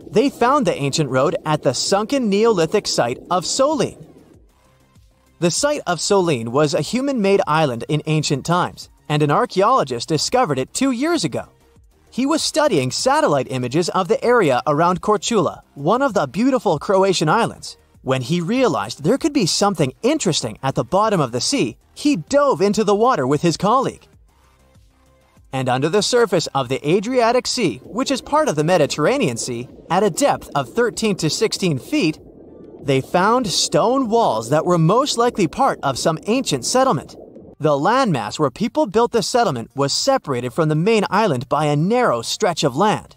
They found the ancient road at the sunken Neolithic site of Solin. The site of Solin was a human-made island in ancient times, and an archaeologist discovered it 2 years ago. He was studying satellite images of the area around Korčula, one of the beautiful Croatian islands. When he realized there could be something interesting at the bottom of the sea, he dove into the water with his colleague. And under the surface of the Adriatic Sea, which is part of the Mediterranean Sea, at a depth of 13 to 16 feet, they found stone walls that were most likely part of some ancient settlement. The landmass where people built the settlement was separated from the main island by a narrow stretch of land.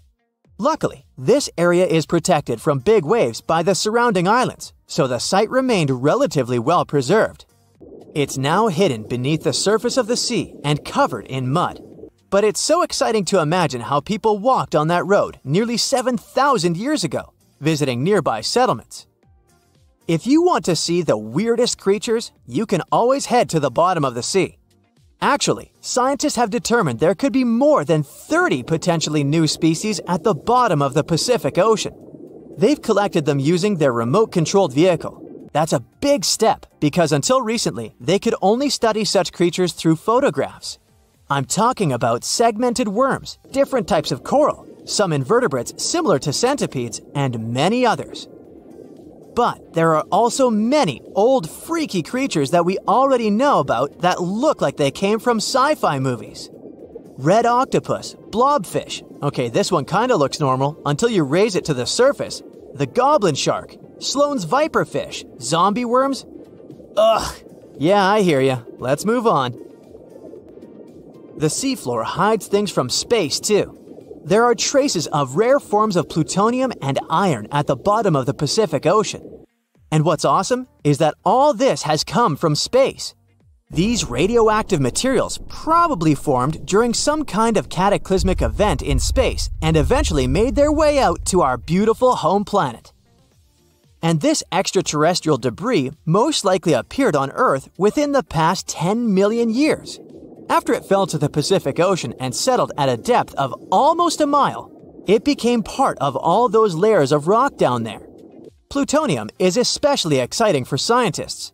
Luckily, this area is protected from big waves by the surrounding islands, so the site remained relatively well preserved. It's now hidden beneath the surface of the sea and covered in mud. But it's so exciting to imagine how people walked on that road nearly 7,000 years ago, visiting nearby settlements. If you want to see the weirdest creatures, you can always head to the bottom of the sea. Actually, scientists have determined there could be more than 30 potentially new species at the bottom of the Pacific Ocean. They've collected them using their remote-controlled vehicle. That's a big step because until recently, they could only study such creatures through photographs. I'm talking about segmented worms, different types of coral, some invertebrates similar to centipedes, and many others. But there are also many old freaky creatures that we already know about that look like they came from sci-fi movies. Red octopus, blobfish. Okay, this one kinda looks normal until you raise it to the surface. The goblin shark, Sloane's viperfish, zombie worms. Ugh. Yeah, I hear ya. Let's move on. The seafloor hides things from space too. There are traces of rare forms of plutonium and iron at the bottom of the Pacific Ocean. And what's awesome is that all this has come from space. These radioactive materials probably formed during some kind of cataclysmic event in space and eventually made their way out to our beautiful home planet. And this extraterrestrial debris most likely appeared on Earth within the past 10 million years. After it fell to the Pacific Ocean and settled at a depth of almost a mile, it became part of all those layers of rock down there. Plutonium is especially exciting for scientists.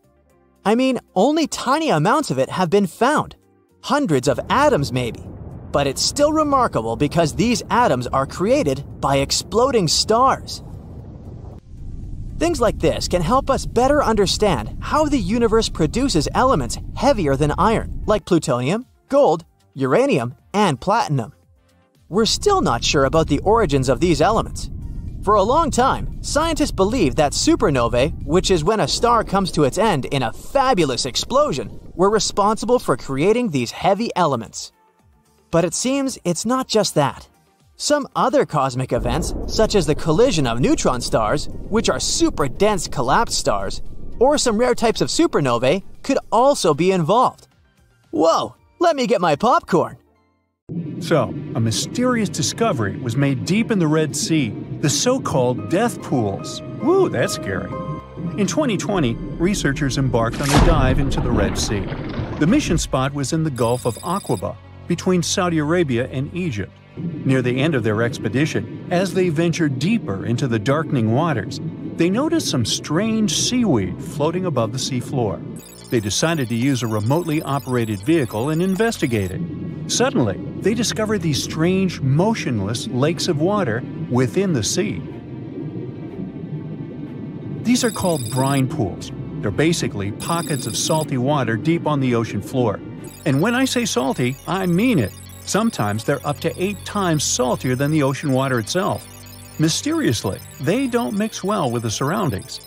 I mean, only tiny amounts of it have been found, hundreds of atoms maybe. But it's still remarkable because these atoms are created by exploding stars. Things like this can help us better understand how the universe produces elements heavier than iron, like plutonium, gold, uranium, and platinum. We're still not sure about the origins of these elements. For a long time, scientists believed that supernovae, which is when a star comes to its end in a fabulous explosion, were responsible for creating these heavy elements. But it seems it's not just that. Some other cosmic events, such as the collision of neutron stars, which are super dense collapsed stars, or some rare types of supernovae, could also be involved. Whoa, let me get my popcorn! So, a mysterious discovery was made deep in the Red Sea, the so-called death pools. Woo, that's scary. In 2020, researchers embarked on a dive into the Red Sea. The mission spot was in the Gulf of Aqaba, between Saudi Arabia and Egypt. Near the end of their expedition, as they ventured deeper into the darkening waters, they noticed some strange seaweed floating above the seafloor. They decided to use a remotely operated vehicle and investigate it. Suddenly, they discovered these strange, motionless lakes of water within the sea. These are called brine pools. They're basically pockets of salty water deep on the ocean floor. And when I say salty, I mean it. Sometimes they're up to 8 times saltier than the ocean water itself. Mysteriously, they don't mix well with the surroundings.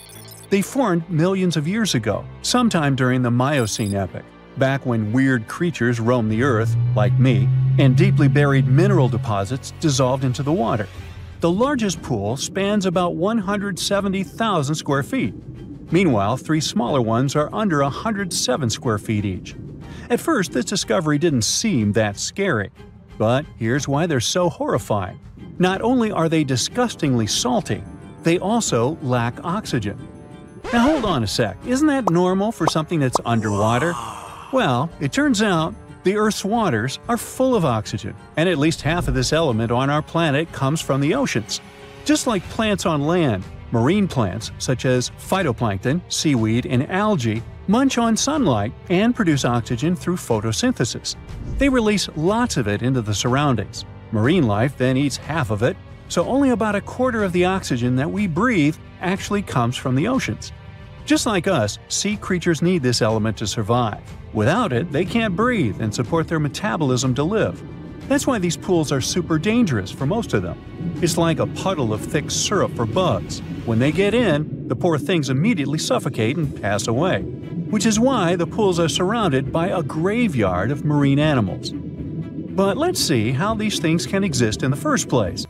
They formed millions of years ago, sometime during the Miocene epoch, back when weird creatures roamed the Earth, like me, and deeply buried mineral deposits dissolved into the water. The largest pool spans about 170,000 square feet. Meanwhile, 3 smaller ones are under 107 square feet each. At first, this discovery didn't seem that scary. But here's why they're so horrifying. Not only are they disgustingly salty, they also lack oxygen. Now hold on a sec, isn't that normal for something that's underwater? Well, it turns out the Earth's waters are full of oxygen, and at least half of this element on our planet comes from the oceans. Just like plants on land, marine plants such as phytoplankton, seaweed, and algae munch on sunlight and produce oxygen through photosynthesis. They release lots of it into the surroundings. Marine life then eats half of it, so only about a quarter of the oxygen that we breathe actually comes from the oceans. Just like us, sea creatures need this element to survive. Without it, they can't breathe and support their metabolism to live. That's why these pools are super dangerous for most of them. It's like a puddle of thick syrup for bugs. When they get in, the poor things immediately suffocate and pass away. Which is why the pools are surrounded by a graveyard of marine animals. But let's see how these things can exist in the first place.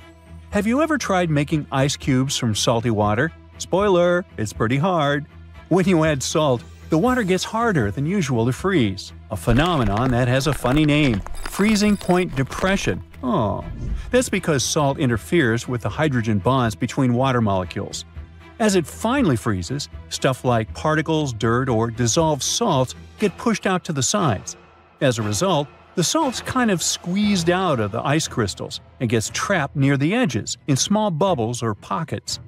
Have you ever tried making ice cubes from salty water? Spoiler, it's pretty hard. When you add salt, the water gets harder than usual to freeze, a phenomenon that has a funny name, freezing point depression. Oh, that's because salt interferes with the hydrogen bonds between water molecules. As it finally freezes, stuff like particles, dirt, or dissolved salts get pushed out to the sides. As a result, the salt's kind of squeezed out of the ice crystals and gets trapped near the edges in small bubbles or pockets.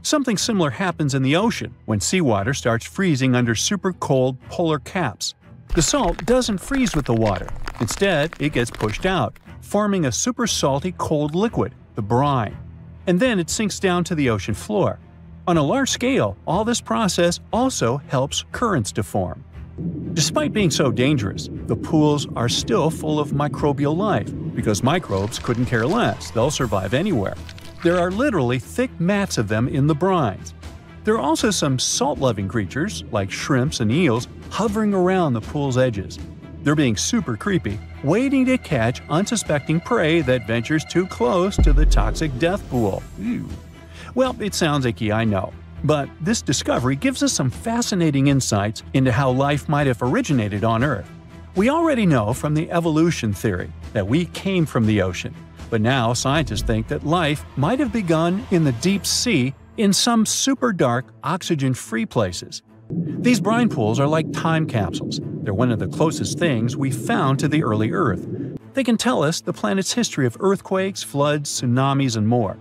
Something similar happens in the ocean when seawater starts freezing under super cold polar caps. The salt doesn't freeze with the water. Instead, it gets pushed out, forming a super salty cold liquid, the brine. And then it sinks down to the ocean floor. On a large scale, all this process also helps currents to form. Despite being so dangerous, the pools are still full of microbial life because microbes couldn't care less, they'll survive anywhere. There are literally thick mats of them in the brines. There are also some salt-loving creatures, like shrimps and eels, hovering around the pool's edges. They're being super creepy, waiting to catch unsuspecting prey that ventures too close to the toxic death pool. Ew. Well, it sounds icky, I know. But this discovery gives us some fascinating insights into how life might have originated on Earth. We already know from the evolution theory that we came from the ocean. But now scientists think that life might have begun in the deep sea in some super dark, oxygen-free places. These brine pools are like time capsules. They're one of the closest things we found to the early Earth. They can tell us the planet's history of earthquakes, floods, tsunamis, and more.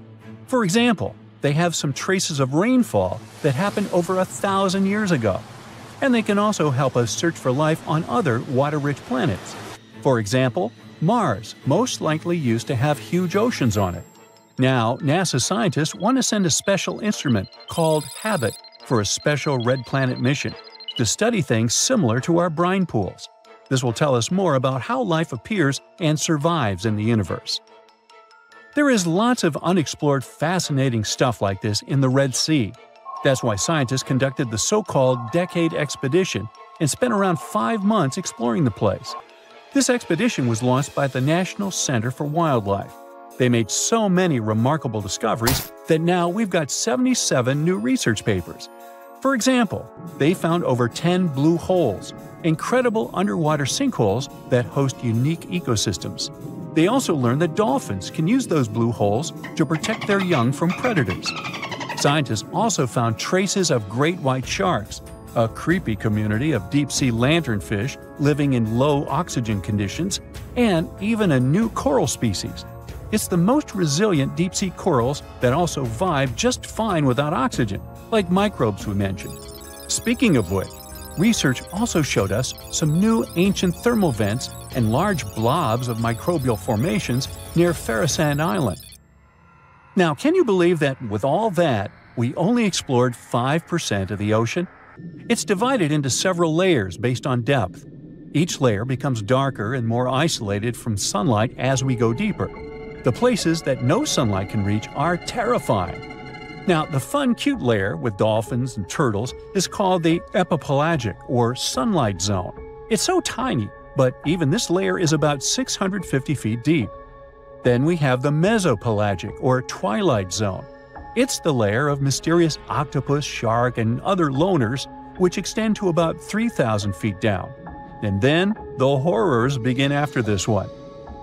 For example, they have some traces of rainfall that happened over 1,000 years ago. And they can also help us search for life on other water-rich planets. For example, Mars most likely used to have huge oceans on it. Now, NASA scientists want to send a special instrument called HABIT for a special red planet mission to study things similar to our brine pools. This will tell us more about how life appears and survives in the universe. There is lots of unexplored fascinating stuff like this in the Red Sea. That's why scientists conducted the so-called Decade Expedition and spent around 5 months exploring the place. This expedition was launched by the National Center for Wildlife. They made so many remarkable discoveries that now we've got 77 new research papers. For example, they found over 10 blue holes, incredible underwater sinkholes that host unique ecosystems. They also learned that dolphins can use those blue holes to protect their young from predators. Scientists also found traces of great white sharks, a creepy community of deep-sea lanternfish living in low oxygen conditions, and even a new coral species. It's the most resilient deep-sea corals that also vive just fine without oxygen, like microbes we mentioned. Speaking of which, research also showed us some new ancient thermal vents and large blobs of microbial formations near Farasand Island. Now, can you believe that with all that, we only explored 5% of the ocean? It's divided into several layers based on depth. Each layer becomes darker and more isolated from sunlight as we go deeper. The places that no sunlight can reach are terrifying. Now, the fun, cute layer with dolphins and turtles is called the epipelagic or sunlight zone. It's so tiny, but even this layer is about 650 feet deep. Then we have the mesopelagic or twilight zone. It's the layer of mysterious octopus, shark, and other loners, which extend to about 3,000 feet down. And then the horrors begin after this one.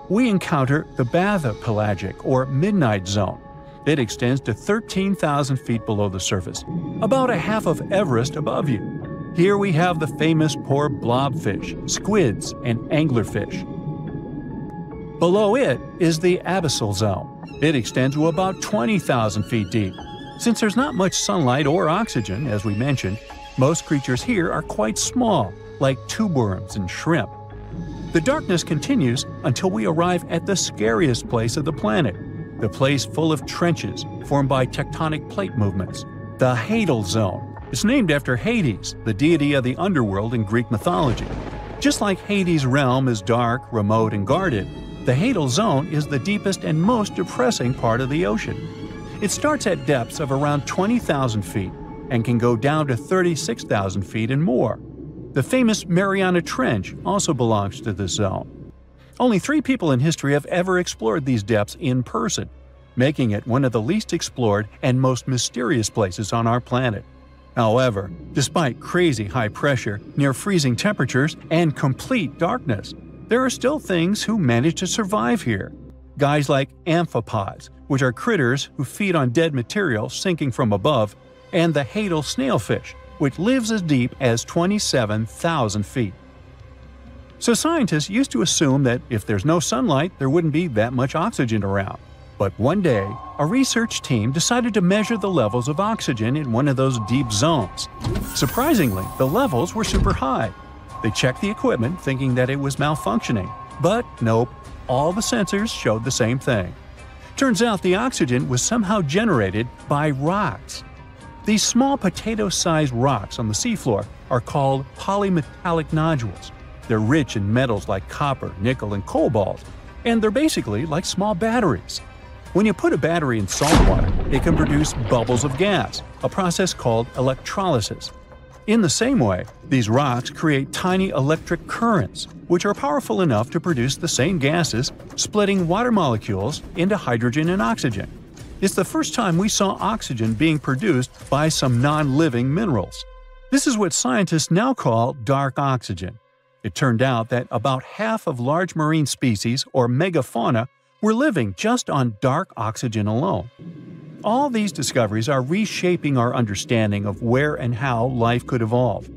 We encounter the bathypelagic or midnight zone. It extends to 13,000 feet below the surface, about a half of Everest above you. Here we have the famous poor blobfish, squids, and anglerfish. Below it is the abyssal zone. It extends to about 20,000 feet deep. Since there's not much sunlight or oxygen, as we mentioned, most creatures here are quite small, like tube worms and shrimp. The darkness continues until we arrive at the scariest place of the planet, the place full of trenches formed by tectonic plate movements. The Hadal Zone is named after Hades, the deity of the underworld in Greek mythology. Just like Hades' realm is dark, remote, and guarded, the Hadal Zone is the deepest and most depressing part of the ocean. It starts at depths of around 20,000 feet and can go down to 36,000 feet and more. The famous Mariana Trench also belongs to this zone. Only 3 people in history have ever explored these depths in person, making it one of the least explored and most mysterious places on our planet. However, despite crazy high pressure, near freezing temperatures, and complete darkness, there are still things who manage to survive here. Guys like amphipods, which are critters who feed on dead material sinking from above, and the Hadal snailfish, which lives as deep as 27,000 feet. So scientists used to assume that if there's no sunlight, there wouldn't be that much oxygen around. But one day, a research team decided to measure the levels of oxygen in one of those deep zones. Surprisingly, the levels were super high. They checked the equipment thinking that it was malfunctioning, but nope, all the sensors showed the same thing. Turns out the oxygen was somehow generated by rocks. These small potato-sized rocks on the seafloor are called polymetallic nodules. They're rich in metals like copper, nickel, and cobalt, and they're basically like small batteries. When you put a battery in salt water, it can produce bubbles of gas, a process called electrolysis. In the same way, these rocks create tiny electric currents, which are powerful enough to produce the same gases, splitting water molecules into hydrogen and oxygen. It's the first time we saw oxygen being produced by some non-living minerals. This is what scientists now call dark oxygen. It turned out that about half of large marine species, or megafauna, were living just on dark oxygen alone. All these discoveries are reshaping our understanding of where and how life could evolve.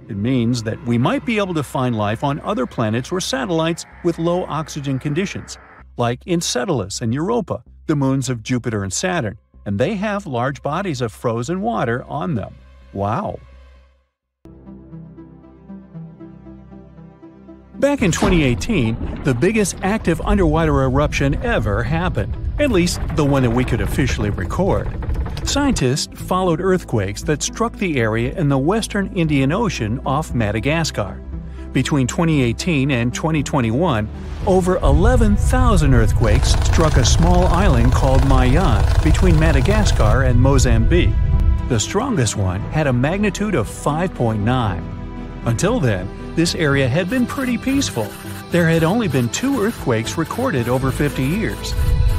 It means that we might be able to find life on other planets or satellites with low oxygen conditions, like Enceladus and Europa, the moons of Jupiter and Saturn, and they have large bodies of frozen water on them. Wow! Back in 2018, the biggest active underwater eruption ever happened, at least the one that we could officially record. Scientists followed earthquakes that struck the area in the western Indian Ocean off Madagascar. Between 2018 and 2021, over 11,000 earthquakes struck a small island called Mayan between Madagascar and Mozambique. The strongest one had a magnitude of 5.9. Until then, this area had been pretty peaceful. There had only been 2 earthquakes recorded over 50 years.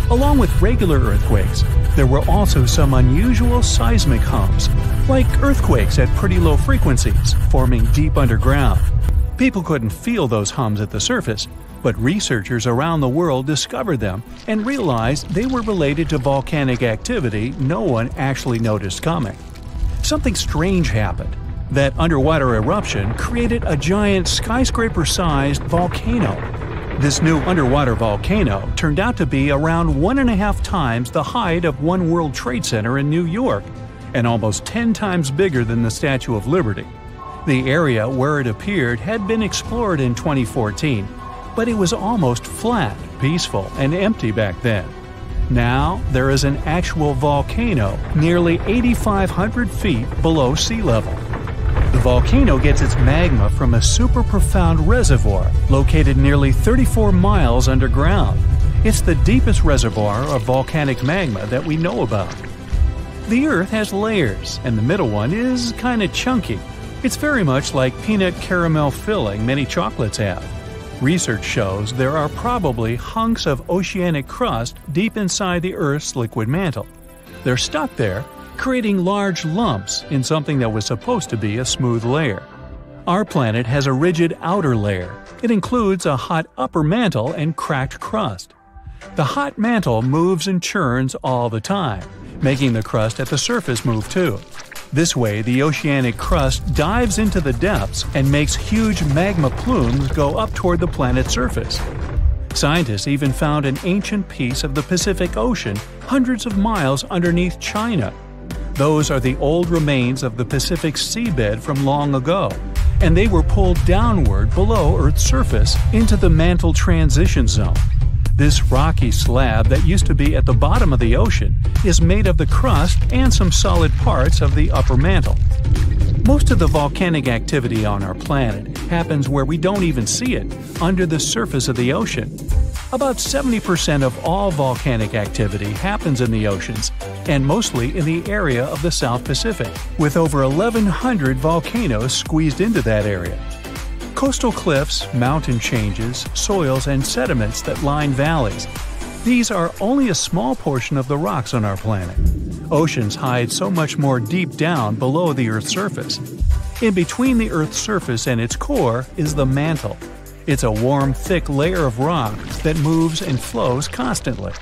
Along with regular earthquakes, there were also some unusual seismic hums, like earthquakes at pretty low frequencies, forming deep underground. People couldn't feel those hums at the surface, but researchers around the world discovered them and realized they were related to volcanic activity no one actually noticed coming. Something strange happened. That underwater eruption created a giant skyscraper-sized volcano. This new underwater volcano turned out to be around 1.5 times the height of One World Trade Center in New York, and almost 10 times bigger than the Statue of Liberty. The area where it appeared had been explored in 2014, but it was almost flat, peaceful, and empty back then. Now, there is an actual volcano nearly 8,500 feet below sea level. The volcano gets its magma from a super profound reservoir located nearly 34 miles underground. It's the deepest reservoir of volcanic magma that we know about. The Earth has layers, and the middle one is kinda chunky. It's very much like peanut caramel filling many chocolates have. Research shows there are probably hunks of oceanic crust deep inside the Earth's liquid mantle. They're stuck there, creating large lumps in something that was supposed to be a smooth layer. Our planet has a rigid outer layer. It includes a hot upper mantle and cracked crust. The hot mantle moves and churns all the time, making the crust at the surface move too. This way, the oceanic crust dives into the depths and makes huge magma plumes go up toward the planet's surface. Scientists even found an ancient piece of the Pacific Ocean hundreds of miles underneath China. Those are the old remains of the Pacific seabed from long ago, and they were pulled downward below Earth's surface into the mantle transition zone. This rocky slab that used to be at the bottom of the ocean is made of the crust and some solid parts of the upper mantle. Most of the volcanic activity on our planet happens where we don't even see it, under the surface of the ocean. About 70% of all volcanic activity happens in the oceans, and mostly in the area of the South Pacific, with over 1,100 volcanoes squeezed into that area. Coastal cliffs, mountain changes, soils, and sediments that line valleys. These are only a small portion of the rocks on our planet. Oceans hide so much more deep down below the Earth's surface. In between the Earth's surface and its core is the mantle. It's a warm, thick layer of rock that moves and flows constantly.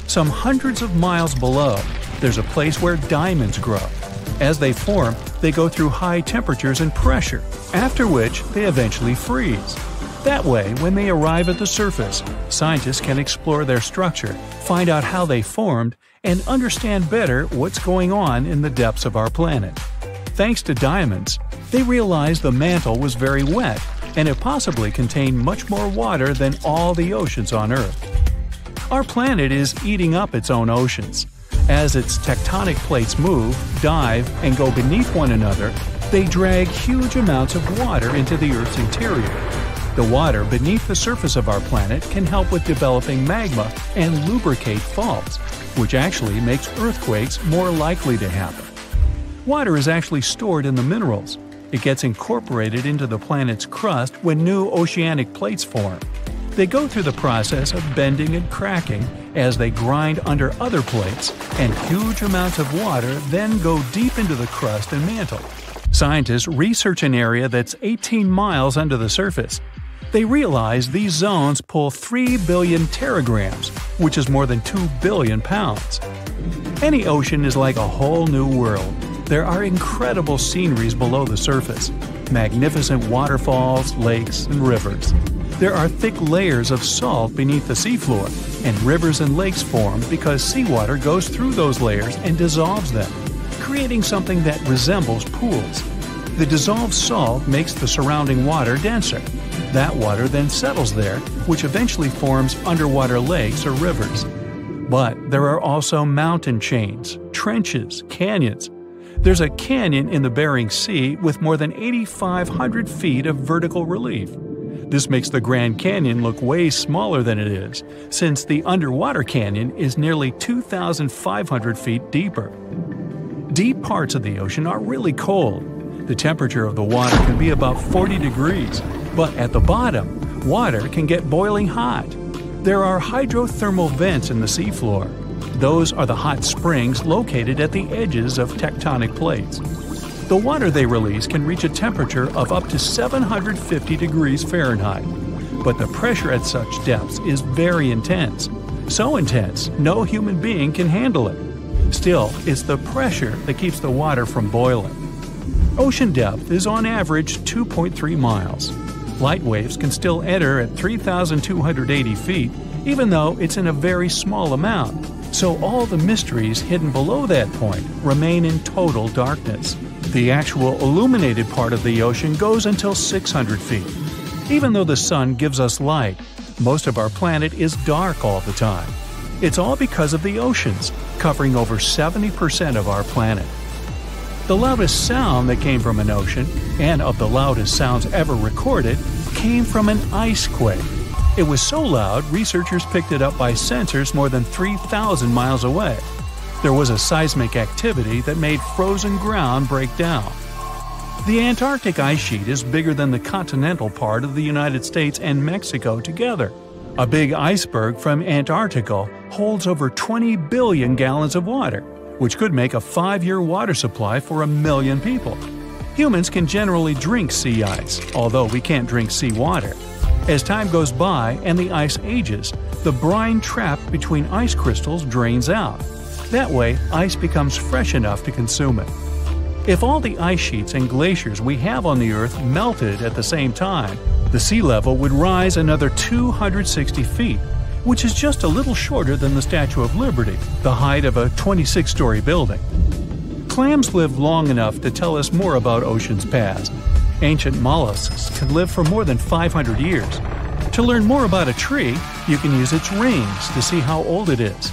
Some hundreds of miles below, there's a place where diamonds grow. As they form, they go through high temperatures and pressure, after which they eventually freeze. That way, when they arrive at the surface, scientists can explore their structure, find out how they formed, and understand better what's going on in the depths of our planet. Thanks to diamonds, they realized the mantle was very wet, and it possibly contained much more water than all the oceans on Earth. Our planet is eating up its own oceans. As its tectonic plates move, dive, and go beneath one another, they drag huge amounts of water into the Earth's interior. The water beneath the surface of our planet can help with developing magma and lubricate faults, which actually makes earthquakes more likely to happen. Water is actually stored in the minerals. It gets incorporated into the planet's crust when new oceanic plates form. They go through the process of bending and cracking as they grind under other plates, and huge amounts of water then go deep into the crust and mantle. Scientists research an area that's 18 miles under the surface. They realize these zones pull 3 billion teragrams, which is more than 2 billion pounds. Any ocean is like a whole new world. There are incredible sceneries below the surface, magnificent waterfalls, lakes, and rivers. There are thick layers of salt beneath the seafloor, and rivers and lakes form because seawater goes through those layers and dissolves them, creating something that resembles pools. The dissolved salt makes the surrounding water denser. That water then settles there, which eventually forms underwater lakes or rivers. But there are also mountain chains, trenches, canyons. There's a canyon in the Bering Sea with more than 8,500 feet of vertical relief. This makes the Grand Canyon look way smaller than it is, since the underwater canyon is nearly 2,500 feet deeper. Deep parts of the ocean are really cold. The temperature of the water can be about 40 degrees, but at the bottom, water can get boiling hot. There are hydrothermal vents in the seafloor. Those are the hot springs located at the edges of tectonic plates. The water they release can reach a temperature of up to 750 degrees Fahrenheit, but the pressure at such depths is very intense. So intense, no human being can handle it. Still, it's the pressure that keeps the water from boiling. Ocean depth is on average 2.3 miles. Light waves can still enter at 3,280 feet, even though it's in a very small amount. So all the mysteries hidden below that point remain in total darkness. The actual illuminated part of the ocean goes until 600 feet. Even though the sun gives us light, most of our planet is dark all the time. It's all because of the oceans, covering over 70% of our planet. The loudest sound that came from an ocean, and of the loudest sounds ever recorded, came from an ice quake. It was so loud, researchers picked it up by sensors more than 3,000 miles away. There was a seismic activity that made frozen ground break down. The Antarctic ice sheet is bigger than the continental part of the United States and Mexico together. A big iceberg from Antarctica holds over 20 billion gallons of water, which could make a 5-year water supply for 1 million people. Humans can generally drink sea ice, although we can't drink sea water. As time goes by and the ice ages, the brine trapped between ice crystals drains out. That way, ice becomes fresh enough to consume it. If all the ice sheets and glaciers we have on the Earth melted at the same time, the sea level would rise another 260 feet, which is just a little shorter than the Statue of Liberty, the height of a 26-story building. Clams live long enough to tell us more about oceans past. Ancient mollusks can live for more than 500 years. To learn more about a tree, you can use its rings to see how old it is.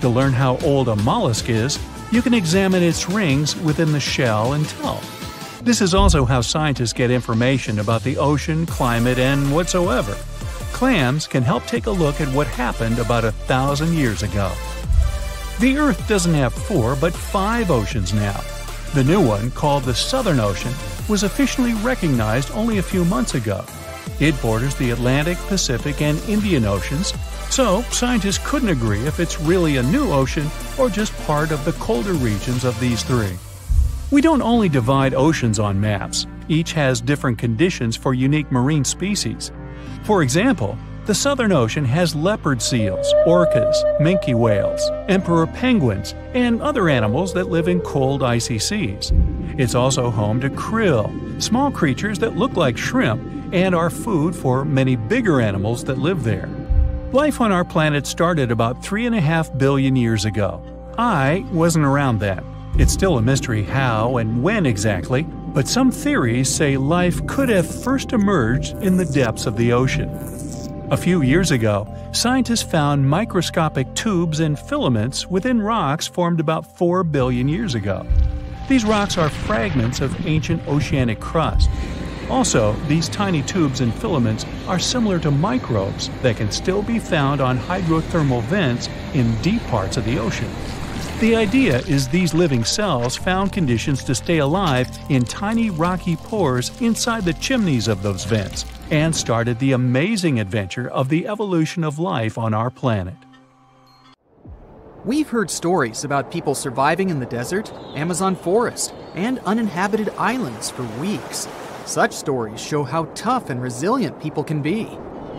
To learn how old a mollusk is, you can examine its rings within the shell and tell. This is also how scientists get information about the ocean, climate, and whatsoever. Clams can help take a look at what happened about 1,000 years ago. The Earth doesn't have 4 but 5 oceans now. The new one, called the Southern Ocean, was officially recognized only a few months ago. It borders the Atlantic, Pacific, and Indian Oceans, so scientists couldn't agree if it's really a new ocean or just part of the colder regions of these 3. We don't only divide oceans on maps. Each has different conditions for unique marine species. For example, the Southern Ocean has leopard seals, orcas, minke whales, emperor penguins, and other animals that live in cold, icy seas. It's also home to krill, small creatures that look like shrimp and are food for many bigger animals that live there. Life on our planet started about 3.5 billion years ago. I wasn't around then. It's still a mystery how and when exactly, but some theories say life could have first emerged in the depths of the ocean. A few years ago, scientists found microscopic tubes and filaments within rocks formed about 4 billion years ago. These rocks are fragments of ancient oceanic crust. Also, these tiny tubes and filaments are similar to microbes that can still be found on hydrothermal vents in deep parts of the ocean. The idea is these living cells found conditions to stay alive in tiny rocky pores inside the chimneys of those vents, and started the amazing adventure of the evolution of life on our planet. We've heard stories about people surviving in the desert, Amazon forest, and uninhabited islands for weeks. Such stories show how tough and resilient people can be.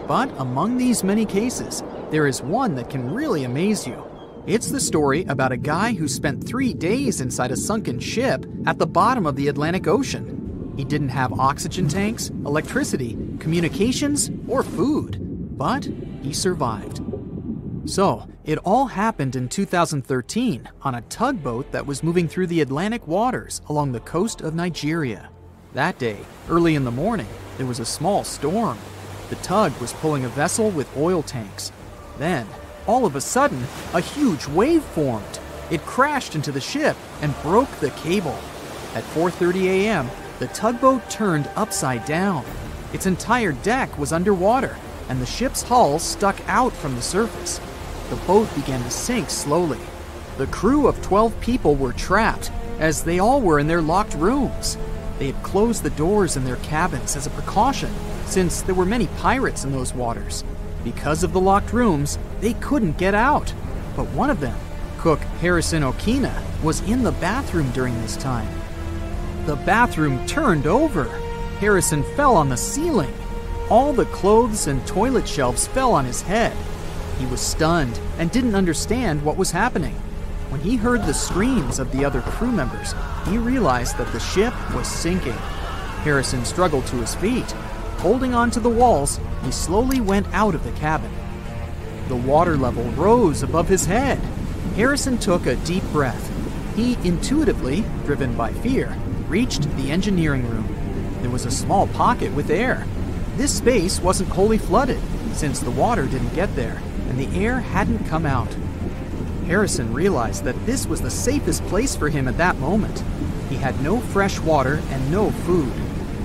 But among these many cases, there is one that can really amaze you. It's the story about a guy who spent 3 days inside a sunken ship at the bottom of the Atlantic Ocean. He didn't have oxygen tanks, electricity, communications, or food, but he survived. So, it all happened in 2013 on a tugboat that was moving through the Atlantic waters along the coast of Nigeria. That day, early in the morning, there was a small storm. The tug was pulling a vessel with oil tanks. Then, all of a sudden, a huge wave formed. It crashed into the ship and broke the cable. At 4:30 a.m., the tugboat turned upside down. Its entire deck was underwater, and the ship's hull stuck out from the surface. The boat began to sink slowly. The crew of 12 people were trapped, as they all were in their locked rooms. They had closed the doors in their cabins as a precaution, since there were many pirates in those waters. Because of the locked rooms, they couldn't get out. But one of them, cook Harrison Okina, was in the bathroom during this time. The bathroom turned over. Harrison fell on the ceiling. All the clothes and toilet shelves fell on his head. He was stunned and didn't understand what was happening. When he heard the screams of the other crew members, he realized that the ship was sinking. Harrison struggled to his feet. Holding on to the walls, he slowly went out of the cabin. The water level rose above his head. Harrison took a deep breath. He intuitively, driven by fear, reached the engineering room. There was a small pocket with air. This space wasn't wholly flooded, since the water didn't get there, and the air hadn't come out. Harrison realized that this was the safest place for him at that moment. He had no fresh water and no food.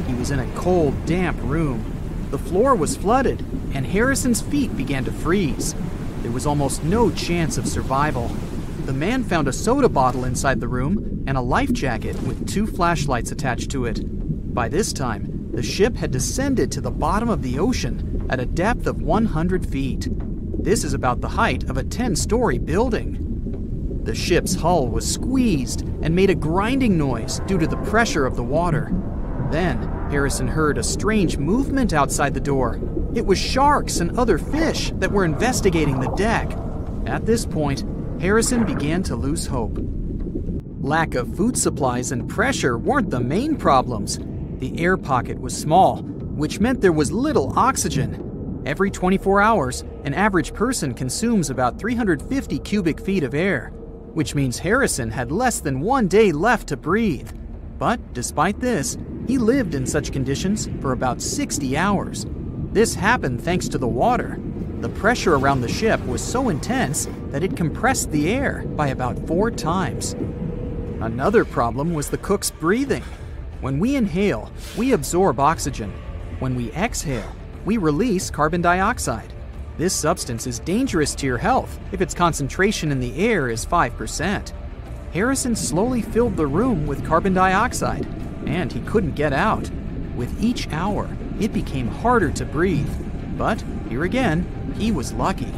He was in a cold, damp room. The floor was flooded, and Harrison's feet began to freeze. There was almost no chance of survival. The man found a soda bottle inside the room and a life jacket with 2 flashlights attached to it. By this time, the ship had descended to the bottom of the ocean at a depth of 100 feet. This is about the height of a 10-story building. The ship's hull was squeezed and made a grinding noise due to the pressure of the water. Then, Harrison heard a strange movement outside the door. It was sharks and other fish that were investigating the deck. At this point, Harrison began to lose hope. Lack of food supplies and pressure weren't the main problems. The air pocket was small, which meant there was little oxygen. Every 24 hours, an average person consumes about 350 cubic feet of air, which means Harrison had less than 1 day left to breathe. But despite this, he lived in such conditions for about 60 hours. This happened thanks to the water. The pressure around the ship was so intense that it compressed the air by about 4 times. Another problem was the cook's breathing. When we inhale, we absorb oxygen. When we exhale, we release carbon dioxide. This substance is dangerous to your health if its concentration in the air is 5%. Harrison slowly filled the room with carbon dioxide, and he couldn't get out. With each hour, it became harder to breathe. But here again, he was lucky.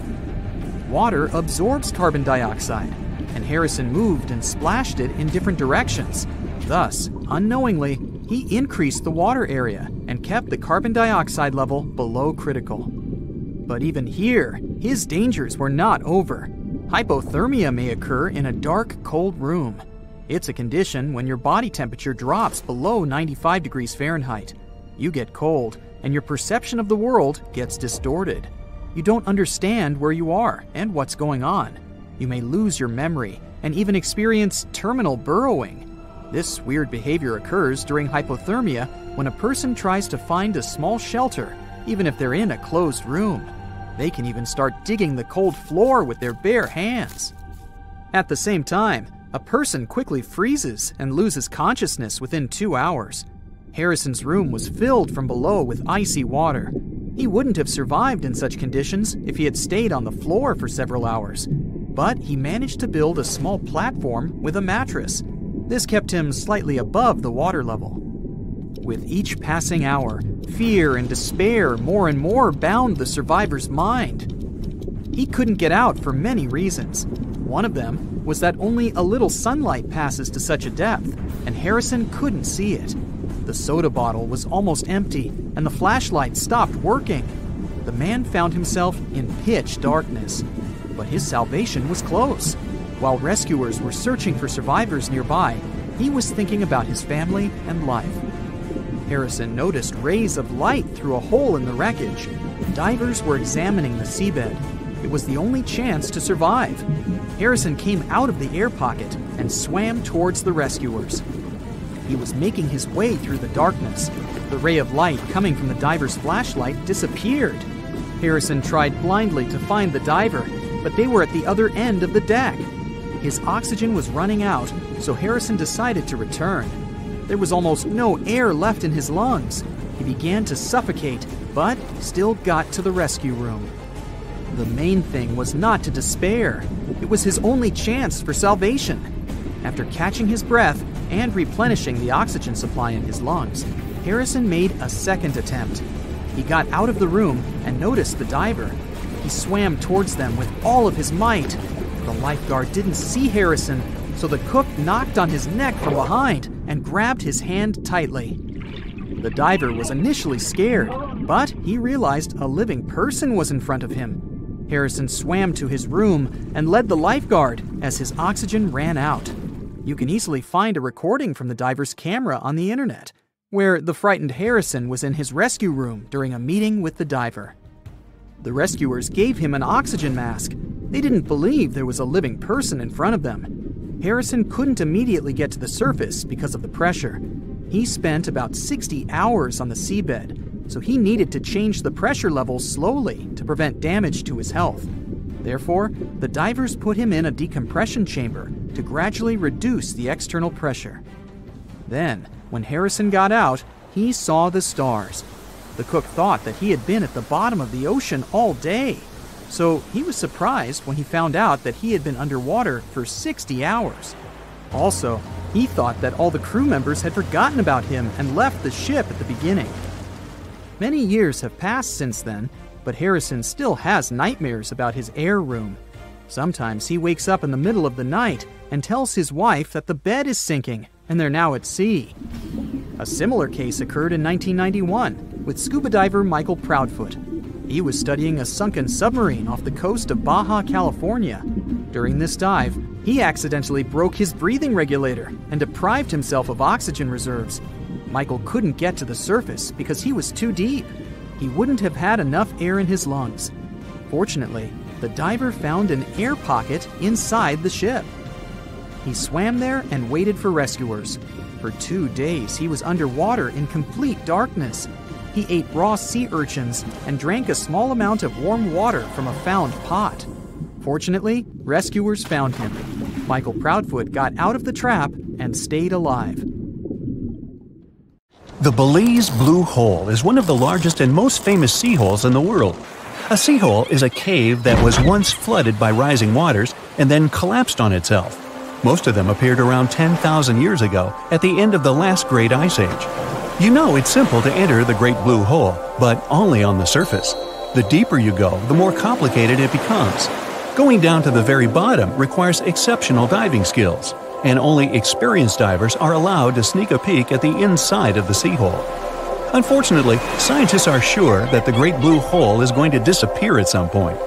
Water absorbs carbon dioxide, and Harrison moved and splashed it in different directions. Thus, unknowingly, he increased the water area and kept the carbon dioxide level below critical. But even here, his dangers were not over. Hypothermia may occur in a dark, cold room. It's a condition when your body temperature drops below 95 degrees Fahrenheit. You get cold, and your perception of the world gets distorted. You don't understand where you are and what's going on. You may lose your memory and even experience terminal burrowing. This weird behavior occurs during hypothermia when a person tries to find a small shelter, even if they're in a closed room. They can even start digging the cold floor with their bare hands. At the same time, a person quickly freezes and loses consciousness within 2 hours. Harrison's room was filled from below with icy water. He wouldn't have survived in such conditions if he had stayed on the floor for several hours. But he managed to build a small platform with a mattress. This kept him slightly above the water level. With each passing hour, fear and despair more and more bound the survivor's mind. He couldn't get out for many reasons. One of them was that only a little sunlight passes to such a depth, and Harrison couldn't see it. The soda bottle was almost empty, and the flashlight stopped working. The man found himself in pitch darkness, but his salvation was close. While rescuers were searching for survivors nearby, he was thinking about his family and life. Harrison noticed rays of light through a hole in the wreckage. Divers were examining the seabed. It was the only chance to survive. Harrison came out of the air pocket and swam towards the rescuers. He was making his way through the darkness. The ray of light coming from the diver's flashlight disappeared. Harrison tried blindly to find the diver, but they were at the other end of the deck. His oxygen was running out, so Harrison decided to return. There was almost no air left in his lungs. He began to suffocate, but still got to the rescue room. The main thing was not to despair. It was his only chance for salvation. After catching his breath and replenishing the oxygen supply in his lungs, Harrison made a second attempt. He got out of the room and noticed the diver. He swam towards them with all of his might. The lifeguard didn't see Harrison, so the cook knocked on his neck from behind and grabbed his hand tightly. The diver was initially scared, but he realized a living person was in front of him. Harrison swam to his room and led the lifeguard as his oxygen ran out. You can easily find a recording from the diver's camera on the internet, where the frightened Harrison was in his rescue room during a meeting with the diver. The rescuers gave him an oxygen mask. They didn't believe there was a living person in front of them. Harrison couldn't immediately get to the surface because of the pressure. He spent about 60 hours on the seabed, so he needed to change the pressure level slowly to prevent damage to his health. Therefore, the divers put him in a decompression chamber to gradually reduce the external pressure. Then, when Harrison got out, he saw the stars. The cook thought that he had been at the bottom of the ocean all day, so he was surprised when he found out that he had been underwater for 60 hours. Also, he thought that all the crew members had forgotten about him and left the ship at the beginning. Many years have passed since then, but Harrison still has nightmares about his air room. Sometimes he wakes up in the middle of the night and tells his wife that the bed is sinking and they're now at sea. A similar case occurred in 1991 with scuba diver Michael Proudfoot. He was studying a sunken submarine off the coast of Baja California. During this dive, he accidentally broke his breathing regulator and deprived himself of oxygen reserves. Michael couldn't get to the surface because he was too deep. He wouldn't have had enough air in his lungs. Fortunately, the diver found an air pocket inside the ship. He swam there and waited for rescuers. For 2 days, he was underwater in complete darkness. he ate raw sea urchins and drank a small amount of warm water from a found pot. Fortunately, rescuers found him. Michael Proudfoot got out of the trap and stayed alive. The Belize Blue Hole is one of the largest and most famous sea holes in the world. A sea hole is a cave that was once flooded by rising waters and then collapsed on itself. Most of them appeared around 10,000 years ago at the end of the last Great Ice Age. You know it's simple to enter the Great Blue Hole, but only on the surface. The deeper you go, the more complicated it becomes. Going down to the very bottom requires exceptional diving skills, and only experienced divers are allowed to sneak a peek at the inside of the sea hole. Unfortunately, scientists are sure that the Great Blue Hole is going to disappear at some point.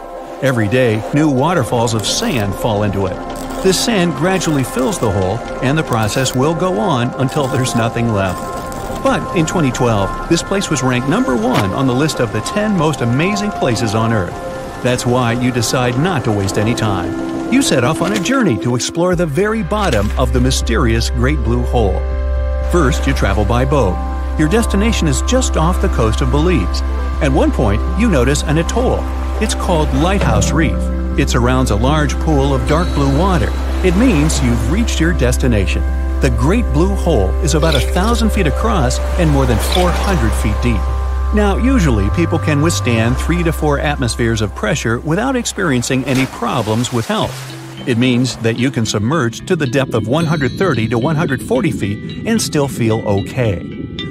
Every day, new waterfalls of sand fall into it. This sand gradually fills the hole, and the process will go on until there's nothing left. But in 2012, this place was ranked number 1 on the list of the 10 most amazing places on Earth. That's why you decide not to waste any time. You set off on a journey to explore the very bottom of the mysterious Great Blue Hole. First, you travel by boat. Your destination is just off the coast of Belize. At one point, you notice an atoll. It's called Lighthouse Reef. It surrounds a large pool of dark blue water. It means you've reached your destination. The Great Blue Hole is about 1,000 feet across and more than 400 feet deep. Now, usually people can withstand 3 to 4 atmospheres of pressure without experiencing any problems with health. It means that you can submerge to the depth of 130 to 140 feet and still feel okay.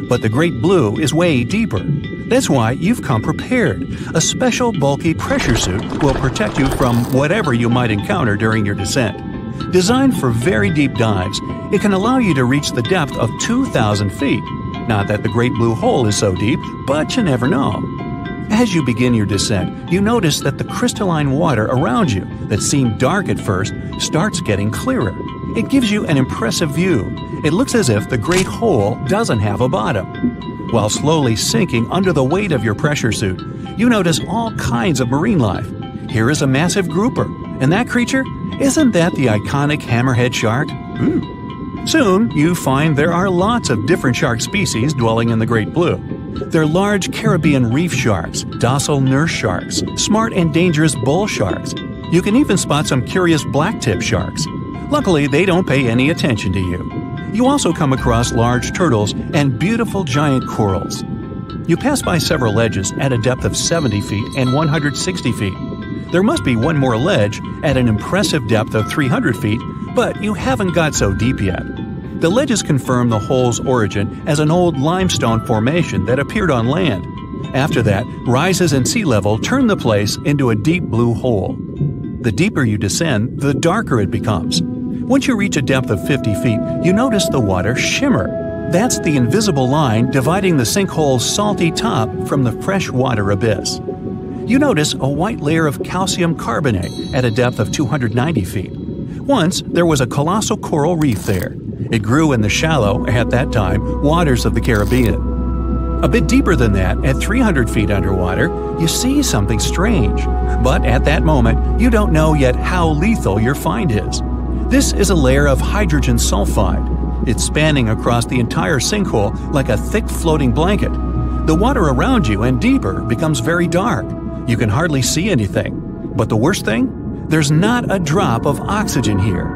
But the Great Blue is way deeper. That's why you've come prepared. A special bulky pressure suit will protect you from whatever you might encounter during your descent. Designed for very deep dives, it can allow you to reach the depth of 2,000 feet. Not that the Great Blue Hole is so deep, but you never know. As you begin your descent, you notice that the crystalline water around you, that seemed dark at first, starts getting clearer. It gives you an impressive view. It looks as if the Great Hole doesn't have a bottom. While slowly sinking under the weight of your pressure suit, you notice all kinds of marine life. Here is a massive grouper, and that creature, isn't that the iconic hammerhead shark? Soon, you find there are lots of different shark species dwelling in the Great Blue. They're large Caribbean reef sharks, docile nurse sharks, smart and dangerous bull sharks. You can even spot some curious blacktip sharks. Luckily, they don't pay any attention to you. You also come across large turtles and beautiful giant corals. You pass by several ledges at a depth of 70 feet and 160 feet. There must be one more ledge at an impressive depth of 300 feet, but you haven't got so deep yet. The ledges confirm the hole's origin as an old limestone formation that appeared on land. After that, rises in sea level turn the place into a deep blue hole. The deeper you descend, the darker it becomes. Once you reach a depth of 50 feet, you notice the water shimmer. That's the invisible line dividing the sinkhole's salty top from the freshwater abyss. You notice a white layer of calcium carbonate at a depth of 290 feet. Once, there was a colossal coral reef there. It grew in the shallow, at that time, waters of the Caribbean. A bit deeper than that, at 300 feet underwater, you see something strange. But at that moment, you don't know yet how lethal your find is. This is a layer of hydrogen sulfide. It's spanning across the entire sinkhole like a thick floating blanket. The water around you and deeper becomes very dark. You can hardly see anything. But the worst thing? There's not a drop of oxygen here.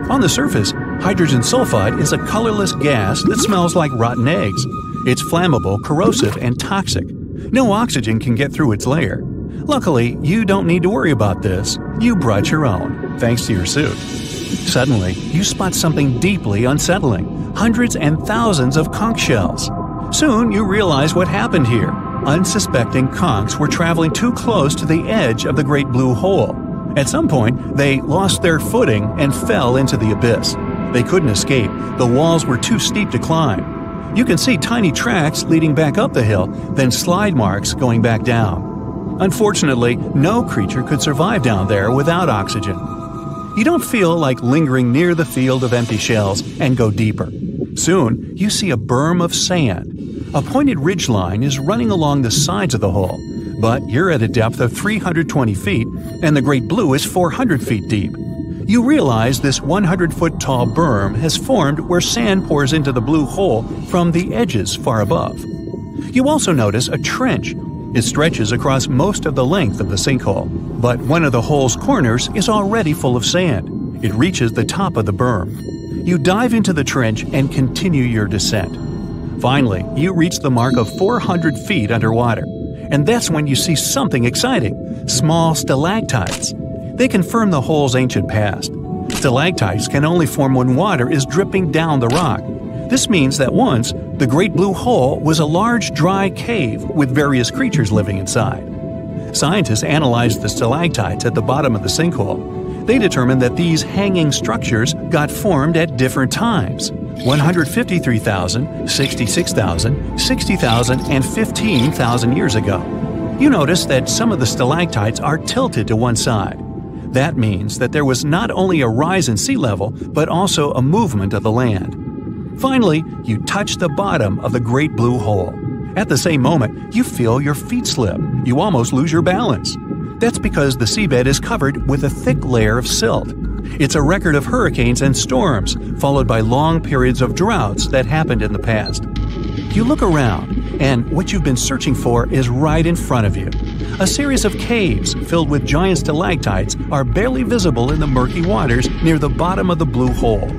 On the surface, hydrogen sulfide is a colorless gas that smells like rotten eggs. It's flammable, corrosive, and toxic. No oxygen can get through its layer. Luckily, you don't need to worry about this. You brought your own, thanks to your suit. Suddenly, you spot something deeply unsettling. Hundreds and thousands of conch shells. Soon, you realize what happened here. Unsuspecting conchs were traveling too close to the edge of the Great Blue Hole. At some point, they lost their footing and fell into the abyss. They couldn't escape. The walls were too steep to climb. You can see tiny tracks leading back up the hill, then slide marks going back down. Unfortunately, no creature could survive down there without oxygen. You don't feel like lingering near the field of empty shells and go deeper. Soon, you see a berm of sand. A pointed ridgeline is running along the sides of the hole, but you're at a depth of 320 feet, and the Great Blue is 400 feet deep. You realize this 100-foot-tall berm has formed where sand pours into the blue hole from the edges far above. You also notice a trench. It stretches across most of the length of the sinkhole, but one of the hole's corners is already full of sand. It reaches the top of the berm. You dive into the trench and continue your descent. Finally, you reach the mark of 400 feet underwater, and that's when you see something exciting: small stalactites. They confirm the hole's ancient past. Stalactites can only form when water is dripping down the rock. This means that once, the Great Blue Hole was a large dry cave with various creatures living inside. Scientists analyzed the stalactites at the bottom of the sinkhole. They determined that these hanging structures got formed at different times: 153,000, 66,000, 60,000, and 15,000 years ago. You notice that some of the stalactites are tilted to one side. That means that there was not only a rise in sea level, but also a movement of the land. Finally, you touch the bottom of the Great Blue Hole. At the same moment, you feel your feet slip. You almost lose your balance. That's because the seabed is covered with a thick layer of silt. It's a record of hurricanes and storms, followed by long periods of droughts that happened in the past. You look around, and what you've been searching for is right in front of you. A series of caves filled with giant stalactites are barely visible in the murky waters near the bottom of the Blue Hole.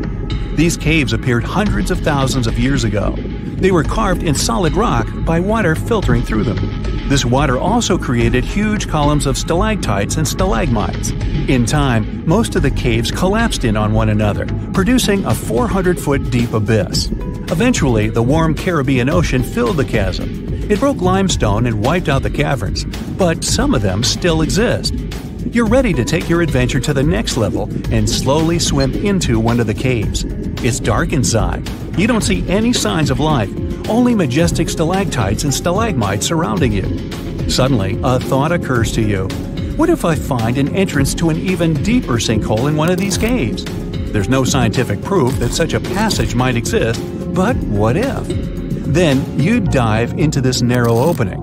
These caves appeared hundreds of thousands of years ago. They were carved in solid rock by water filtering through them. This water also created huge columns of stalactites and stalagmites. In time, most of the caves collapsed in on one another, producing a 400-foot deep abyss. Eventually, the warm Caribbean Ocean filled the chasm. It broke limestone and wiped out the caverns, but some of them still exist. You're ready to take your adventure to the next level and slowly swim into one of the caves. It's dark inside. You don't see any signs of life, only majestic stalactites and stalagmites surrounding you. Suddenly, a thought occurs to you. What if I find an entrance to an even deeper sinkhole in one of these caves? There's no scientific proof that such a passage might exist, but what if? Then you'd dive into this narrow opening.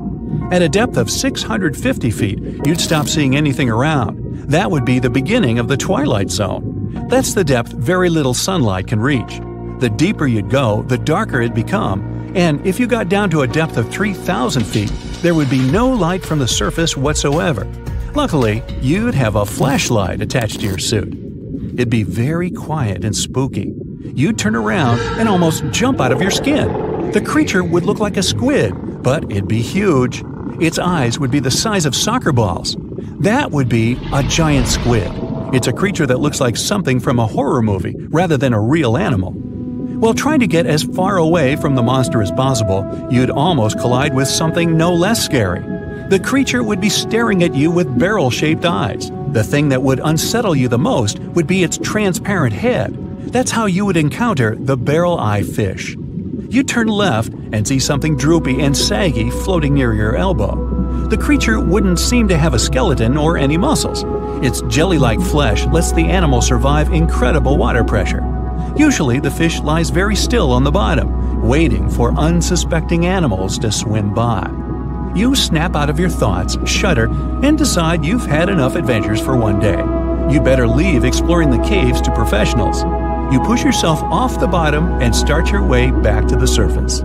At a depth of 650 feet, you'd stop seeing anything around. That would be the beginning of the twilight zone. That's the depth very little sunlight can reach. The deeper you'd go, the darker it'd become, and if you got down to a depth of 3,000 feet, there would be no light from the surface whatsoever. Luckily, you'd have a flashlight attached to your suit. It'd be very quiet and spooky. You'd turn around and almost jump out of your skin. The creature would look like a squid, but it'd be huge. Its eyes would be the size of soccer balls. That would be a giant squid. It's a creature that looks like something from a horror movie rather than a real animal. While trying to get as far away from the monster as possible, you'd almost collide with something no less scary. The creature would be staring at you with barrel-shaped eyes. The thing that would unsettle you the most would be its transparent head. That's how you would encounter the barrel-eye fish. You turn left and see something droopy and saggy floating near your elbow. The creature wouldn't seem to have a skeleton or any muscles. Its jelly-like flesh lets the animal survive incredible water pressure. Usually, the fish lies very still on the bottom, waiting for unsuspecting animals to swim by. You snap out of your thoughts, shudder, and decide you've had enough adventures for one day. You'd better leave exploring the caves to professionals. You push yourself off the bottom and start your way back to the surface.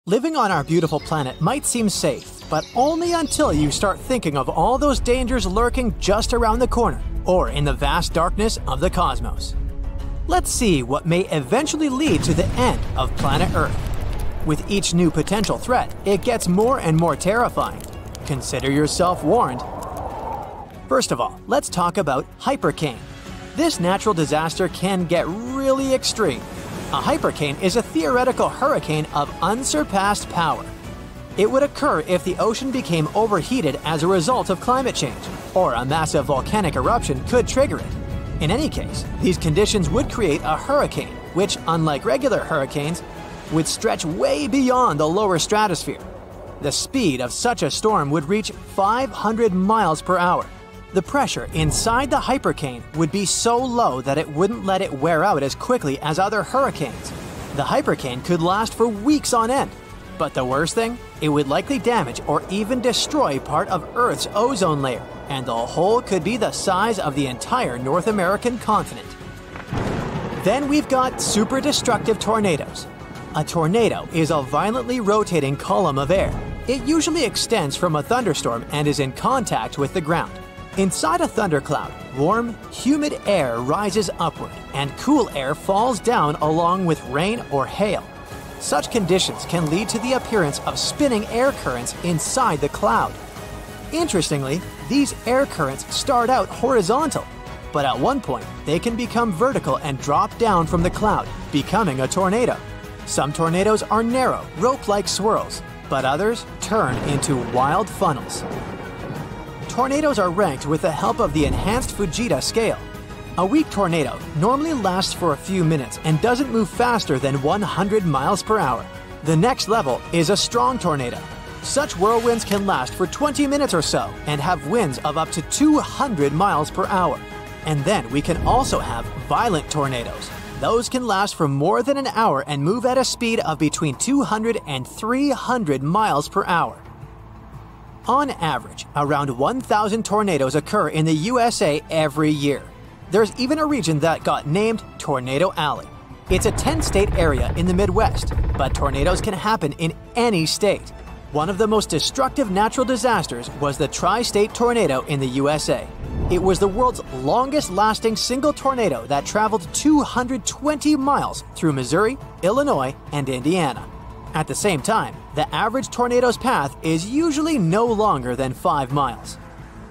Living on our beautiful planet might seem safe, but only until you start thinking of all those dangers lurking just around the corner or in the vast darkness of the cosmos. Let's see what may eventually lead to the end of planet Earth. With each new potential threat, it gets more and more terrifying. Consider yourself warned. First of all, let's talk about hypercane. This natural disaster can get really extreme. A hypercane is a theoretical hurricane of unsurpassed power. It would occur if the ocean became overheated as a result of climate change, or a massive volcanic eruption could trigger it. In any case, these conditions would create a hurricane, which, unlike regular hurricanes, would stretch way beyond the lower stratosphere. The speed of such a storm would reach 500 miles per hour. The pressure inside the hypercane would be so low that it wouldn't let it wear out as quickly as other hurricanes. The hypercane could last for weeks on end. But the worst thing? It would likely damage or even destroy part of Earth's ozone layer, and the hole could be the size of the entire North American continent. Then we've got super destructive tornadoes. A tornado is a violently rotating column of air. It usually extends from a thunderstorm and is in contact with the ground. Inside a thundercloud, warm, humid air rises upward and cool air falls down along with rain or hail. Such conditions can lead to the appearance of spinning air currents inside the cloud. Interestingly, these air currents start out horizontal, but at one point they can become vertical and drop down from the cloud, becoming a tornado. Some tornadoes are narrow, rope-like swirls, but others turn into wild funnels. Tornadoes are ranked with the help of the enhanced Fujita scale. A weak tornado normally lasts for a few minutes and doesn't move faster than 100 miles per hour. The next level is a strong tornado. Such whirlwinds can last for 20 minutes or so and have winds of up to 200 miles per hour. And then we can also have violent tornadoes. Those can last for more than an hour and move at a speed of between 200 and 300 miles per hour. On average, around 1,000 tornadoes occur in the USA every year. There's even a region that got named Tornado Alley. It's a 10-state area in the Midwest, but tornadoes can happen in any state. One of the most destructive natural disasters was the tri-state tornado in the USA. It was the world's longest-lasting single tornado that traveled 220 miles through Missouri, Illinois, and Indiana. At the same time, the average tornado's path is usually no longer than 5 miles.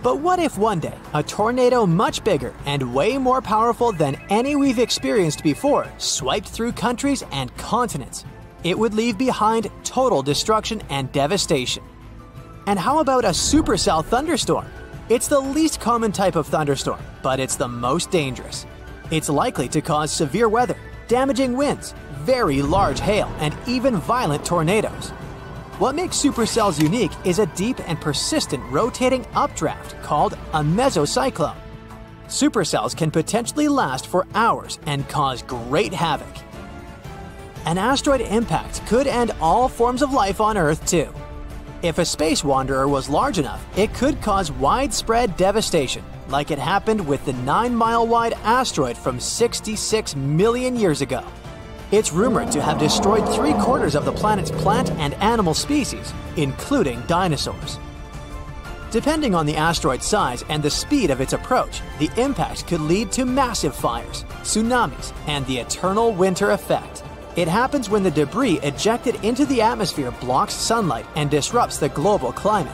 But what if one day, a tornado much bigger and way more powerful than any we've experienced before swiped through countries and continents? It would leave behind total destruction and devastation. And how about a supercell thunderstorm? It's the least common type of thunderstorm, but it's the most dangerous. It's likely to cause severe weather, damaging winds, very large hail, and even violent tornadoes. What makes supercells unique is a deep and persistent rotating updraft called a mesocyclone. Supercells can potentially last for hours and cause great havoc. An asteroid impact could end all forms of life on Earth too. If a space wanderer was large enough, it could cause widespread devastation, like it happened with the 9-mile-wide asteroid from 66 million years ago. It's rumored to have destroyed 3/4 of the planet's plant and animal species, including dinosaurs. Depending on the asteroid's size and the speed of its approach, the impact could lead to massive fires, tsunamis, and the eternal winter effect. It happens when the debris ejected into the atmosphere blocks sunlight and disrupts the global climate.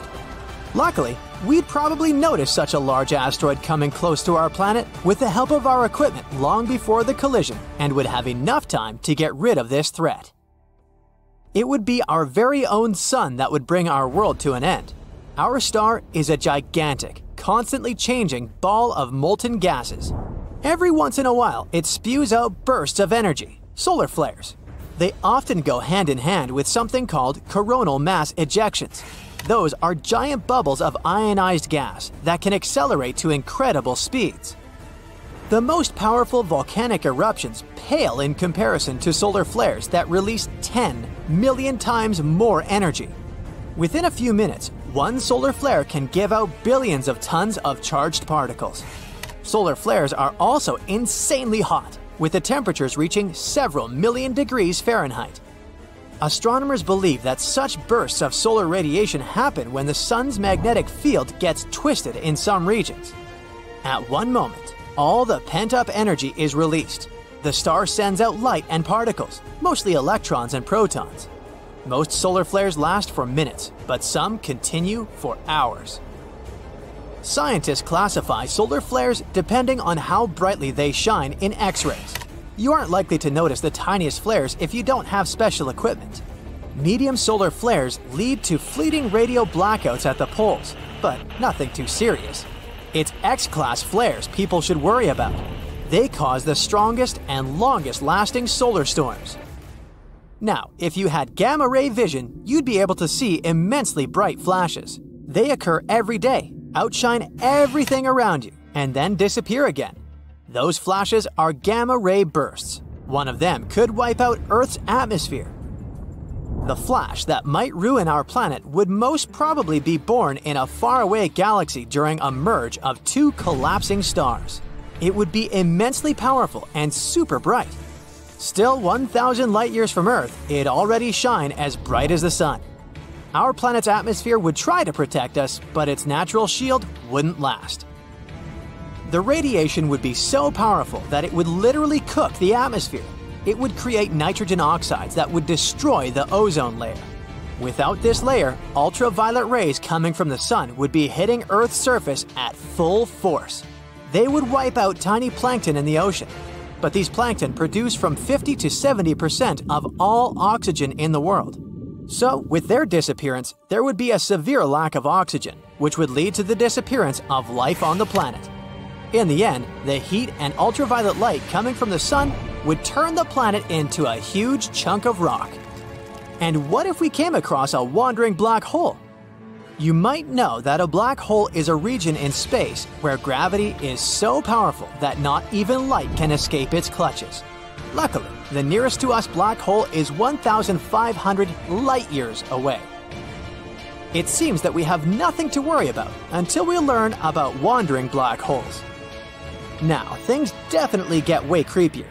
Luckily, we'd probably notice such a large asteroid coming close to our planet with the help of our equipment long before the collision and would have enough time to get rid of this threat. It would be our very own sun that would bring our world to an end. Our star is a gigantic, constantly changing ball of molten gases. Every once in a while, it spews out bursts of energy. Solar flares. They often go hand in hand with something called coronal mass ejections. Those are giant bubbles of ionized gas that can accelerate to incredible speeds. The most powerful volcanic eruptions pale in comparison to solar flares that release 10 million times more energy. Within a few minutes, one solar flare can give out billions of tons of charged particles. Solar flares are also insanely hot, with the temperatures reaching several million degrees Fahrenheit. Astronomers believe that such bursts of solar radiation happen when the sun's magnetic field gets twisted in some regions. At one moment, all the pent-up energy is released. The star sends out light and particles, mostly electrons and protons. Most solar flares last for minutes, but some continue for hours. Scientists classify solar flares depending on how brightly they shine in X-rays. You aren't likely to notice the tiniest flares if you don't have special equipment. Medium solar flares lead to fleeting radio blackouts at the poles, but nothing too serious. It's X-class flares people should worry about. They cause the strongest and longest-lasting solar storms. Now, if you had gamma-ray vision, you'd be able to see immensely bright flashes. They occur every day, outshine everything around you, and then disappear again. Those flashes are gamma-ray bursts. One of them could wipe out Earth's atmosphere. The flash that might ruin our planet would most probably be born in a faraway galaxy during a merge of two collapsing stars. It would be immensely powerful and super bright. Still 1,000 light years from Earth, it'd already shine as bright as the sun. Our planet's atmosphere would try to protect us, but its natural shield wouldn't last. The radiation would be so powerful that it would literally cook the atmosphere. It would create nitrogen oxides that would destroy the ozone layer. Without this layer, ultraviolet rays coming from the sun would be hitting Earth's surface at full force. They would wipe out tiny plankton in the ocean. But these plankton produce from 50 to 70% of all oxygen in the world. So, with their disappearance, there would be a severe lack of oxygen, which would lead to the disappearance of life on the planet. In the end, the heat and ultraviolet light coming from the sun would turn the planet into a huge chunk of rock. And what if we came across a wandering black hole? You might know that a black hole is a region in space where gravity is so powerful that not even light can escape its clutches. Luckily, the nearest to us black hole is 1,500 light years away. It seems that we have nothing to worry about until we learn about wandering black holes. Now, things definitely get way creepier.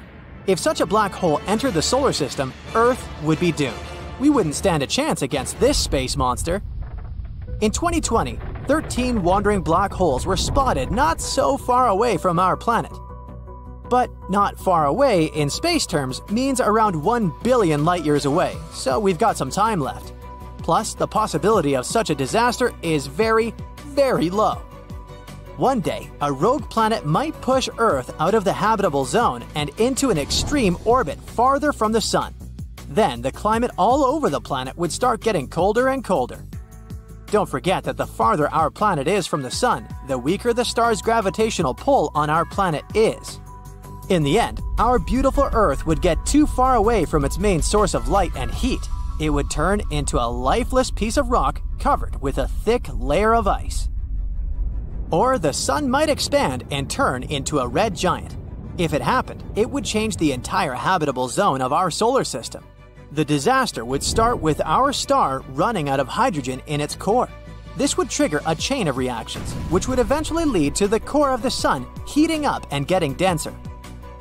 If such a black hole entered the solar system, Earth would be doomed. We wouldn't stand a chance against this space monster. In 2020, 13 wandering black holes were spotted not so far away from our planet. But not far away in space terms means around 1 billion light years away, so we've got some time left. Plus, the possibility of such a disaster is very, very low. One day, a rogue planet might push Earth out of the habitable zone and into an extreme orbit farther from the sun. Then the climate all over the planet would start getting colder and colder. Don't forget that the farther our planet is from the sun, the weaker the star's gravitational pull on our planet is. In the end, our beautiful Earth would get too far away from its main source of light and heat. It would turn into a lifeless piece of rock covered with a thick layer of ice. Or the sun might expand and turn into a red giant. If it happened, it would change the entire habitable zone of our solar system. The disaster would start with our star running out of hydrogen in its core. This would trigger a chain of reactions, which would eventually lead to the core of the sun heating up and getting denser.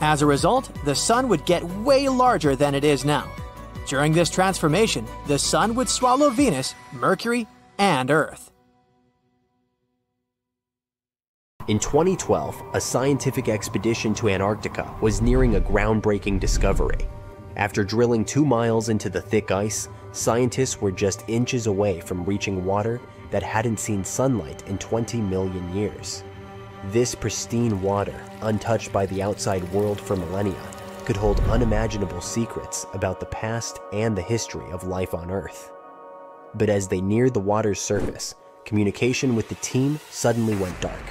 As a result, the sun would get way larger than it is now. During this transformation, the sun would swallow Venus, Mercury, and Earth. In 2012, a scientific expedition to Antarctica was nearing a groundbreaking discovery. After drilling 2 miles into the thick ice, scientists were just inches away from reaching water that hadn't seen sunlight in 20 million years. This pristine water, untouched by the outside world for millennia, could hold unimaginable secrets about the past and the history of life on Earth. But as they neared the water's surface, communication with the team suddenly went dark.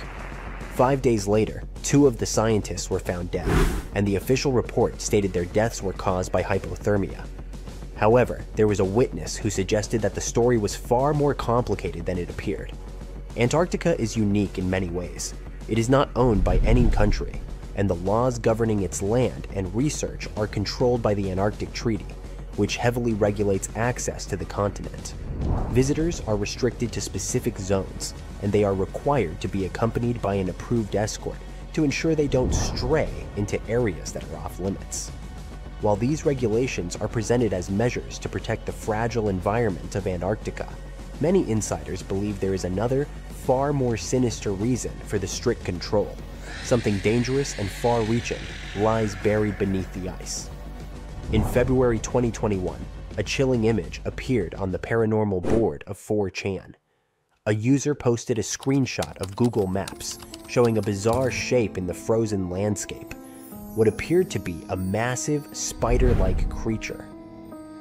5 days later, 2 of the scientists were found dead, and the official report stated their deaths were caused by hypothermia. However, there was a witness who suggested that the story was far more complicated than it appeared. Antarctica is unique in many ways. It is not owned by any country, and the laws governing its land and research are controlled by the Antarctic Treaty, which heavily regulates access to the continent. Visitors are restricted to specific zones, and they are required to be accompanied by an approved escort to ensure they don't stray into areas that are off limits. While these regulations are presented as measures to protect the fragile environment of Antarctica, many insiders believe there is another, far more sinister reason for the strict control. Something dangerous and far-reaching lies buried beneath the ice. In February 2021, a chilling image appeared on the paranormal board of 4chan. A user posted a screenshot of Google Maps showing a bizarre shape in the frozen landscape, what appeared to be a massive spider-like creature.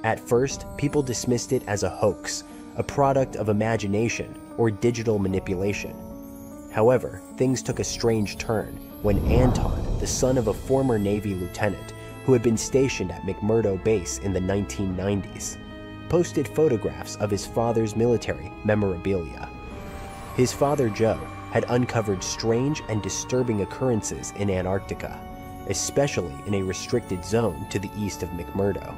At first, people dismissed it as a hoax, a product of imagination or digital manipulation. However, things took a strange turn when Anton, the son of a former Navy lieutenant who had been stationed at McMurdo Base in the 1990s, posted photographs of his father's military memorabilia. His father, Joe, had uncovered strange and disturbing occurrences in Antarctica, especially in a restricted zone to the east of McMurdo.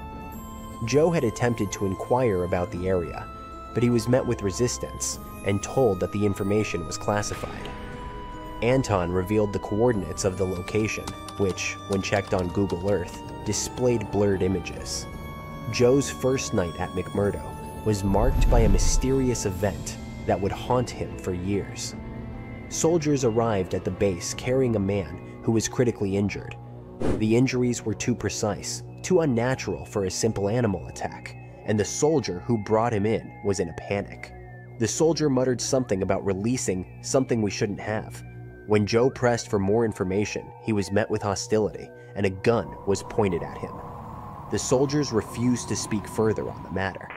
Joe had attempted to inquire about the area, but he was met with resistance and told that the information was classified. Anton revealed the coordinates of the location, which, when checked on Google Earth, displayed blurred images. Joe's first night at McMurdo was marked by a mysterious event that would haunt him for years. Soldiers arrived at the base carrying a man who was critically injured. The injuries were too precise, too unnatural for a simple animal attack, and the soldier who brought him in was in a panic. The soldier muttered something about releasing something we shouldn't have. When Joe pressed for more information, he was met with hostility, and a gun was pointed at him. The soldiers refused to speak further on the matter.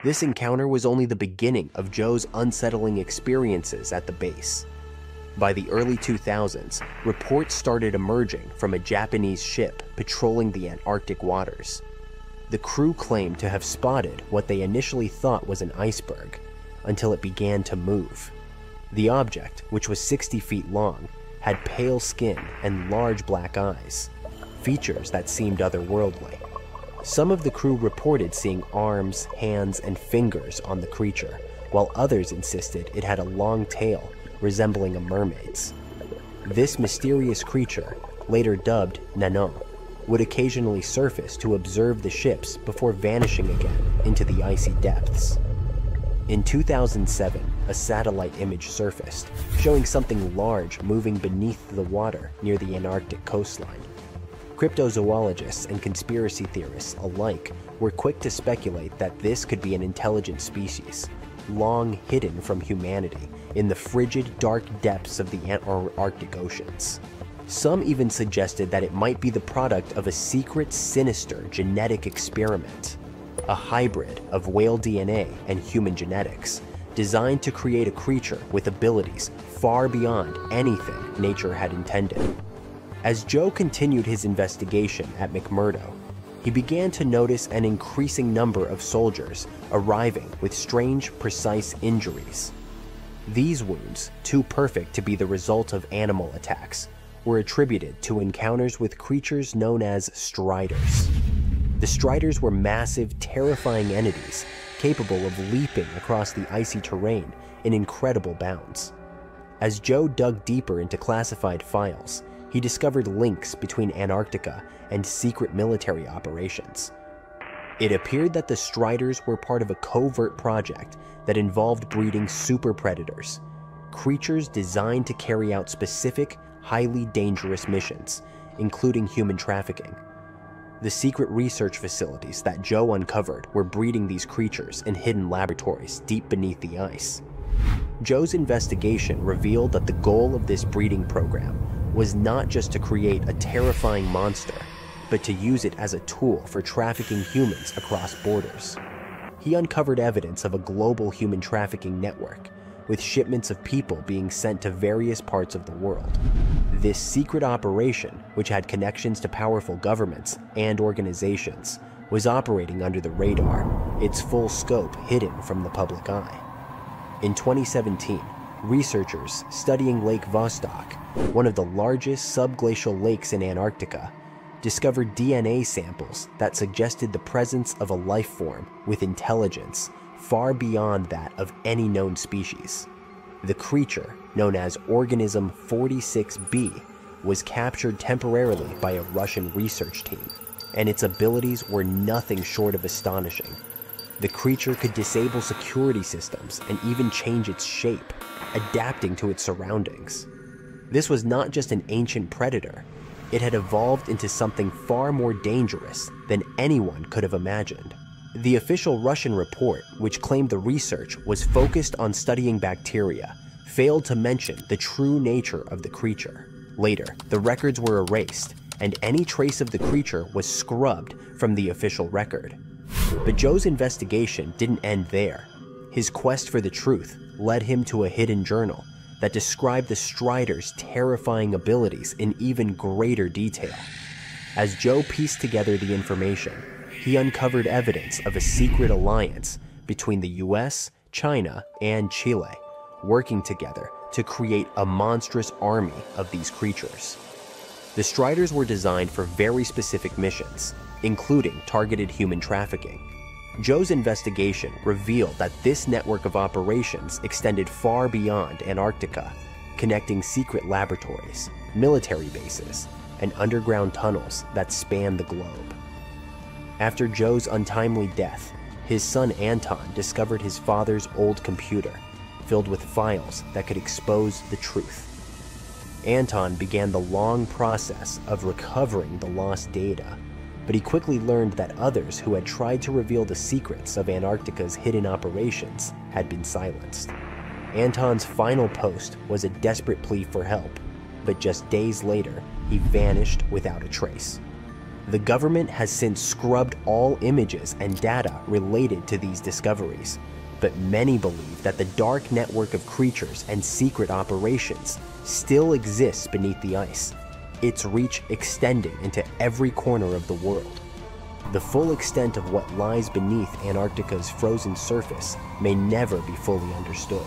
This encounter was only the beginning of Joe's unsettling experiences at the base. By the early 2000s, reports started emerging from a Japanese ship patrolling the Antarctic waters. The crew claimed to have spotted what they initially thought was an iceberg, until it began to move. The object, which was 60 feet long, had pale skin and large black eyes, features that seemed otherworldly. Some of the crew reported seeing arms, hands, and fingers on the creature, while others insisted it had a long tail resembling a mermaid's. This mysterious creature, later dubbed Nanon, would occasionally surface to observe the ships before vanishing again into the icy depths. In 2007, a satellite image surfaced, showing something large moving beneath the water near the Antarctic coastline. Cryptozoologists and conspiracy theorists alike were quick to speculate that this could be an intelligent species, long hidden from humanity in the frigid, dark depths of the Arctic oceans. Some even suggested that it might be the product of a secret, sinister genetic experiment, a hybrid of whale DNA and human genetics, designed to create a creature with abilities far beyond anything nature had intended. As Joe continued his investigation at McMurdo, he began to notice an increasing number of soldiers arriving with strange, precise injuries. These wounds, too perfect to be the result of animal attacks, were attributed to encounters with creatures known as striders. The striders were massive, terrifying entities capable of leaping across the icy terrain in incredible bounds. As Joe dug deeper into classified files, he discovered links between Antarctica and secret military operations. It appeared that the striders were part of a covert project that involved breeding super predators, creatures designed to carry out specific, highly dangerous missions, including human trafficking. The secret research facilities that Joe uncovered were breeding these creatures in hidden laboratories deep beneath the ice. Joe's investigation revealed that the goal of this breeding program was not just to create a terrifying monster, but to use it as a tool for trafficking humans across borders. He uncovered evidence of a global human trafficking network, with shipments of people being sent to various parts of the world. This secret operation, which had connections to powerful governments and organizations, was operating under the radar, its full scope hidden from the public eye. In 2017, researchers studying Lake Vostok, one of the largest subglacial lakes in Antarctica, discovered DNA samples that suggested the presence of a life form with intelligence far beyond that of any known species. The creature, known as Organism 46b, was captured temporarily by a Russian research team, and its abilities were nothing short of astonishing. The creature could disable security systems and even change its shape, adapting to its surroundings. This was not just an ancient predator. It had evolved into something far more dangerous than anyone could have imagined. The official Russian report, which claimed the research was focused on studying bacteria, failed to mention the true nature of the creature. Later, the records were erased, and any trace of the creature was scrubbed from the official record. But Joe's investigation didn't end there. His quest for the truth led him to a hidden journal that described the Striders' terrifying abilities in even greater detail. As Joe pieced together the information, he uncovered evidence of a secret alliance between the US, China, and Chile, working together to create a monstrous army of these creatures. The Striders were designed for very specific missions, including targeted human trafficking. Joe's investigation revealed that this network of operations extended far beyond Antarctica, connecting secret laboratories, military bases, and underground tunnels that span the globe. After Joe's untimely death, his son Anton discovered his father's old computer, filled with files that could expose the truth. Anton began the long process of recovering the lost data, but he quickly learned that others who had tried to reveal the secrets of Antarctica's hidden operations had been silenced. Anton's final post was a desperate plea for help, but just days later, he vanished without a trace. The government has since scrubbed all images and data related to these discoveries, but many believe that the dark network of creatures and secret operations still exists beneath the ice, its reach extending into every corner of the world. The full extent of what lies beneath Antarctica's frozen surface may never be fully understood.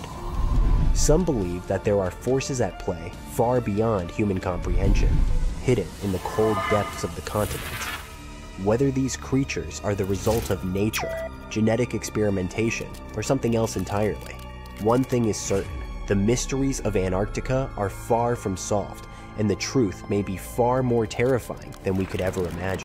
Some believe that there are forces at play far beyond human comprehension, hidden in the cold depths of the continent. Whether these creatures are the result of nature, genetic experimentation, or something else entirely, one thing is certain: the mysteries of Antarctica are far from solved, and the truth may be far more terrifying than we could ever imagine.